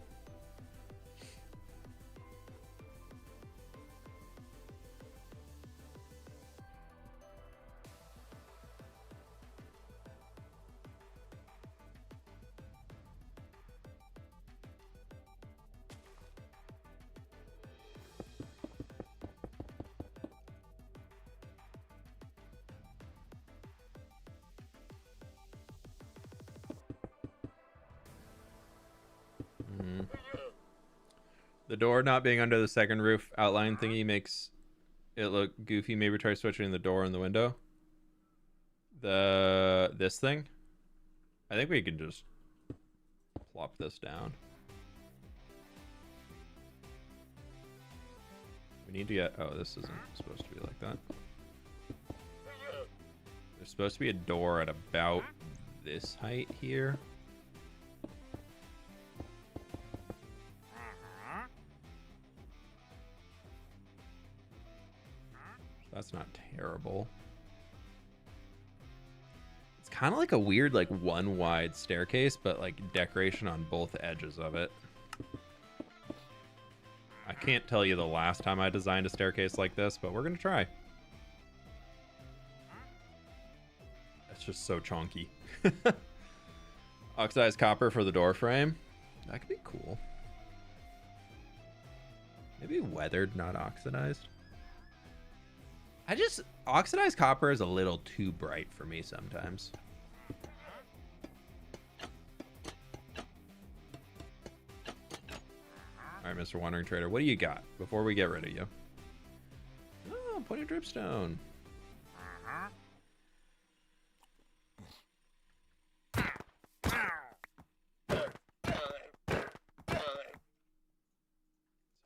The door not being under the second roof outline thingy makes it look goofy. Maybe try switching the door and the window. This thing. I think we can just plop this down. We need to get... Oh, this isn't supposed to be like that. There's supposed to be a door at about this height here. That's not terrible. It's kind of like a weird, like, one wide staircase, but like decoration on both edges of it. I can't tell you the last time I designed a staircase like this, but we're gonna try. It's just so chonky. Oxidized copper for the door frame. That could be cool. Maybe weathered, not oxidized. Oxidized copper is a little too bright for me sometimes. All right, Mr. Wandering Trader, what do you got before we get rid of you? Oh, pointed dripstone.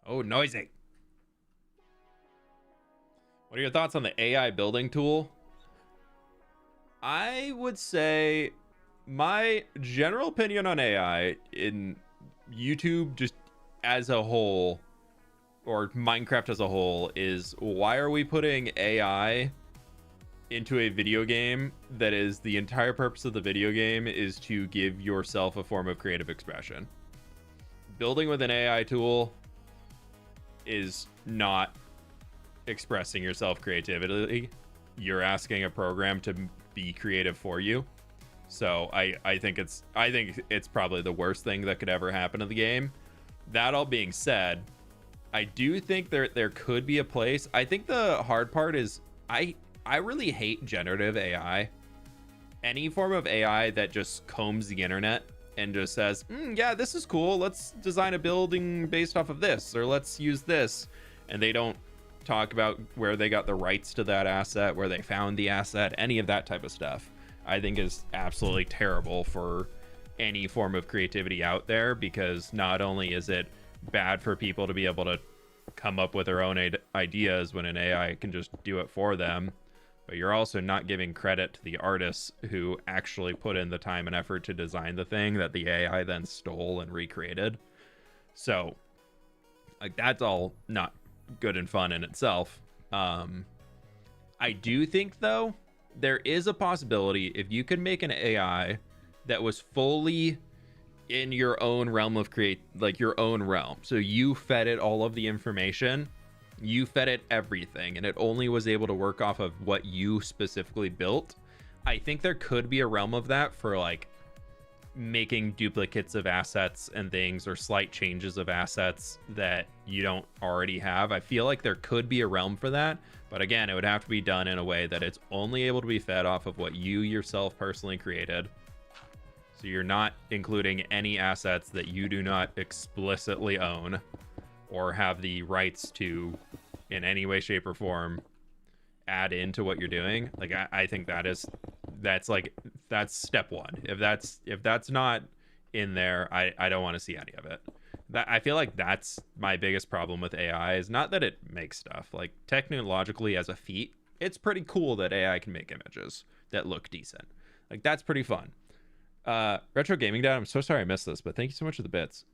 Oh, noisy. What are your thoughts on the AI building tool? I would say my general opinion on AI in YouTube just as a whole, or Minecraft as a whole, is why are we putting AI into a video game that is the entire purpose of the video game is to give yourself a form of creative expression? Building with an AI tool is not expressing yourself creatively. You're asking a program to be creative for you. So I think it's probably the worst thing that could ever happen to the game. That all being said, I do think there could be a place. I think the hard part is I really hate generative AI. Any form of AI that just combs the internet and just says, yeah, this is cool, let's design a building based off of this, or let's use this, and they don't talk about where they got the rights to that asset, where they found the asset, any of that type of stuff, I think is absolutely terrible for any form of creativity out there, because not only is it bad for people to be able to come up with their own ideas when an AI can just do it for them, but you're also not giving credit to the artists who actually put in the time and effort to design the thing that the AI then stole and recreated. So like that's all not good and fun in itself. I do think though there is a possibility if you could make an AI that was fully in your own realm of your own realm, so you fed it all of the information, you fed it everything, and it only was able to work off of what you specifically built. I think there could be a realm of that for like making duplicates of assets and things, or slight changes of assets that you don't already have. I feel like there could be a realm for that, but again, it would have to be done in a way that it's only able to be fed off of what you yourself personally created. So you're not including any assets that you do not explicitly own or have the rights to in any way, shape, or form add into what you're doing. Like I think that's step one. If that's not in there, I don't want to see any of it. That, I feel like that's my biggest problem with AI, is not that it makes stuff. Like technologically as a feat, it's pretty cool that AI can make images that look decent. Like that's pretty fun. Retro Gaming Dad, I'm so sorry I missed this, but thank you so much for the bits.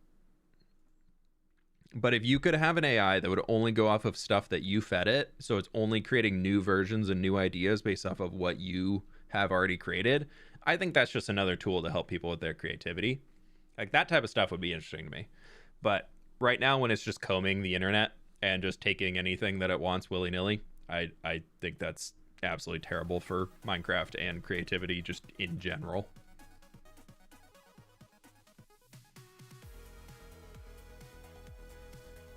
But if you could have an AI that would only go off of stuff that you fed it, so it's only creating new versions and new ideas based off of what you have already created, I think that's just another tool to help people with their creativity. Like that type of stuff would be interesting to me. But right now, when it's just combing the internet and just taking anything that it wants willy-nilly, I think that's absolutely terrible for Minecraft and creativity just in general.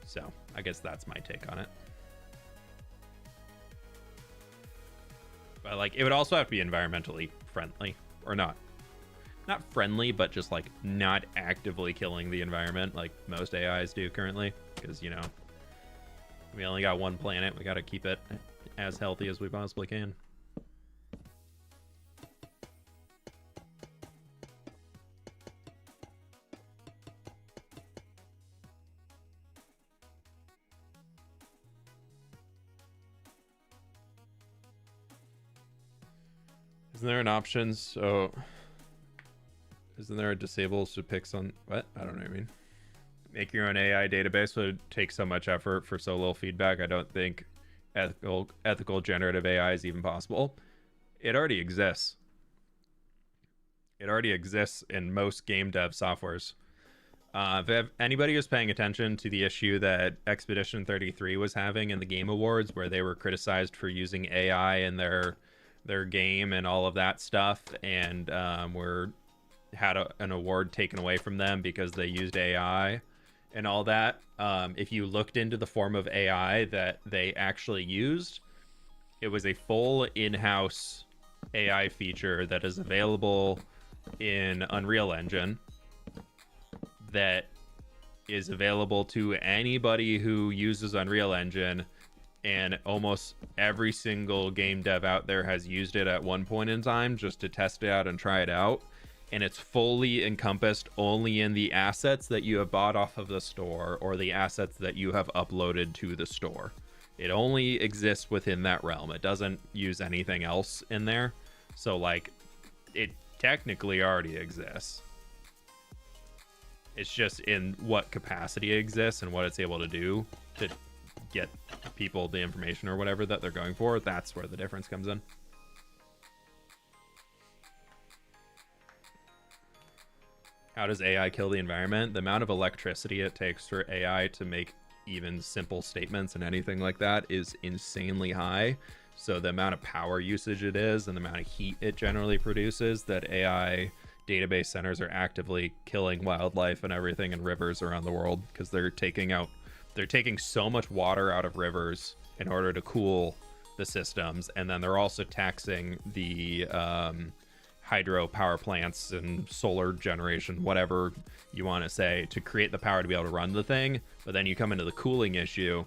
So I guess that's my take on it. But like, it would also have to be environmentally friendly, or not friendly, but just like not actively killing the environment like most AIs do currently, because, you know, we only got one planet. We got to keep it as healthy as we possibly can. Isn't there an option? So isn't there a disable to picks on what? I don't know what I mean. Make your own AI database would take so much effort for so little feedback. I don't think ethical generative AI is even possible. It already exists. It already exists in most game dev softwares. If anybody was paying attention to the issue that Expedition 33 was having in the Game Awards, where they were criticized for using AI in their game and all of that stuff, and had an award taken away from them because they used AI and all that. If you looked into the form of AI that they actually used, it was a full in-house AI feature that is available in Unreal Engine, that is available to anybody who uses Unreal Engine, and almost every single game dev out there has used it at one point in time just to test it out and try it out. And it's fully encompassed only in the assets that you have bought off of the store, or the assets that you have uploaded to the store. It only exists within that realm. It doesn't use anything else in there. So like, it technically already exists. It's just in what capacity it exists and what it's able to do to get people the information or whatever that they're going for. That's where the difference comes in. How does AI kill the environment? The amount of electricity it takes for AI to make even simple statements and anything like that is insanely high. So the amount of power usage it is, and the amount of heat it generally produces, that AI database centers are actively killing wildlife and everything in rivers around the world, because they're taking so much water out of rivers in order to cool the systems, and then they're also taxing the hydro power plants and solar generation, whatever you want to say, to create the power to be able to run the thing. But then you come into the cooling issue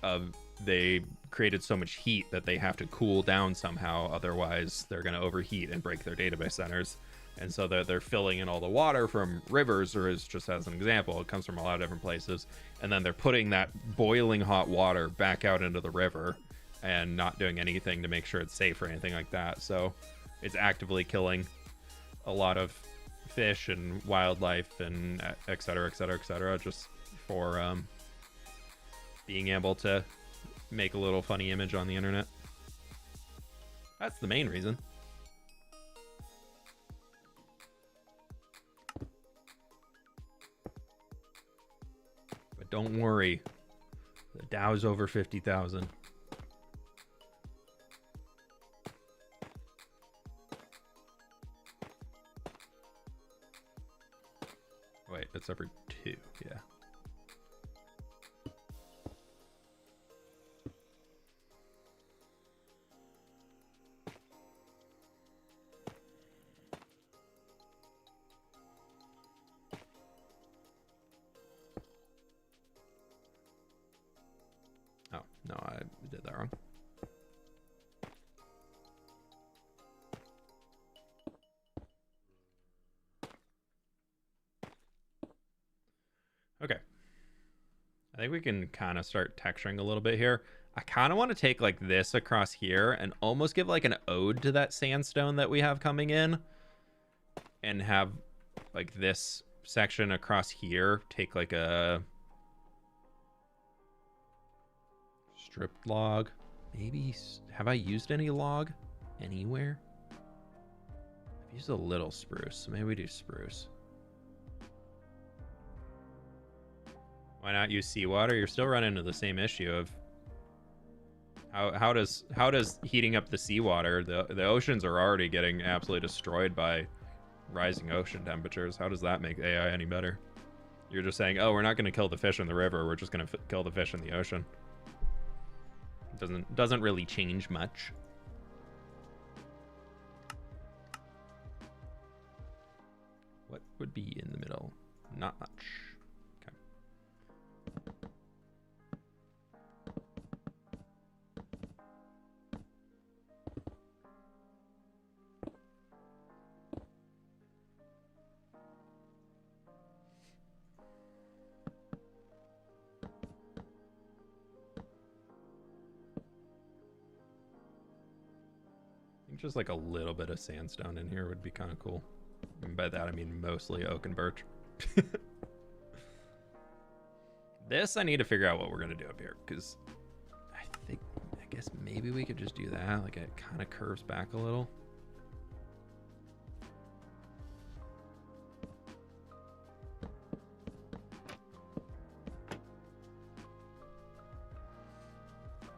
of, they created so much heat that they have to cool down somehow, otherwise they're going to overheat and break their database centers. And so they're filling in all the water from rivers, or is just as an example, it comes from a lot of different places, and then they're putting that boiling hot water back out into the river and not doing anything to make sure it's safe or anything like that. So it's actively killing a lot of fish and wildlife and et cetera, et cetera, et cetera, just for being able to make a little funny image on the internet. That's the main reason. But don't worry, the Dow's over 50,000. it's over 2. Yeah. Oh, no, I did that wrong. Okay. I think we can kind of start texturing a little bit here. I kind of want to take like this across here and almost give like an ode to that sandstone that we have coming in, and have like this section across here take like a stripped log. Maybe, have I used any log anywhere? I've used a little spruce, so maybe we do spruce. Why not use seawater? You're still running into the same issue of how does heating up the seawater, the oceans are already getting absolutely destroyed by rising ocean temperatures. How does that make AI any better? You're just saying, oh, we're not going to kill the fish in the river, we're just going to kill the fish in the ocean. It doesn't really change much. What would be in the middle? Not much. Just like a little bit of sandstone in here would be kind of cool. And by that I mean mostly oak and birch. This I need to figure out what we're gonna do up here, because I guess maybe we could just do that. Like it kind of curves back a little.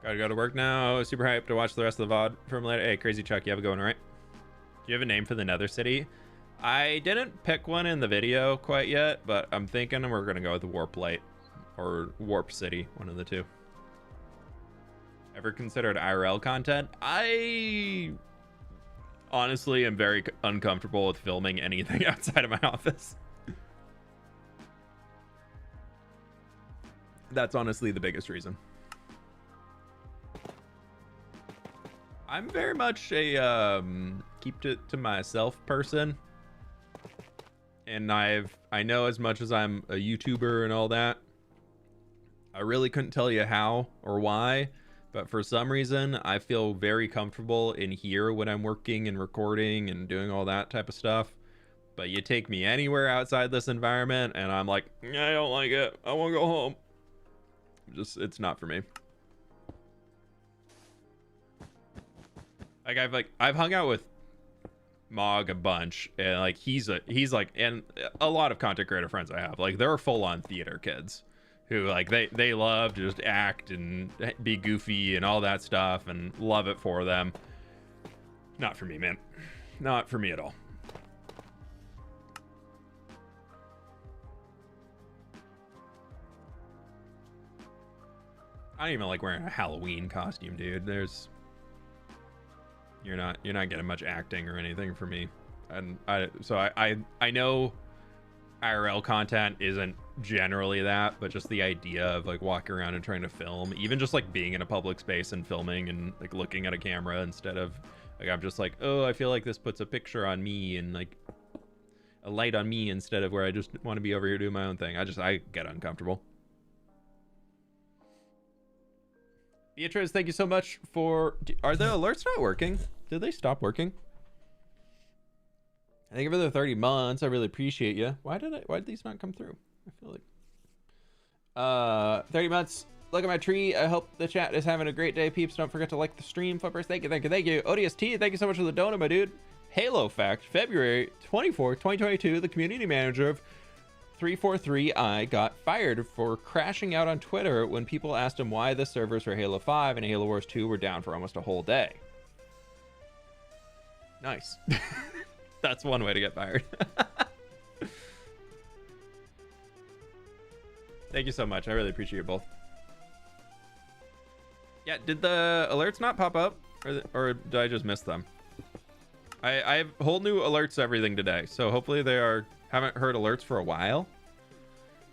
Gotta go to work now. Super hyped to watch the rest of the VOD from later. Hey, Crazy Chuck, you have a going, right? Do you have a name for the Nether City? I didn't pick one in the video quite yet, but I'm thinking we're gonna go with Warp Light or Warp City, one of the two. Ever considered IRL content? I honestly am very uncomfortable with filming anything outside of my office. That's honestly the biggest reason. I'm very much a keep it to myself person, and I know as much as I'm a YouTuber and all that, I really couldn't tell you how or why, but for some reason I feel very comfortable in here when I'm working and recording and doing all that type of stuff. But you take me anywhere outside this environment and I'm like, I don't like it, I want to go home. Just, it's not for me. Like I've hung out with Mog a bunch, and like he's like, and a lot of content creator friends I have, like they're full-on theater kids who like they love to just act and be goofy and all that stuff and love it for them. Not for me, man. Not for me at all. I don't even like wearing a Halloween costume, dude. You're not getting much acting or anything for me. And I know IRL content isn't generally that, but just the idea of like walking around and trying to film, even just like being in a public space and filming and like looking at a camera instead of like, I'm just like, oh, I feel like this puts a picture on me and like a light on me instead of where I just want to be over here doing my own thing. I get uncomfortable. Beatrice, thank you so much for... Are the alerts not working? Did they stop working? Thank you for the 30 months. I really appreciate you. Why did these not come through? I feel like... 30 months. Look at my tree. I hope the chat is having a great day, peeps. Don't forget to like the stream. Flippers, thank you. ODST, thank you so much for the donut, my dude. Halo Fact, February 24th, 2022. The community manager of 343i got fired for crashing out on Twitter when people asked him why the servers for Halo 5 and Halo Wars 2 were down for almost a whole day. Nice. That's one way to get fired. Thank you so much. I really appreciate you both. Yeah, did the alerts not pop up? Or did I just miss them? I have whole new alerts everything today, so hopefully they are... Haven't heard alerts for a while.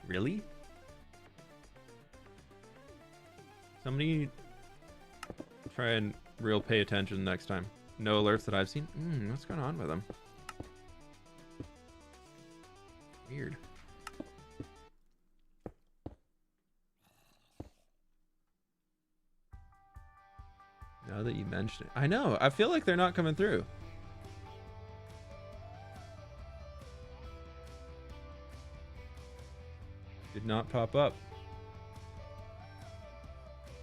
Really? Somebody try and real pay attention next time. No alerts that I've seen. What's going on with them? Weird. Now that you mention it. I know. I feel like they're not coming through. Did not pop up.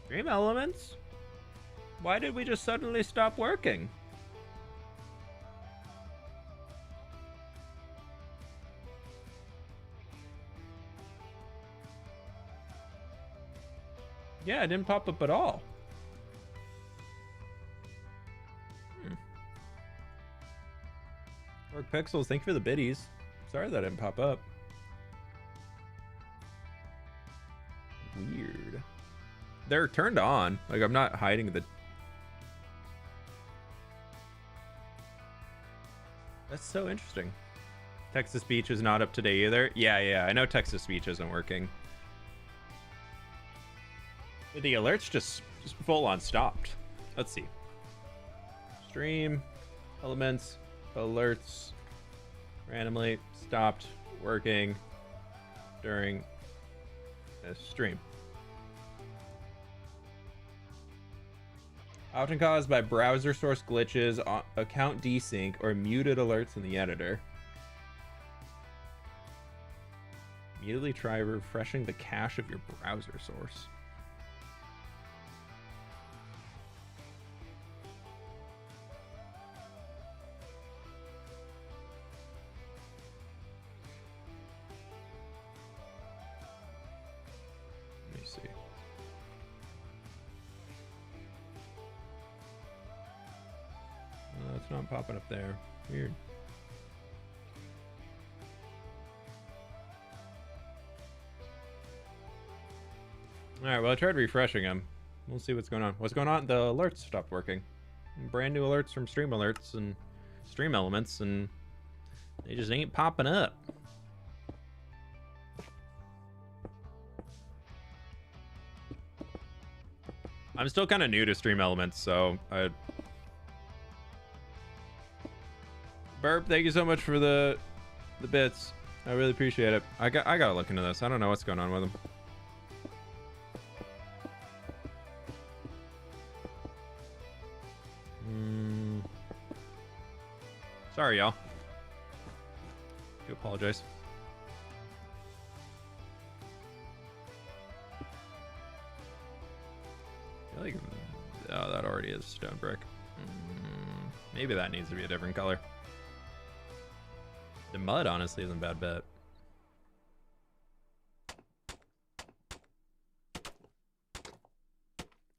Dream elements? Why did we just suddenly stop working? Yeah, it didn't pop up at all. Orc Pixels, thank you for the biddies. Sorry that didn't pop up. Weird. They're turned on. Like, I'm not hiding the... That's so interesting. Text-to-speech is not up to date either. Yeah, I know text-to-speech isn't working. But the alerts just full-on stopped. Let's see. Stream, elements, alerts, randomly stopped working during a stream. Often caused by browser source glitches, account desync, or muted alerts in the editor. Immediately try refreshing the cache of your browser source. Let me see. It's not popping up there. Weird. Alright, well, I tried refreshing them. We'll see what's going on. What's going on? The alerts stopped working. Brand new alerts from Stream Alerts and Stream Elements, and they just ain't popping up. I'm still kind of new to Stream Elements, so I... Burp, thank you so much for the bits. I really appreciate it. I gotta look into this. I don't know what's going on with them. Sorry, y'all. I do apologize. I feel like that already is stone brick. Maybe that needs to be a different color. The mud, honestly, isn't a bad bet.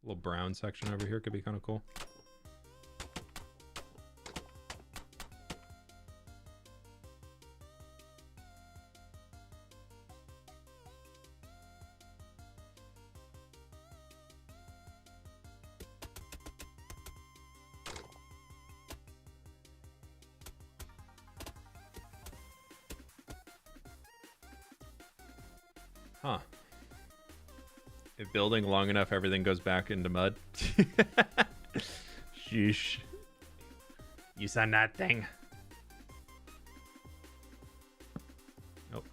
Little brown section over here could be kind of cool. Huh. If building long enough, everything goes back into mud. Sheesh. You said nothing. Nope.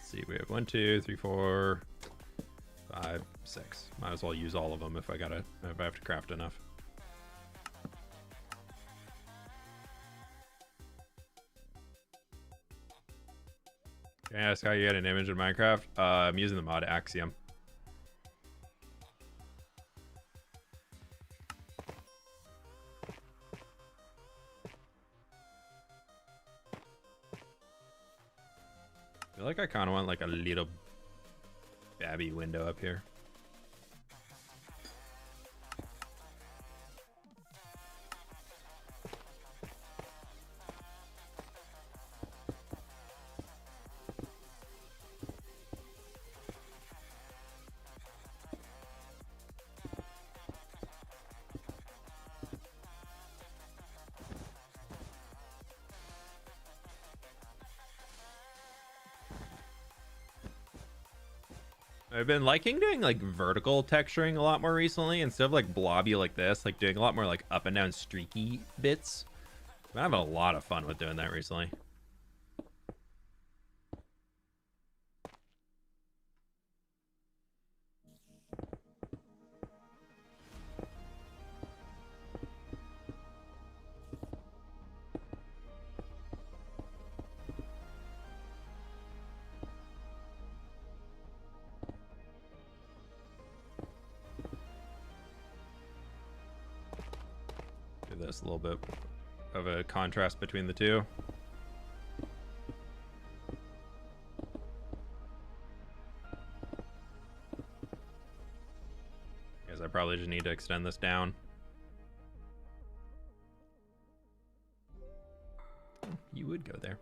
See, we have 1, 2, 3, 4, 5, 6. Might as well use all of them if I have to craft enough. Can I ask how you get an image in Minecraft? I'm using the mod Axiom. feel like I kind of want like a little babby window up here. I've been liking doing like vertical texturing a lot more recently instead of like blobby like this, like doing a lot more like up and down streaky bits. I'm having a lot of fun with doing that recently. A little bit of a contrast between the two. Guess I probably just need to extend this down. You would go there.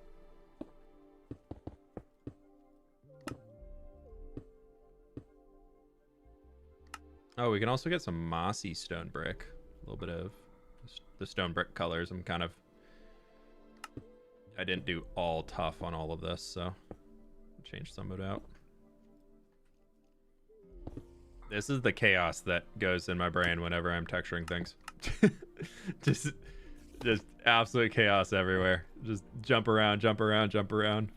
Oh, we can also get some mossy stone brick. A little bit of the stone brick colors. I didn't do all tough on all of this, so change some of it out. This is the chaos that goes in my brain whenever I'm texturing things. just absolute chaos everywhere. Just jump around, jump around, jump around.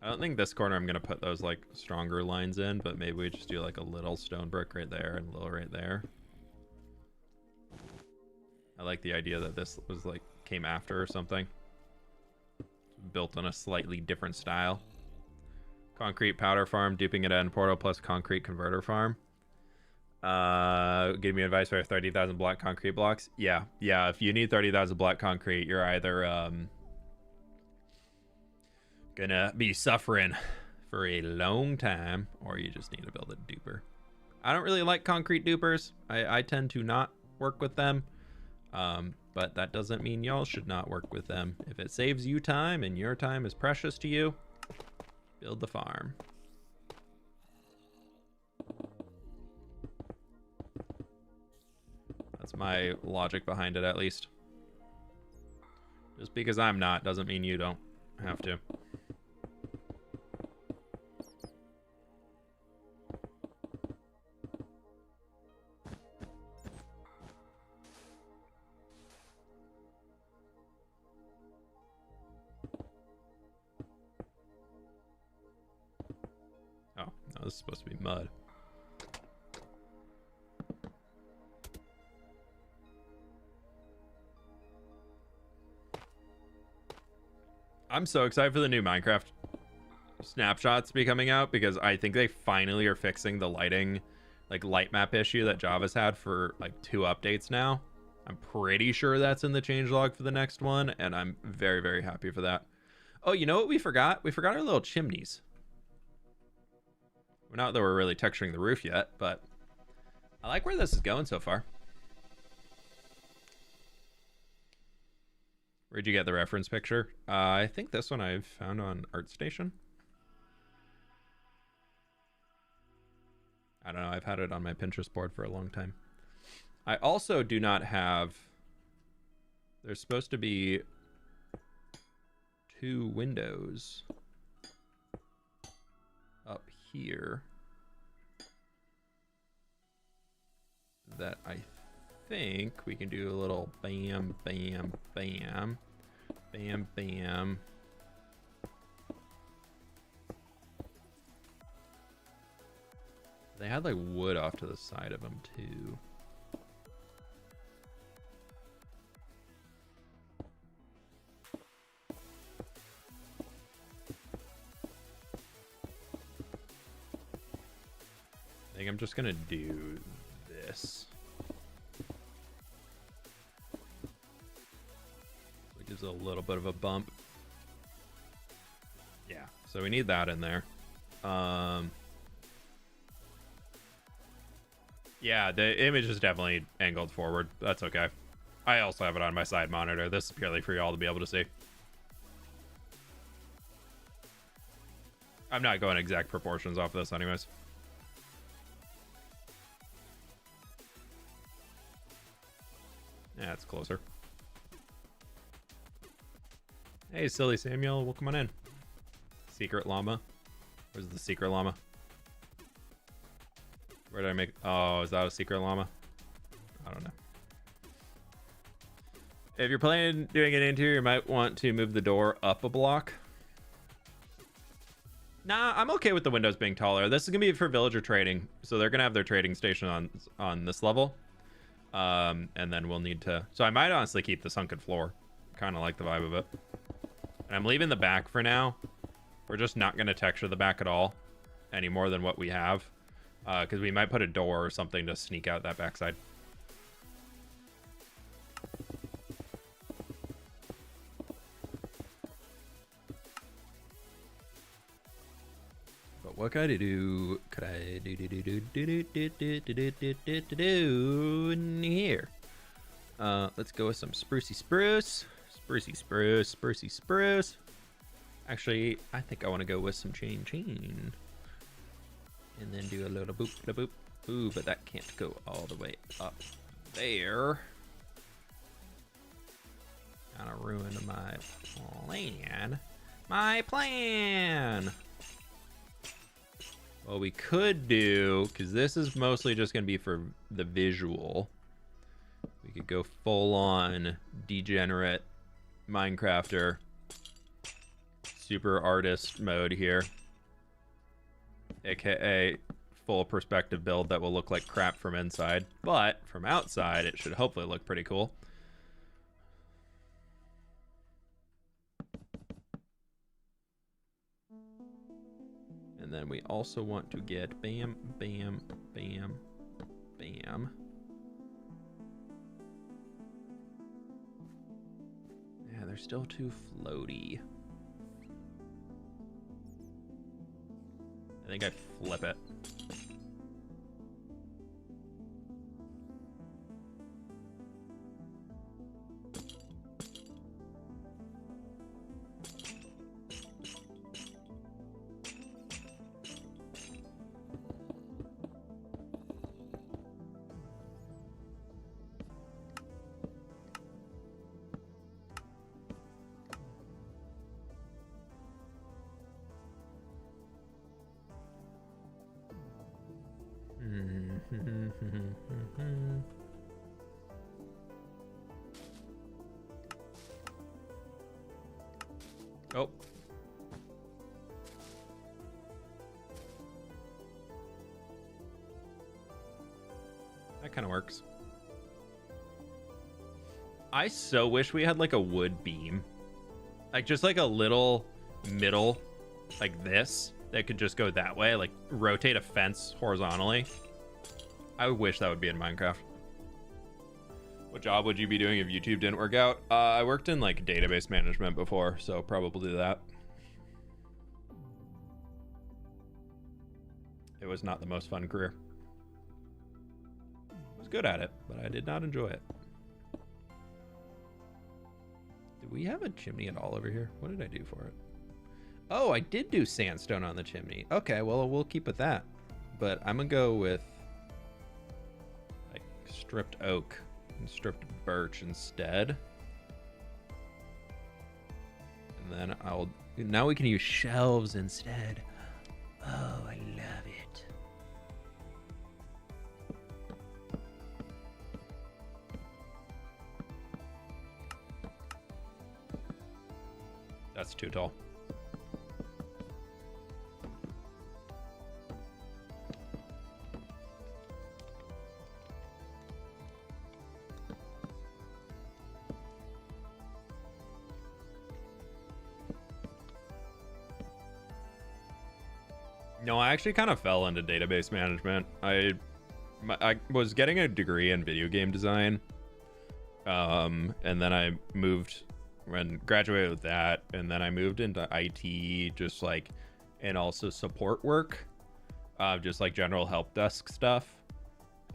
I don't think this corner I'm gonna put those like stronger lines in, but maybe we just do like a little stone brick right there and a little right there. I like the idea that this was like came after or something. Built on a slightly different style. Concrete powder farm, duping it at end portal plus concrete converter farm. Give me advice for 30,000 black concrete blocks. Yeah. If you need 30,000 black concrete, you're either gonna be suffering for a long time, or you just need to build a duper. I don't really like concrete dupers. I tend to not work with them. But that doesn't mean y'all should not work with them. If it saves you time and your time is precious to you, build the farm. That's my logic behind it, at least. Just because I'm not doesn't mean you don't have to. This is supposed to be mud. I'm so excited for the new Minecraft snapshots to be coming out, because I think they finally are fixing the lighting, like light map issue that Java's had for like 2 updates now. I'm pretty sure that's in the changelog for the next one, and I'm very, very happy for that. Oh, you know what we forgot? We forgot our little chimneys. Not that we're really texturing the roof yet, but I like where this is going so far. Where'd you get the reference picture? I think this one I've found on ArtStation. I don't know. I've had it on my Pinterest board for a long time. I also do not have... There's supposed to be 2 windows up here that I think we can do a little bam, bam, bam, bam, bam. They had like wood off to the side of them too. I think I'm just gonna do this. It gives a little bit of a bump. So we need that in there. Yeah, the image is definitely angled forward. That's okay. I also have it on my side monitor. This is purely for y'all to be able to see. I'm not going exact proportions off this anyways. Yeah, it's closer. Hey, silly Samuel, welcome on in. Secret llama. Where's the secret llama? Where did I make? Oh, is that a secret llama? I don't know. If you're planning doing an interior, you might want to move the door up a block. Nah, I'm okay with the windows being taller. This is gonna be for villager trading, so they're gonna have their trading station on this level, and then we'll need to. So I might honestly keep the sunken floor. Kind of like the vibe of it. And I'm leaving the back for now. We're just not gonna texture the back at all, any more than what we have, because we might put a door or something to sneak out that backside. What could I do? Could I do in here? Let's go with some sprucey spruce. Sprucey spruce, sprucey spruce. Actually, I think I want to go with some chain. And then do a little boop, da boop. Ooh, but that can't go all the way up there. Kind of ruined my plan. My plan! Well, we could do, because this is mostly just going to be for the visual. We could go full on degenerate Minecrafter super artist mode here. AKA full perspective build that will look like crap from inside. But from outside, it should hopefully look pretty cool. And then we also want to get bam, bam, bam, bam. Yeah, they're still too floaty. I think I flip it. Oh. That kind of works. I so wish we had like a wood beam. Like just like a little middle like this that could just go that way, like rotate a fence horizontally. I wish that would be in Minecraft. What job would you be doing if YouTube didn't work out? I worked in like database management before, so probably that. It was not the most fun career. I was good at it, but I did not enjoy it. Do we have a chimney at all over here? What did I do for it? Oh, I did do sandstone on the chimney. Okay, well, we'll keep with that. But I'm gonna go with like stripped oak and stripped birch instead. And then now we can use shelves instead. Oh, I love it. That's too tall. No, I actually kind of fell into database management. I was getting a degree in video game design, and then I moved when graduated with that, and then I moved into IT, just like, and also support work, just like general help desk stuff.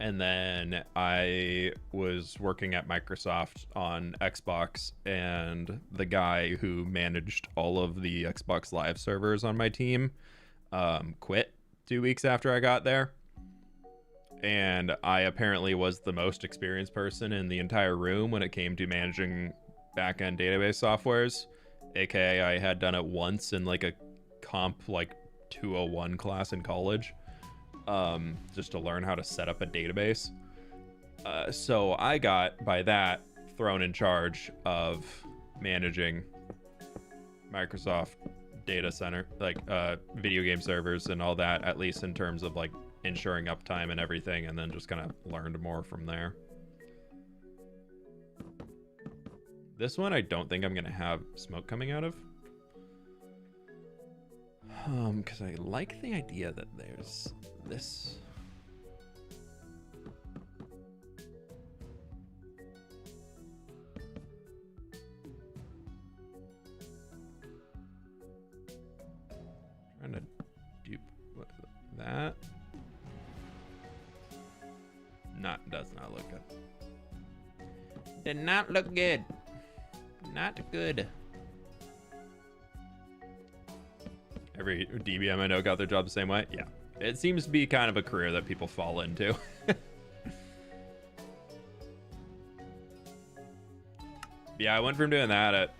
And then I was working at Microsoft on Xbox, and the guy who managed all of the Xbox Live servers on my team quit 2 weeks after I got there. And I apparently was the most experienced person in the entire room when it came to managing backend database softwares. AKA I had done it once in like a comp like 201 class in college. Just to learn how to set up a database. So I got, by that, thrown in charge of managing Microsoft data center, like video game servers and all that, at least in terms of like ensuring uptime and everything, and then just kind of learned more from there. This one I don't think I'm gonna have smoke coming out of. Because I like the idea that there's this. Trying to dupe that. Does not look good. Did not look good. Not good. Every DBM I know got their job the same way. Yeah. It seems to be kind of a career that people fall into. Yeah, I went from doing that at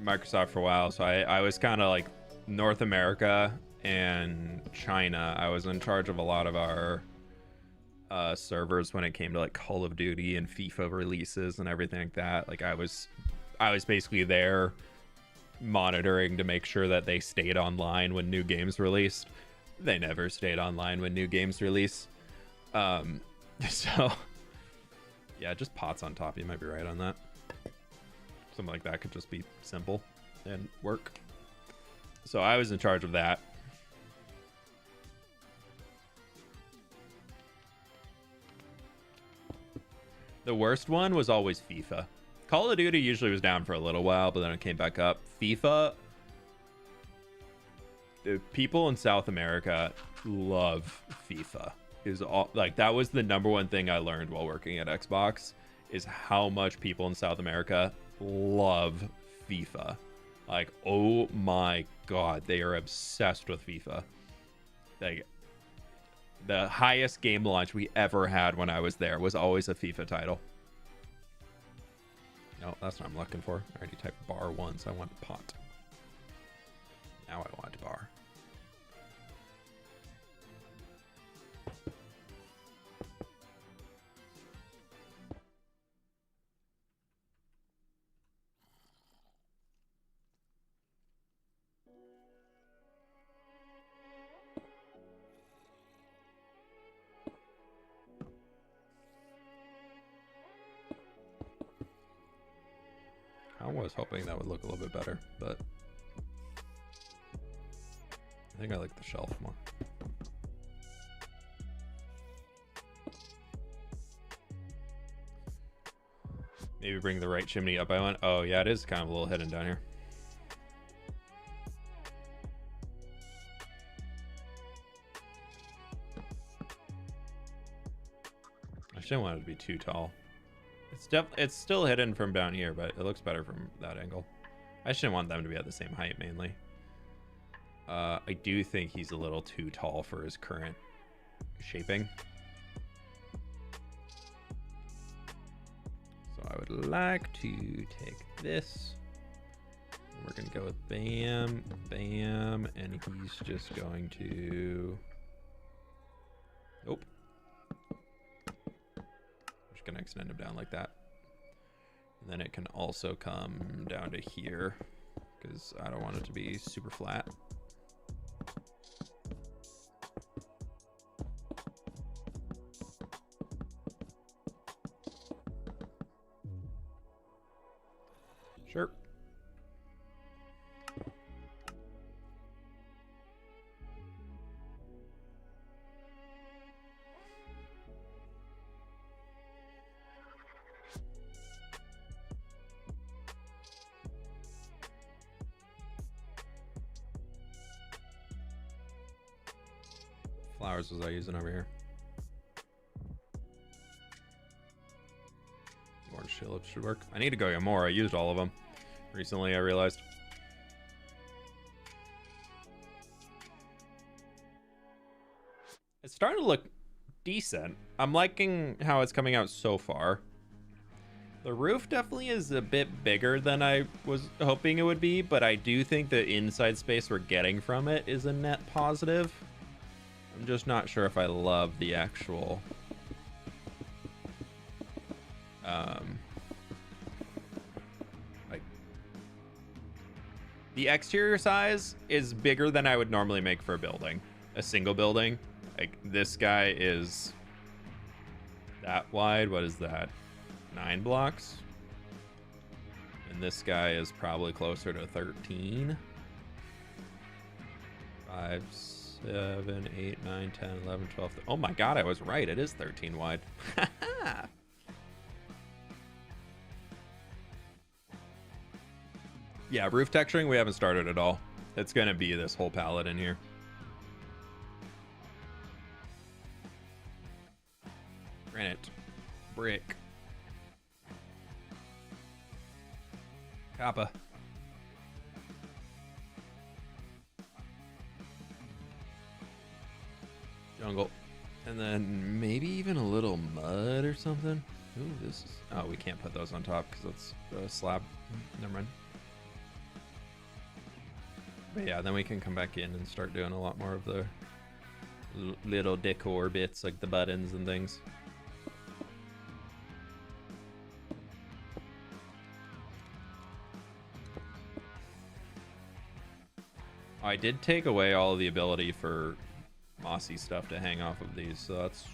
Microsoft for a while. So I was kind of like North America and China. I was in charge of a lot of our servers when it came to like Call of Duty and FIFA releases and everything like that. Like I was basically there monitoring to make sure that they stayed online when new games released. They never stayed online when new games release. So yeah, just pots on top. You might be right on that. Something like that could just be simple and work. So I was in charge of that. The worst one was always FIFA. Call of Duty usually was down for a little while, but then it came back up. FIFA, the people in South America love FIFA. Is all like that was the number one thing I learned while working at Xbox, is how much people in South America love FIFA. Like, oh my god, they are obsessed with FIFA. Like, the highest game launch we ever had when I was there was always a FIFA title. No, that's what I'm looking for. I already typed bar once. I want pot. Now I want bar. I was hoping that would look a little bit better, but I think I like the shelf more. Maybe bring the right chimney up. I went, oh yeah, it is kind of a little hidden down here. I just didn't want it to be too tall. It's still hidden from down here, but it looks better from that angle. I just didn't want them to be at the same height mainly. I do think he's a little too tall for his current shaping. So I would like to take this. We're going to go with bam, bam, and he's just going to... Nope. Gonna extend him down like that, and then it can also come down to here because I don't want it to be super flat. Sure. flowers was I using over here? Orange tulips should work. I need to go get more. I used all of them recently, I realized. It's starting to look decent. I'm liking how it's coming out so far. The roof definitely is a bit bigger than I was hoping it would be, but I do think the inside space we're getting from it is a net positive. I'm just not sure if I love the actual like the exterior size is bigger than I would normally make for a building, a single building. Like this guy is that wide. What is that? 9 blocks. And this guy is probably closer to 13. 5, 7, 8, 9, 10, 11, 12. Oh my god, I was right. It is 13 wide. Yeah, roof texturing we haven't started at all. It's gonna be this whole palette in here. Granite, brick, Kappa. Jungle. And then maybe even a little mud or something. Ooh, this is... Oh, we can't put those on top because it's a slab. Never mind. But yeah, then we can come back in and start doing a lot more of the little decor bits, like the buttons and things. I did take away all of the ability for mossy stuff to hang off of these, so that's...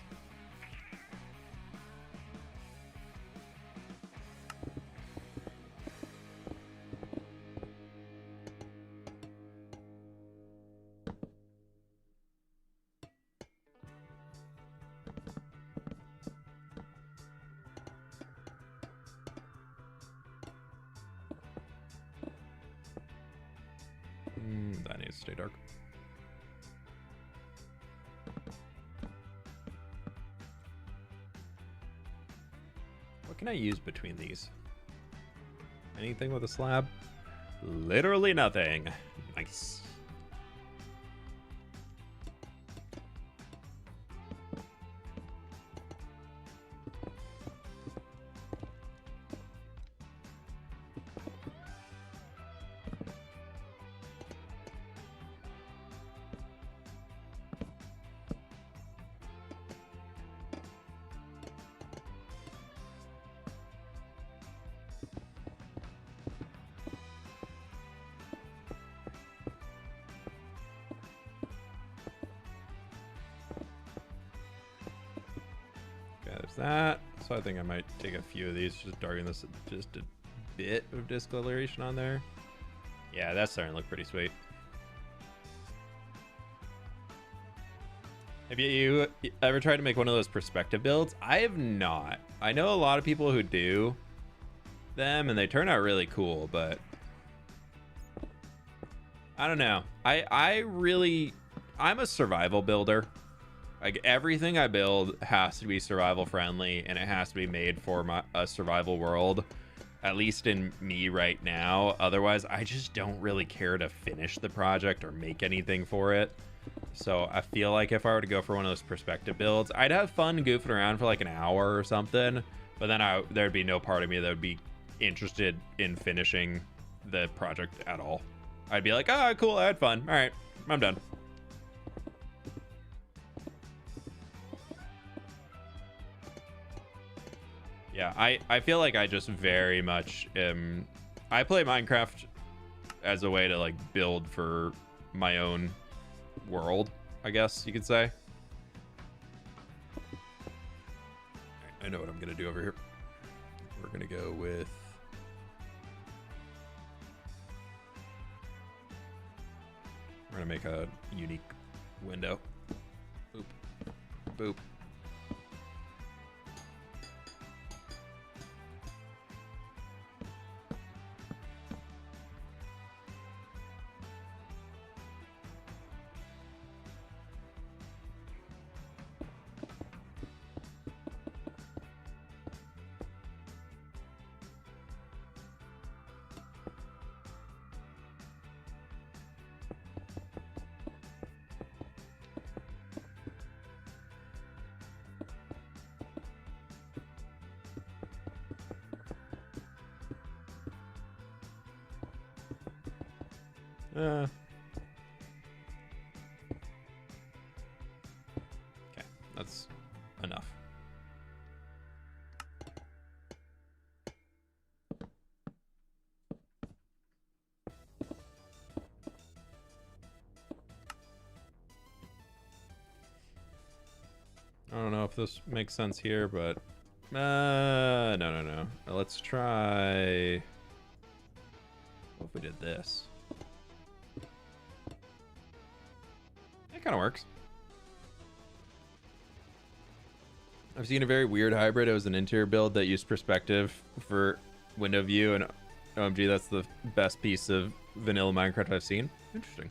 that needs to stay dark. What can I use between these? Anything with a slab? Literally nothing. Nice. That, so I think I might take a few of these, just darken this just a bit of discoloration on there. Yeah, that's starting to look pretty sweet. Have you ever tried to make one of those perspective builds? I have not. I know a lot of people who do them and they turn out really cool, but I don't know. I'm a survival builder. Like everything I build has to be survival friendly and it has to be made for a survival world, at least in me right now. Otherwise, I just don't really care to finish the project or make anything for it. So I feel like if I were to go for one of those perspective builds, I'd have fun goofing around for like an hour or something, but then there'd be no part of me that would be interested in finishing the project at all. I'd be like, oh, cool, I had fun. All right, I'm done. Yeah, I feel like I just very much I play Minecraft as a way to like build for my own world, I guess you could say. I know what I'm gonna do over here. We're gonna go with we're gonna make a unique window. Boop. Boop. Okay, that's enough. I don't know if this makes sense here, but no. Let's try. What if we did this? That kind of works. I've seen a very weird hybrid. It was an interior build that used perspective for window view, and OMG, that's the best piece of vanilla Minecraft I've seen. Interesting.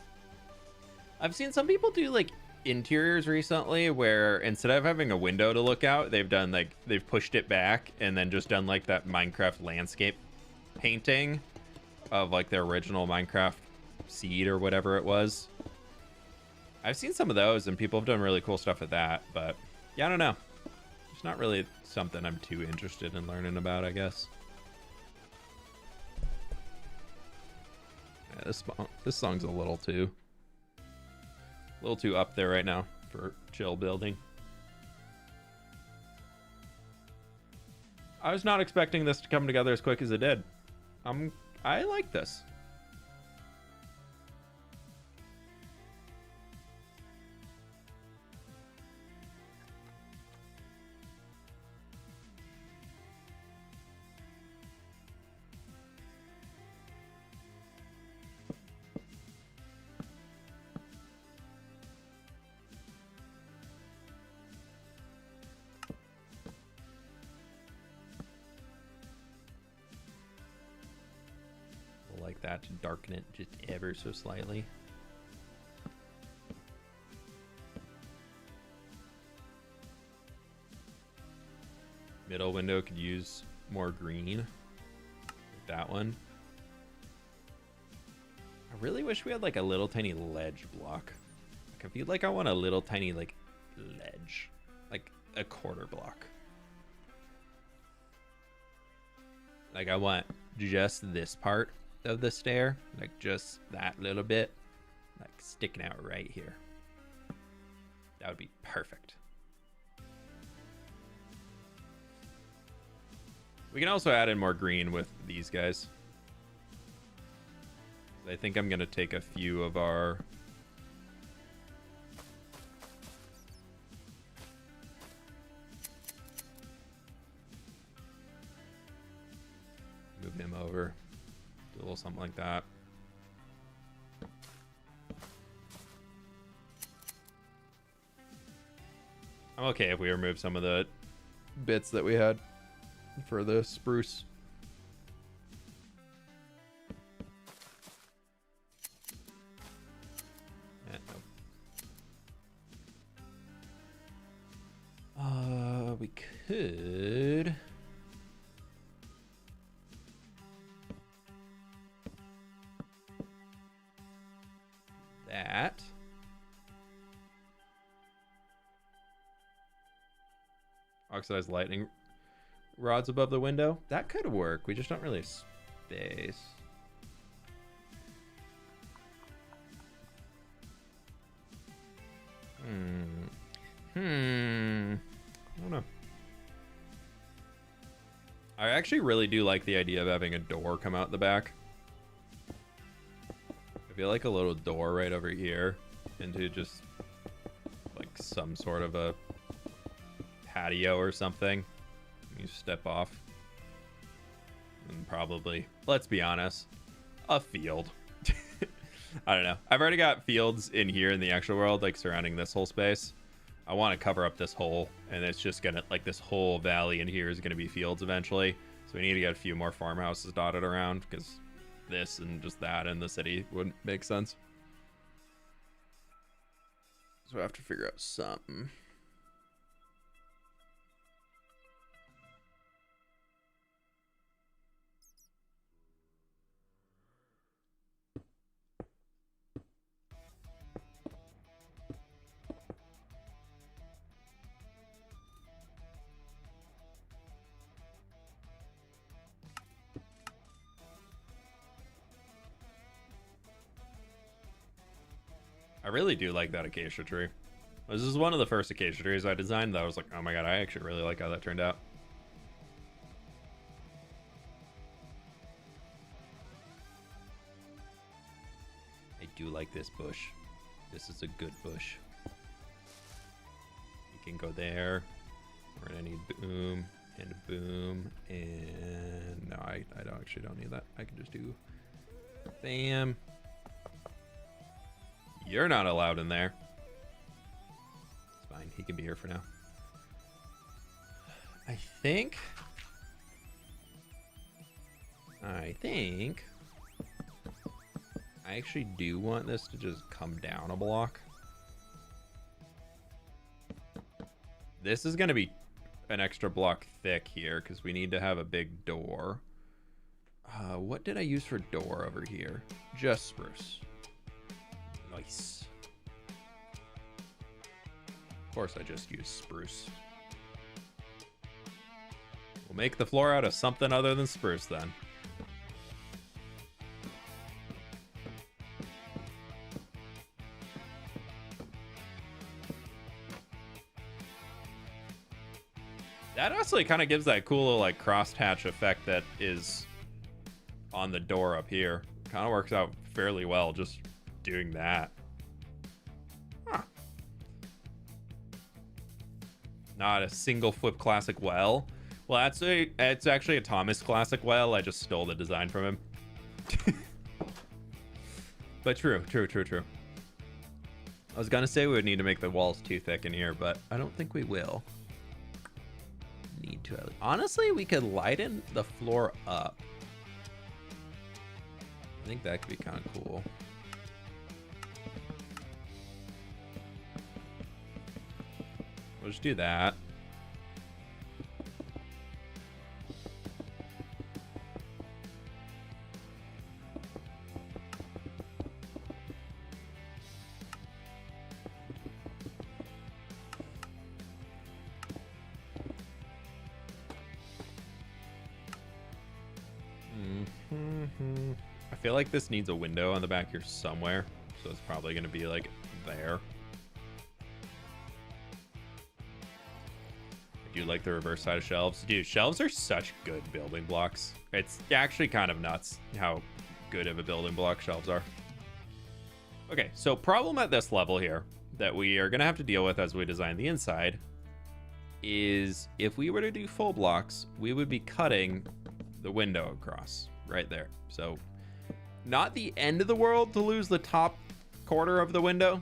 I've seen some people do like interiors recently where instead of having a window to look out, they've done like they've pushed it back and then just done like that Minecraft landscape painting of like their original Minecraft seed or whatever it was. I've seen some of those and people have done really cool stuff with that, but yeah, I don't know. It's not really something I'm too interested in learning about, I guess. Yeah, this song's a little too up there right now for chill building. I was not expecting this to come together as quick as it did. I like this. Like that to darken it just ever so slightly. Middle window could use more green. Like that one. I really wish we had like a little tiny ledge block. Like I feel like I want a little tiny like ledge. Like a quarter block. Like I want just this part of the stair, like just that little bit, like sticking out right here. That would be perfect. We can also add in more green with these guys. I think I'm gonna take a few of our move him over. Do a little something like that. I'm okay if we remove some of the bits that we had for the spruce. No. We could. That. Oxidized lightning rods above the window. That could work. We just don't really have space. I don't know. I actually really do like the idea of having a door come out the back. I feel like a little door right over here into just like some sort of a patio or something. You step off. And probably, let's be honest, a field. I don't know. I've already got fields in here in the actual world, like surrounding this whole space. I want to cover up this hole, and it's just gonna, like, this whole valley in here is gonna be fields eventually. So we need to get a few more farmhouses dotted around, because this and just that in the city wouldn't make sense. So I have to figure out something. I really do like that acacia tree. This is one of the first acacia trees I designed that I was like, oh my god, I actually really like how that turned out. I do like this bush. This is a good bush. You can go there. We're gonna need boom and boom and no, I don't need that. I can just do bam. You're not allowed in there. It's fine. He can be here for now. I think I actually do want this to just come down a block. This is going to be an extra block thick here because we need to have a big door. What did I use for door over here? Just spruce. Nice. Of course I just used spruce. We'll make the floor out of something other than spruce then. That actually kind of gives that cool little like crosshatch effect that is on the door up here. Kind of works out fairly well just doing that. Huh. Not a single fWhip classic well. Well, it's actually a Thomas classic well. I just stole the design from him. But true. I was gonna say we would need to make the walls too thick in here, but I don't think we will. Need to. Honestly, we could lighten the floor up. I think that could be kind of cool. We'll just do that. I feel like this needs a window on the back here somewhere, so it's probably going to be like there. I do like the reverse side of shelves. Dude, shelves are such good building blocks. It's actually kind of nuts how good of a building block shelves are. Okay, so problem at this level here that we are going to have to deal with as we design the inside is if we were to do full blocks, we would be cutting the window across right there. So not the end of the world to lose the top quarter of the window,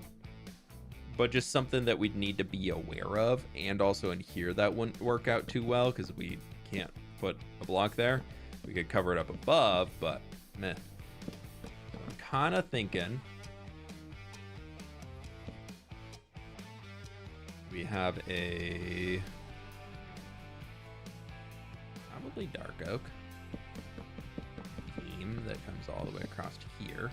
but just something that we'd need to be aware of. And also in here that wouldn't work out too well because we can't put a block there. We could cover it up above, but meh. So I'm kind of thinking we have a probably dark oak that comes all the way across to here.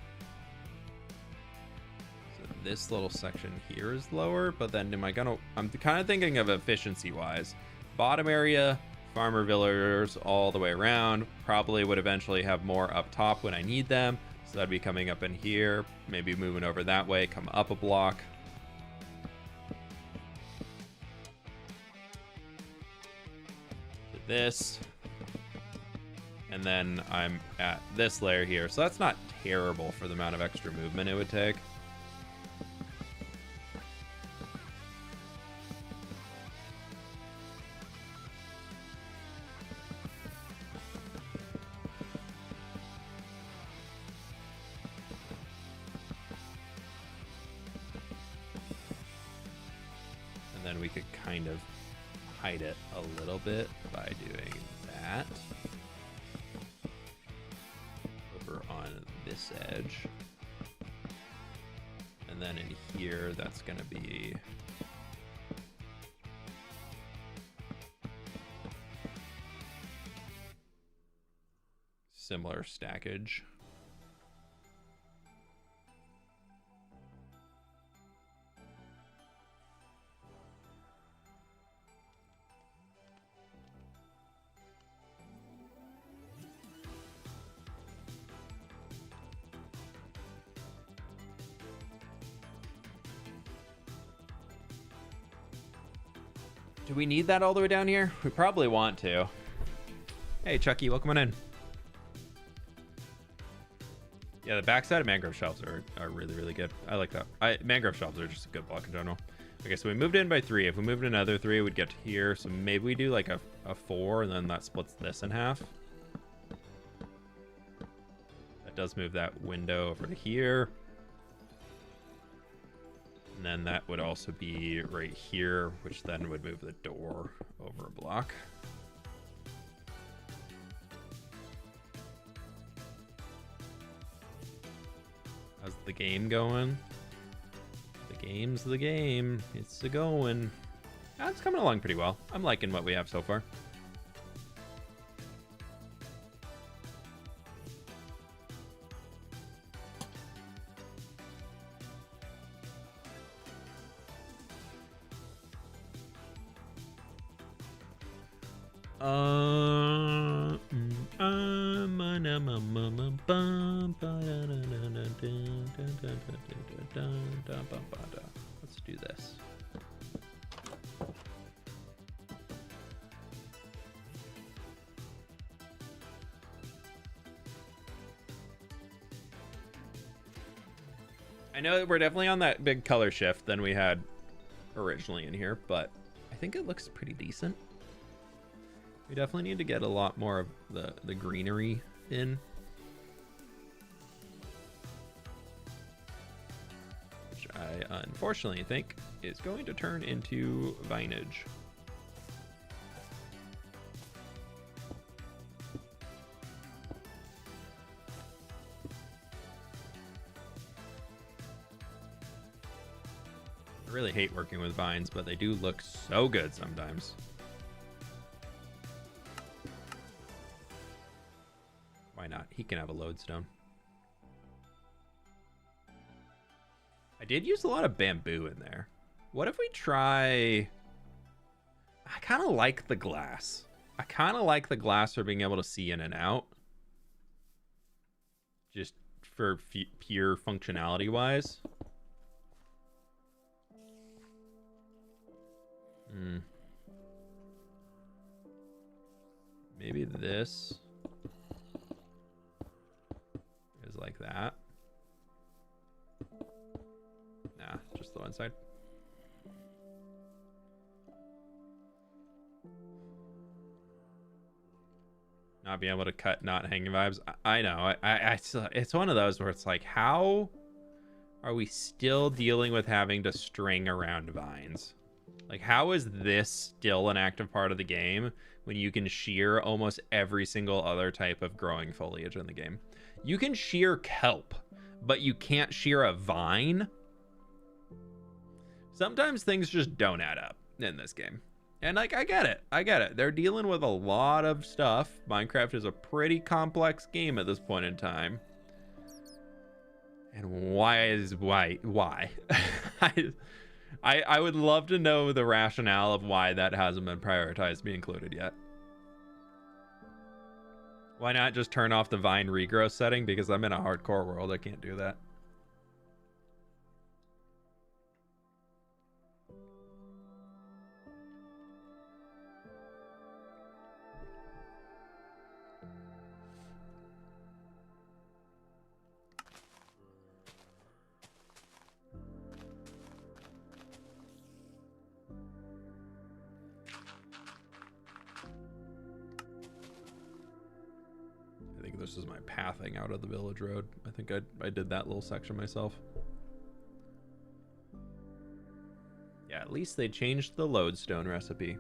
So this little section here is lower, but then I'm kind of thinking of efficiency wise. Bottom area, farmer villagers all the way around, probably would eventually have more up top when I need them. So that'd be coming up in here, maybe moving over that way, come up a block. To this. And then I'm at this layer here. So that's not terrible for the amount of extra movement it would take. And then we could kind of hide it a little bit by doing that. On this edge, and then in here that's going to be similar stackage. Do we need that all the way down here? We probably want to. Hey, Chucky, welcome on in. Yeah, the backside of mangrove shelves are really, really good. I like that. Mangrove shelves are just a good block in general. Okay, so we moved in by 3. If we moved another 3, we'd get to here. So maybe we do like a 4, and then that splits this in half. That does move that window over to here. And then that would also be right here, which then would move the door over a block. How's the game going? The game's the game. It's a going. It's coming along pretty well. I'm liking what we have so far. Let's do this. I know that we're definitely on that big color shift than we had originally in here, but I think it looks pretty decent. We definitely need to get a lot more of the greenery in. Which I unfortunately think is going to turn into vinage. I really hate working with vines, but they do look so good sometimes. Why not? He can have a lodestone. I did use a lot of bamboo in there. What if we try... I kind of like the glass. I kind of like the glass for being able to see in and out. Just for pure functionality wise. Maybe this is like that. Nah, just the one side. Not being able to cut not hanging vibes. I know. I still, it's one of those where it's like, how are we still dealing with having to string around vines? Like, how is this still an active part of the game when you can shear almost every single other type of growing foliage in the game? You can shear kelp, but you can't shear a vine. Sometimes things just don't add up in this game. And like, I get it. They're dealing with a lot of stuff. Minecraft is a pretty complex game at this point in time. And why? I would love to know the rationale of why that hasn't been prioritized to be included yet. Why not just turn off the vine regrowth setting? Because I'm in a hardcore world. I can't do that. This is my pathing out of the village road. I think I did that little section myself. Yeah, at least they changed the lodestone recipe.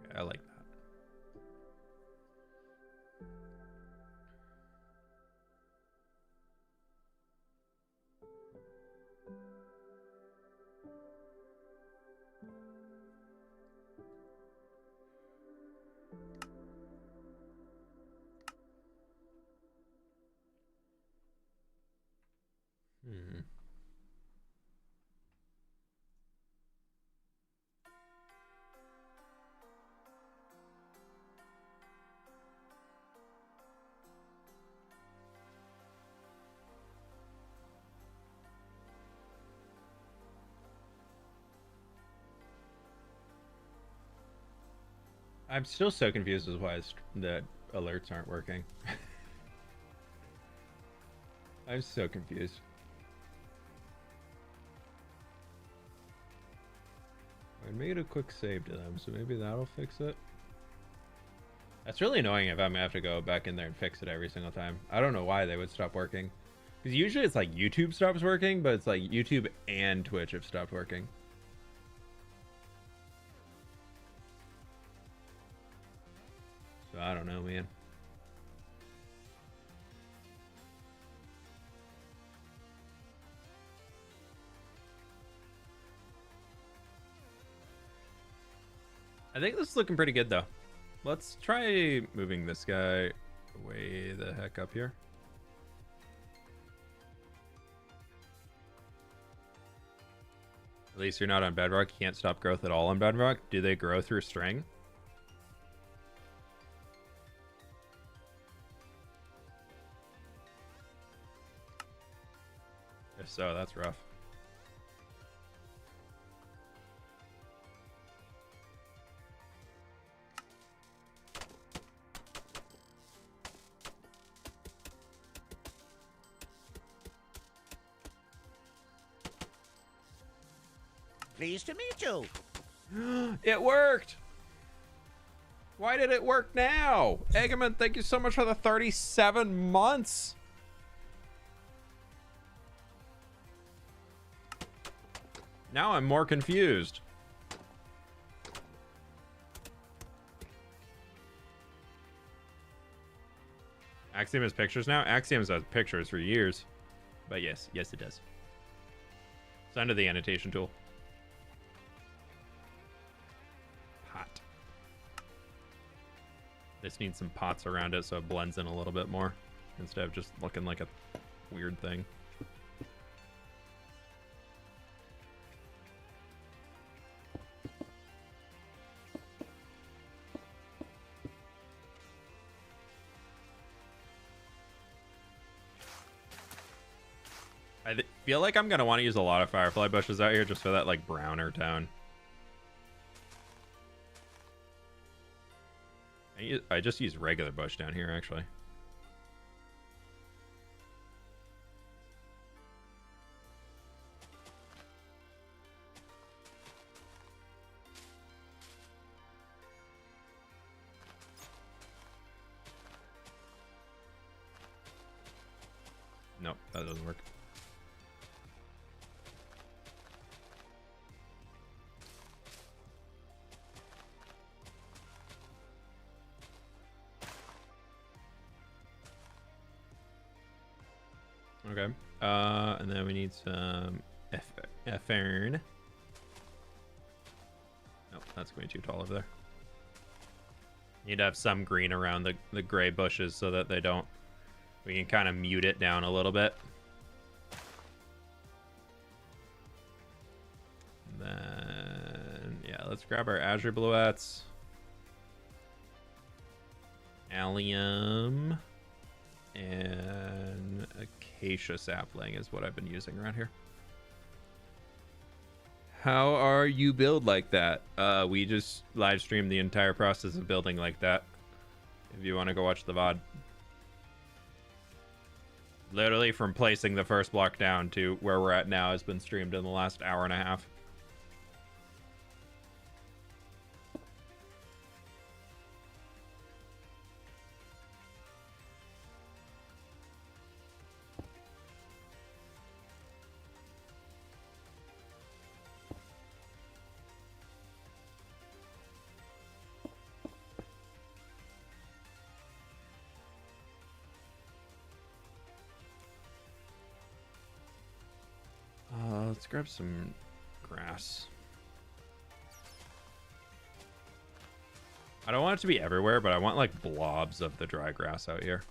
Okay, I like that. I'm still so confused as why the alerts aren't working. I'm so confused. I made a quick save to them, so maybe that'll fix it. That's really annoying if I'm gonna have to go back in there and fix it every single time. I don't know why they would stop working. Because usually it's like YouTube stops working, but it's like YouTube and Twitch have stopped working. So I don't know, man. I think this is looking pretty good though. Let's try moving this guy way the heck up here. At least you're not on bedrock. You can't stop growth at all on bedrock. Do they grow through string? If so, that's rough. Pleased to meet you. It worked! Why did it work now? Eggman, thank you so much for the 37 months. Now I'm more confused. Axiom has pictures now? Axiom's has pictures for years. But yes, it does. It's under the annotation tool. Pot. This needs some pots around it so it blends in a little bit more instead of just looking like a weird thing. I feel like I'm going to want to use a lot of firefly bushes out here just for that like browner tone. I just use regular bush down here actually. Nope, that doesn't work. Okay. And then we need some fern. Nope, that's going too tall over there. Need to have some green around the gray bushes so that they don't... We can kind of mute it down a little bit. And then, yeah, let's grab our azure bluettes. Allium. And acacia sapling is what I've been using around here. How are you build like that? We just live stream the entire process of building like that. If you want to go watch the VOD. Literally from placing the first block down to where we're at now has been streamed in the last hour and a half. Let's grab some grass. I don't want it to be everywhere, but I want like blobs of the dry grass out here.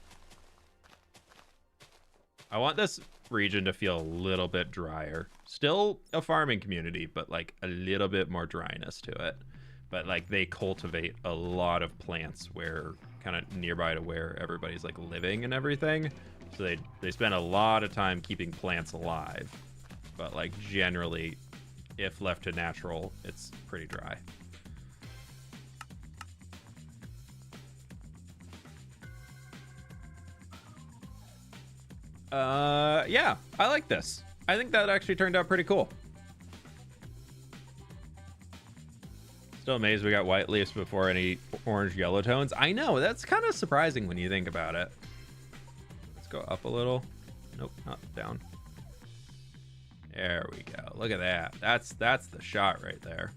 I want this region to feel a little bit drier. Still a farming community, but like a little bit more dryness to it. But like they cultivate a lot of plants where kind of nearby to where everybody's like living and everything. So they spend a lot of time keeping plants alive. But like generally, if left to natural, it's pretty dry. Yeah, I like this. I think that actually turned out pretty cool. Still amazed we got white leaves before any orange yellow tones. I know, that's kind of surprising when you think about it. Let's go up a little. Nope, not down. There we go. Look at that. That's the shot right there.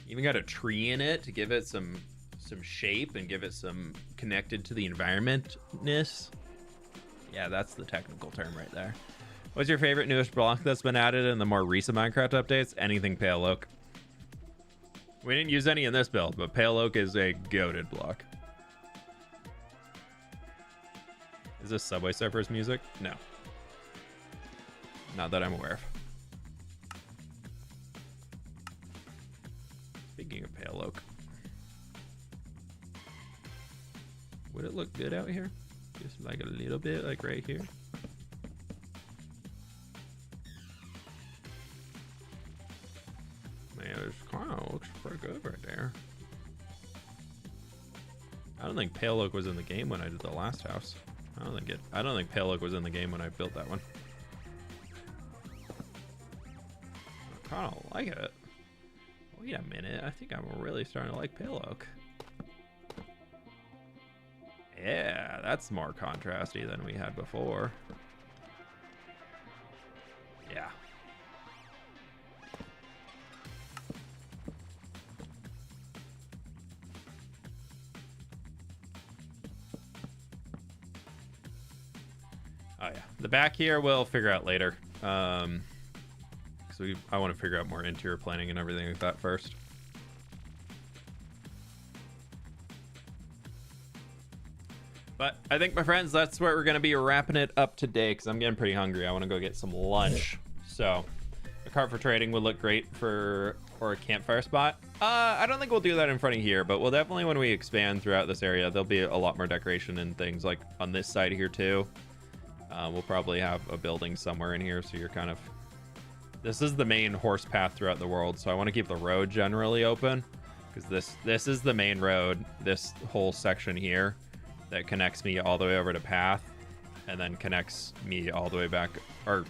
Even got a tree in it to give it some shape and give it some connected to the environment-ness. Yeah, that's the technical term right there. What's your favorite newest block that's been added in the more recent Minecraft updates? Anything Pale Oak. We didn't use any in this build, but Pale Oak is a goated block. Is this Subway Surfers music? No. Not that I'm aware of. Speaking of Pale Oak. Would it look good out here? Just like a little bit, like right here. Man, it kind of looks pretty good right there. I don't think Pale Oak was in the game when I did the last house. I don't think Pale Oak was in the game when I built that one. I kind of like it. Wait a minute, I think I'm really starting to like Pale Oak. Yeah, that's more contrasty than we had before. Yeah. Oh yeah, the back here we'll figure out later. I want to figure out more interior planning and everything like that first. But I think, my friends, that's where we're going to be wrapping it up today because I'm getting pretty hungry. I want to go get some lunch. So a cart for trading would look great for a campfire spot. I don't think we'll do that in front of here, but we'll definitely, when we expand throughout this area, there'll be a lot more decoration and things like on this side here too. We'll probably have a building somewhere in here, so you're kind of... This is the main horse path throughout the world, so I want to keep the road generally open because this is the main road, this whole section here that connects me all the way over to path and then connects me all the way back, or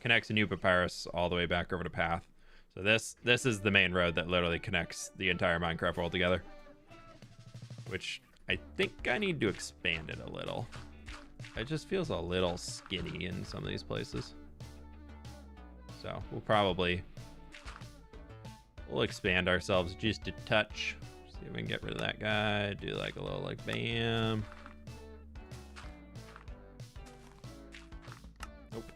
connects New Papyrus all the way back over to path. So this is the main road that literally connects the entire Minecraft world together, which I think I need to expand it a little. It just feels a little skinny in some of these places. So we'll expand ourselves just a touch. See if we can get rid of that guy. Do like a little like bam. Nope.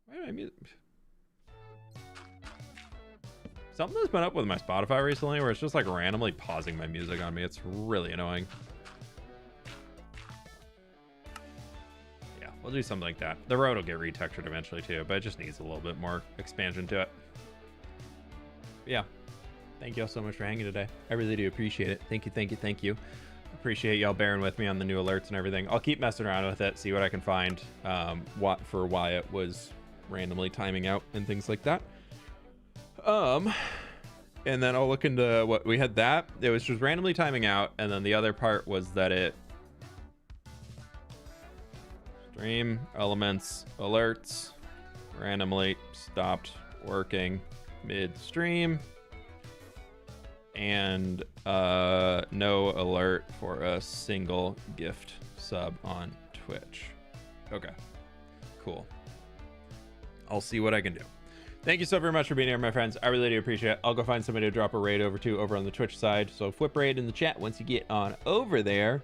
Why did I mute? Something's been up with my Spotify recently where it's just like randomly pausing my music on me. It's really annoying. We'll do something like that. The road will get retextured eventually too, but it just needs a little bit more expansion to it. But yeah. Thank you all so much for hanging today. I really do appreciate it. Thank you, thank you, thank you. Appreciate y'all bearing with me on the new alerts and everything. I'll keep messing around with it, see what I can find, why it was randomly timing out and things like that. And then I'll look into what we had that. It was just randomly timing out, and then the other part was that it stream elements alerts randomly stopped working midstream, and no alert for a single gift sub on Twitch. Okay, cool. I'll see what I can do. Thank you so very much for being here, my friends. I really do appreciate it. I'll go find somebody to drop a raid over to over on the Twitch side. So fWhip raid in the chat once you get on over there.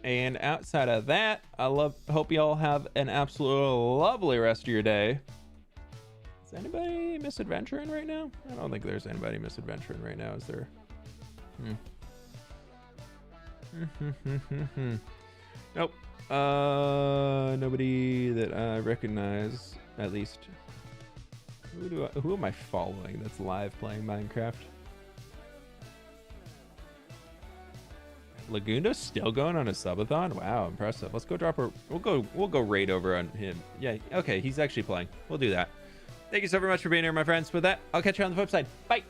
And outside of that, hope y'all have an absolutely lovely rest of your day. Is anybody misadventuring right now? I don't think there's anybody misadventuring right now, is there? Nope. Nobody that I recognize, at least. Who am I following that's live playing Minecraft? Lagundo's still going on a subathon? Wow, impressive. Let's go drop a... We'll go raid over on him. Yeah, okay, he's actually playing. We'll do that. Thank you so very much for being here, my friends. With that, I'll catch you on the flip side. Bye!